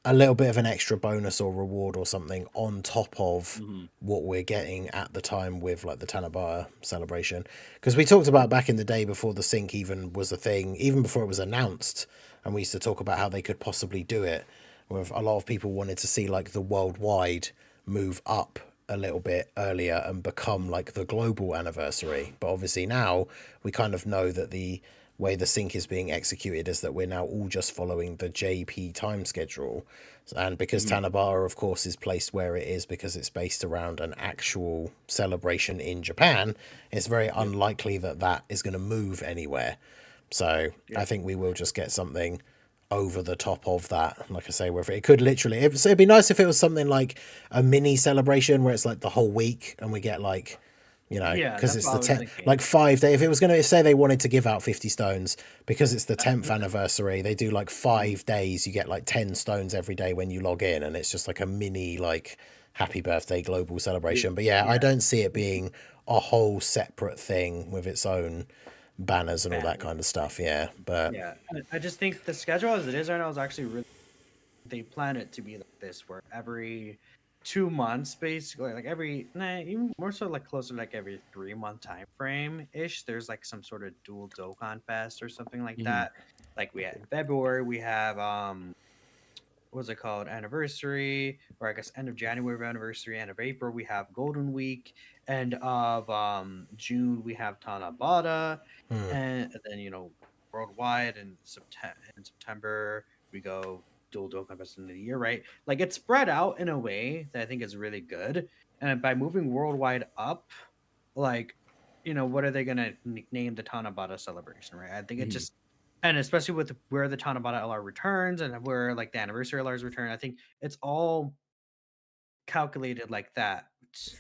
little bit of an extra bonus or reward or something on top of what we're getting at the time with like the Tanabata celebration. Because we talked about back in the day before the sync even was a thing, even before it was announced, and we used to talk about how they could possibly do it, with a lot of people wanted to see like the worldwide move up a little bit earlier and become like the global anniversary. But obviously now we kind of know that the way the sync is being executed is that we're now all just following the JP time schedule, and because Tanabata of course is placed where it is because it's based around an actual celebration in Japan, it's very unlikely that that is going to move anywhere. So I think we will just get something over the top of that. Like I say, whether it could literally it'd be nice if it was something like a mini celebration where it's like the whole week and we get like because it's the like 5 day. If it was going to say they wanted to give out 50 stones because it's the 10th anniversary, they do like 5 days. You get like 10 stones every day when you log in, and it's just like a mini like happy birthday global celebration. But I don't see it being a whole separate thing with its own banners and all that kind of stuff. But I just think the schedule as it is right now is actually really. They plan it to be like this, where every 2 months, basically, like even more so, like closer to like every 3 month time frame ish. There's like some sort of dual Dokkan Fest or something like Mhm. that. Like we had in February, we have what's it called, anniversary, or I guess end of January of anniversary, end of April we have Golden Week, end of June we have Tanabata, Hmm. and then worldwide in September we go dual Dokkan Fest in the year, right? Like it's spread out in a way that I think is really good, and by moving worldwide up, like what are they gonna name the Tanabata celebration, right? I think it Mhm. just, and especially with where the Tanabata LR returns and where like the anniversary LRs return, I think it's all calculated like that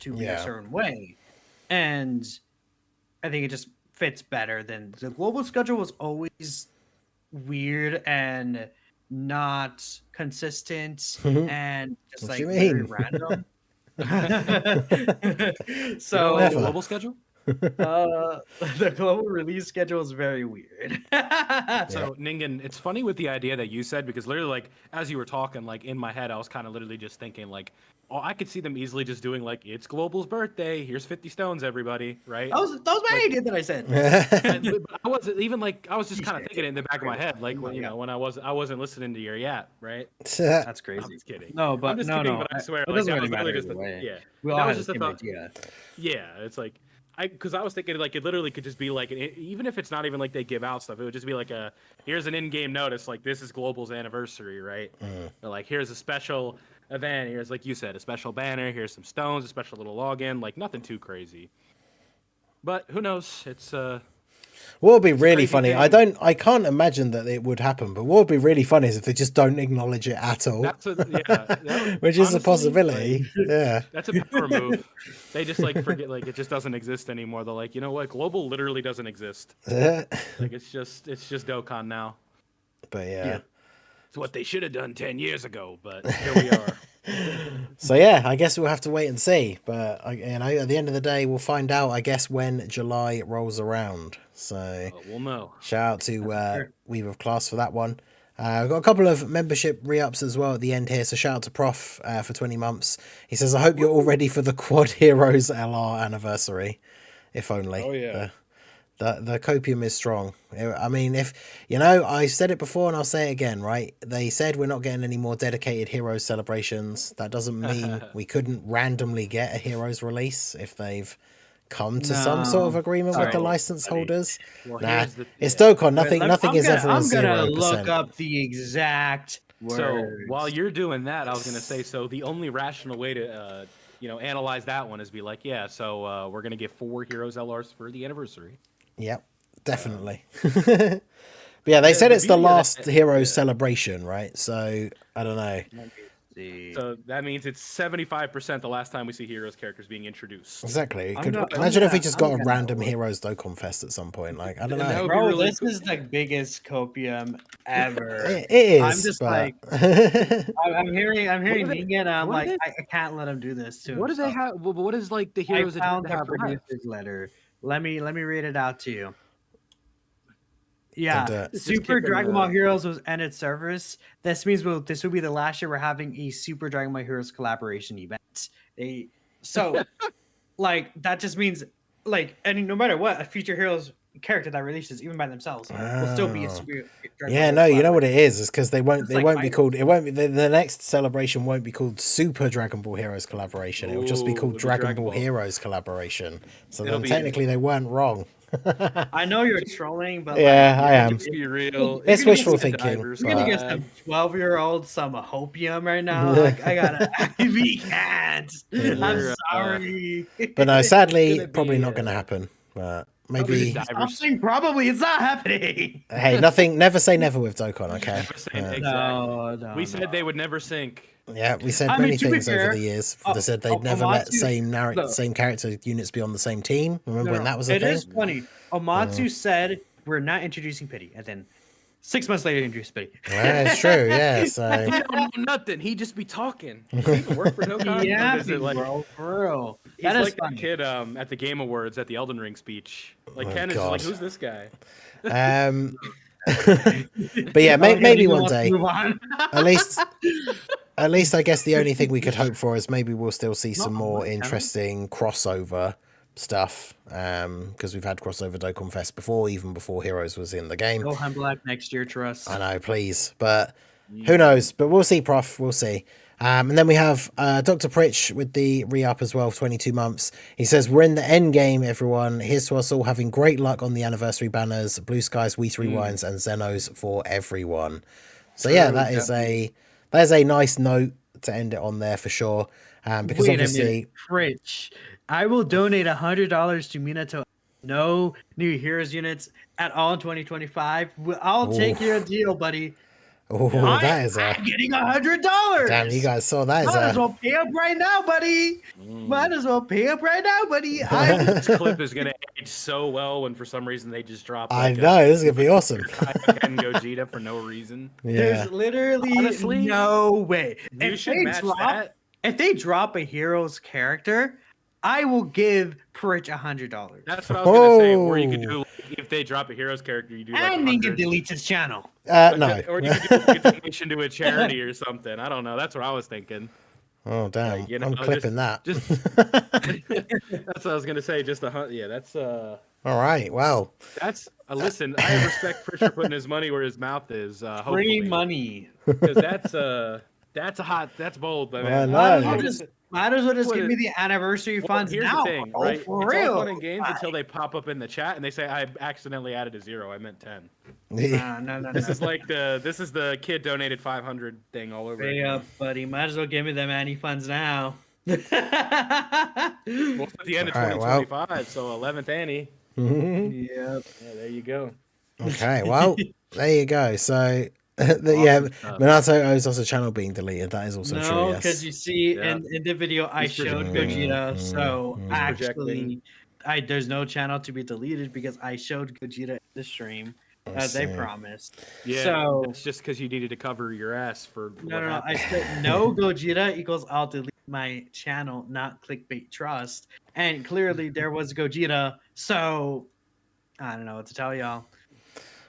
to be a Yeah. certain way, and I think it just fits better than the global schedule was always weird and not consistent and just What do you like very mean? random. You don't like the So Never. global schedule? uh the global release schedule is very weird. Yeah. So Ningen, it's funny with the idea that you said because literally like as you were talking, like in my head, I was kind of literally just thinking like, oh, I could see them easily just doing like it's Global's birthday. Here's 50 stones, everybody, right? That was my Like idea that I said. but I wasn't even like I was just kind of Shit, thinking it in the back of my head, like oh when my God. when I wasn't listening to your yap, right? That's I'm crazy. just kidding. No, I'm but just no, kidding, no, but I swear, it like doesn't that really was literally matter just either way. yeah, We that all was had the just a same thought. idea. Yeah, it's like because I was thinking like it literally could just be like even if it's not even like they give out stuff, it would just be like here's an in-game notice like this is Global's anniversary, right? Or like here's a special event, here's like you said a special banner, here's some stones, a special little login, like nothing too crazy. But who knows? What would be It's a really crazy funny, thing. I can't imagine that it would happen, but what would be really funny is if they just don't acknowledge it at all. Which is a Honestly like possibility. Yeah. that's a power move. They just like forget like it just doesn't exist anymore. They're like, you know what? Global literally doesn't exist. Like it's just Dokkan now. But yeah. Yeah. It's what they should have done 10 years ago, but here we are. So yeah, I guess we'll have to wait and see. But at the end of the day, we'll find out. I guess when July rolls around. So We'll know. shout out to Sure. Weaver of Class for that one. I've got a couple of membership re-ups as well at the end here. So shout out to Prof for 20 months. He says, I hope you're all ready for the Quad Heroes LR anniversary. If only. Oh, yeah. The copium is strong. I mean, if I said it before and I'll say it again, right? They said we're not getting any more dedicated Heroes celebrations. That doesn't mean we couldn't randomly get a Heroes release if they've come to some sort of No. agreement with the Sorry, license buddy. holders. Well, Nah, here's the it's yeah. Dokkan. Wait, Nothing is ever a I'm gonna 0%. look up the exact So words. while you're doing that, I was gonna say so the only rational way to analyze that one is be like, yeah, so we're gonna get 4 Heroes LRs for the anniversary. Yep, definitely. But yeah, they said the it's the beauty of last that- Heroes yeah. celebration, right? So I don't know. Let me see. So that means it's 75% the last time we see Heroes characters being introduced. Exactly. I'm gonna- Imagine if we I'm just gonna- got a I'm random gonna- Heroes Dokkan Fest at some point. Like I don't And that know. would be Bro, really this cool. is the biggest copium ever. It is. I'm just but... like, I'm hearing What do they- Negan, and I'm what do like, they- I can't let him do this to What do they himself. have? What is like the I Heroes found the agenda have left? producer's letter. Let me read it out to you. Yeah, And, Just Super kick 'em, Dragon Ball Heroes was ended service. This means this will be the last year we're having a Super Dragon Ball Heroes collaboration event. So like that just means like, and no matter what, a future Heroes character that releases even by themselves will still be a Oh. Super Dragon Yeah, Ball no, you know what collaboration. it is because they won't It's be like called it won't be the next celebration won't be called Super Dragon Ball Heroes collaboration. It will just be Ooh, called the Dragon Dragon Ball Ball. Heroes collaboration. So It'll then be- technically they weren't wrong. I know you're trolling, but Yeah, like, I am. Let's be real. It's You're gonna wishful get some thinking, divers You're gonna but- get some 12-year-old some hopium right now. Like I gotta, we can't. I'm We're, sorry. But no, sadly, gonna probably be, not going to happen. But maybe. Probably divers. Something probably it's not happening. Hey, nothing. Never say never with Dokkan. Okay. Never say never. No, We said they would never sink. Yeah, we said I mean, many to be things over fair, the years. They said they'd oh, never let Amatsu- look. same character units be on the same team. Remember when that was a It thing? is funny. Omatsu said we're not introducing Pity, and then 6 months later introduced Pity. Yeah, it's true. Yeah, so He don't know nothing. He just be talking. Does he even work for Dokkan? Yeah, Is it like, bro, for real. he's That is like funny. that kid at the Game Awards at the Elden Ring speech. Like Oh, Ken is just like, God. who's this guy? but yeah, Okay, maybe you one want to day. move on? At least at least I guess the only thing we could hope for is maybe we'll still see some Not on more my channel. interesting crossover stuff. Because we've had crossover Dokkan Fest before, even before Heroes was in the game. Gohan Black next year, trust. I know, please. But who knows? But we'll see, Prof. We'll see. And then we have Dr. Pritch with the re-up as well, 22 months. He says, we're in the end game, everyone. Here's to us all having great luck on the anniversary banners, Blue Skies, Wheat Rewinds, and Zenos for everyone. So yeah, that is a nice note to end it on there for sure. Because Wait obviously, a minute, Rich, I will donate $100 to Minato. No new heroes units at all in 2025. I'll take your deal, buddy. oh, that is I'm getting $100. damn. You guys saw that Might as is well pay up right now, buddy. Might as well pay up right now, buddy. This clip is gonna age so well when for some reason they just drop. I Like know this is gonna be awesome. and Gogeta for no reason. Yeah, There's literally Honestly, no way. You should match that. If they drop a hero's character, I will give Pritch $100. That's what I was gonna say. Or you could do like, if they drop a hero's character, you do like And he can 100. delete his channel. no. Or you could do a donation to a charity or something. I don't know. That's what I was thinking. Oh damn! Like, you know, I'm clipping that. Just that's what I was gonna say. Just yeah, that's All right. Well, that's listen. I respect Pritch for putting his money where his mouth is. Free Hopefully, money. because that's bold. But man, I know. Might as well just give me the anniversary funds here's now. the thing, Oh, right? for It's real. all fun and games until they pop up in the chat and they say I accidentally added a 0. I meant 10. No. This is like this is the kid donated 500 thing all over. Hey again. up, buddy. Might as well give me them Annie funds now. Well, it's at the end of All right, 2025, so 11th Annie. Yep. Yeah, there you go. okay. Well, there you go. So, yeah, Minato owes us a channel being deleted. That is also true. No, Yes. because you see Yeah. in the video I He's showed projecting. Gogeta, so projecting. actually, there's no channel to be deleted because I showed Gogeta in the stream as they see. promised. Yeah, So it's just because you needed to cover your ass for. no. I said no Gogeta equals I'll delete my channel, not clickbait trust. And clearly there was Gogeta, so I don't know what to tell y'all.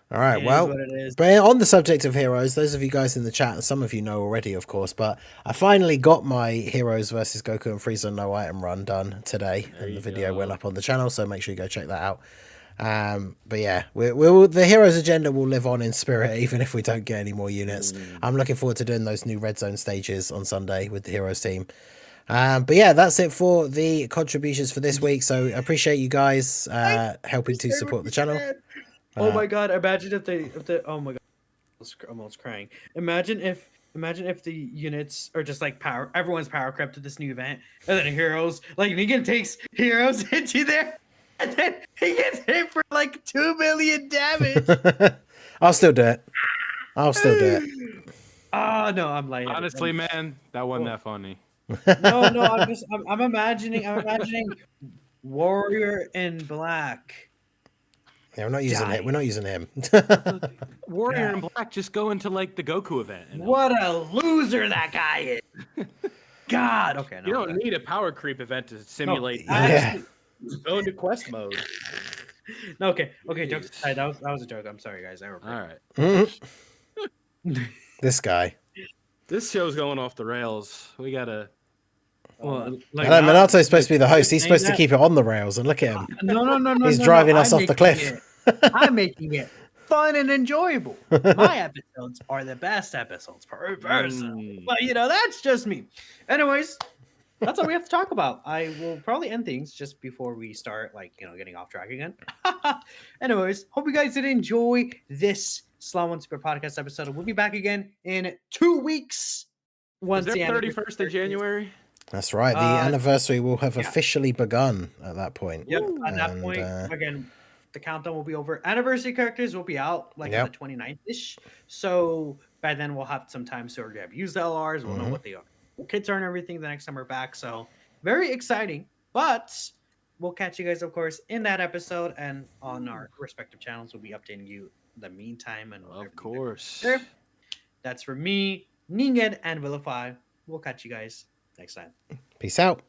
All right. It is Well, what it is. but on the subject of heroes, those of you guys in the chat, some of you know already, of course, but I finally got my Heroes versus Goku and Frieza no item run done today, and the video went up on the channel, so make sure you go check that out. But yeah, the Heroes agenda will live on in spirit, even if we don't get any more units. I'm looking forward to doing those new Red Zone stages on Sunday with the Heroes team. But yeah, that's it for the contributions for this week. So appreciate you guys helping to support the channel. Oh my god! Imagine if the oh my god, I'm almost crying. Imagine if the units are just like power. Everyone's power crept to this new event, and then heroes like Negan takes heroes into there, and then he gets hit for like 2 million damage. I'll still do it. I'll still do it. Oh no, I'm like Honestly, man, that wasn't that funny. no. I'm imagining Warrior in Black. Yeah, we're not using it. We're not using him. Warrior in Black, just go into like the Goku event. And What a loser that guy is! God, okay, no, you don't need a power creep event to simulate. Yeah. Go into quest mode. No, okay, jokes aside, that was a joke. I'm sorry, guys. All right. This guy. This show's going off the rails. We gotta. Well, I know Minato's supposed to be the host. He's supposed to keep it on the rails, and look at him. No. He's driving us off the cliff. I'm making it fun and enjoyable. My episodes are the best episodes per person. But that's just me. Anyways, that's all we have to talk about. I will probably end things just before we start, getting off track again. Anyways, hope you guys did enjoy this Slum One Super Podcast episode. We'll be back again in 2 weeks. Is there 31st of January? That's right. The anniversary will have officially begun at that point. Yep. At that point, again, the countdown will be over. Anniversary characters will be out on the 29th-ish. So by then we'll have some time to already have used the LRs. We'll know what they are. Kits are and everything the next time we're back. So very exciting. But we'll catch you guys, of course, in that episode and on our respective channels. We'll be updating you in the meantime. And of course. That's for me, Ningen, and Vilify. We'll catch you guys next time. Peace out.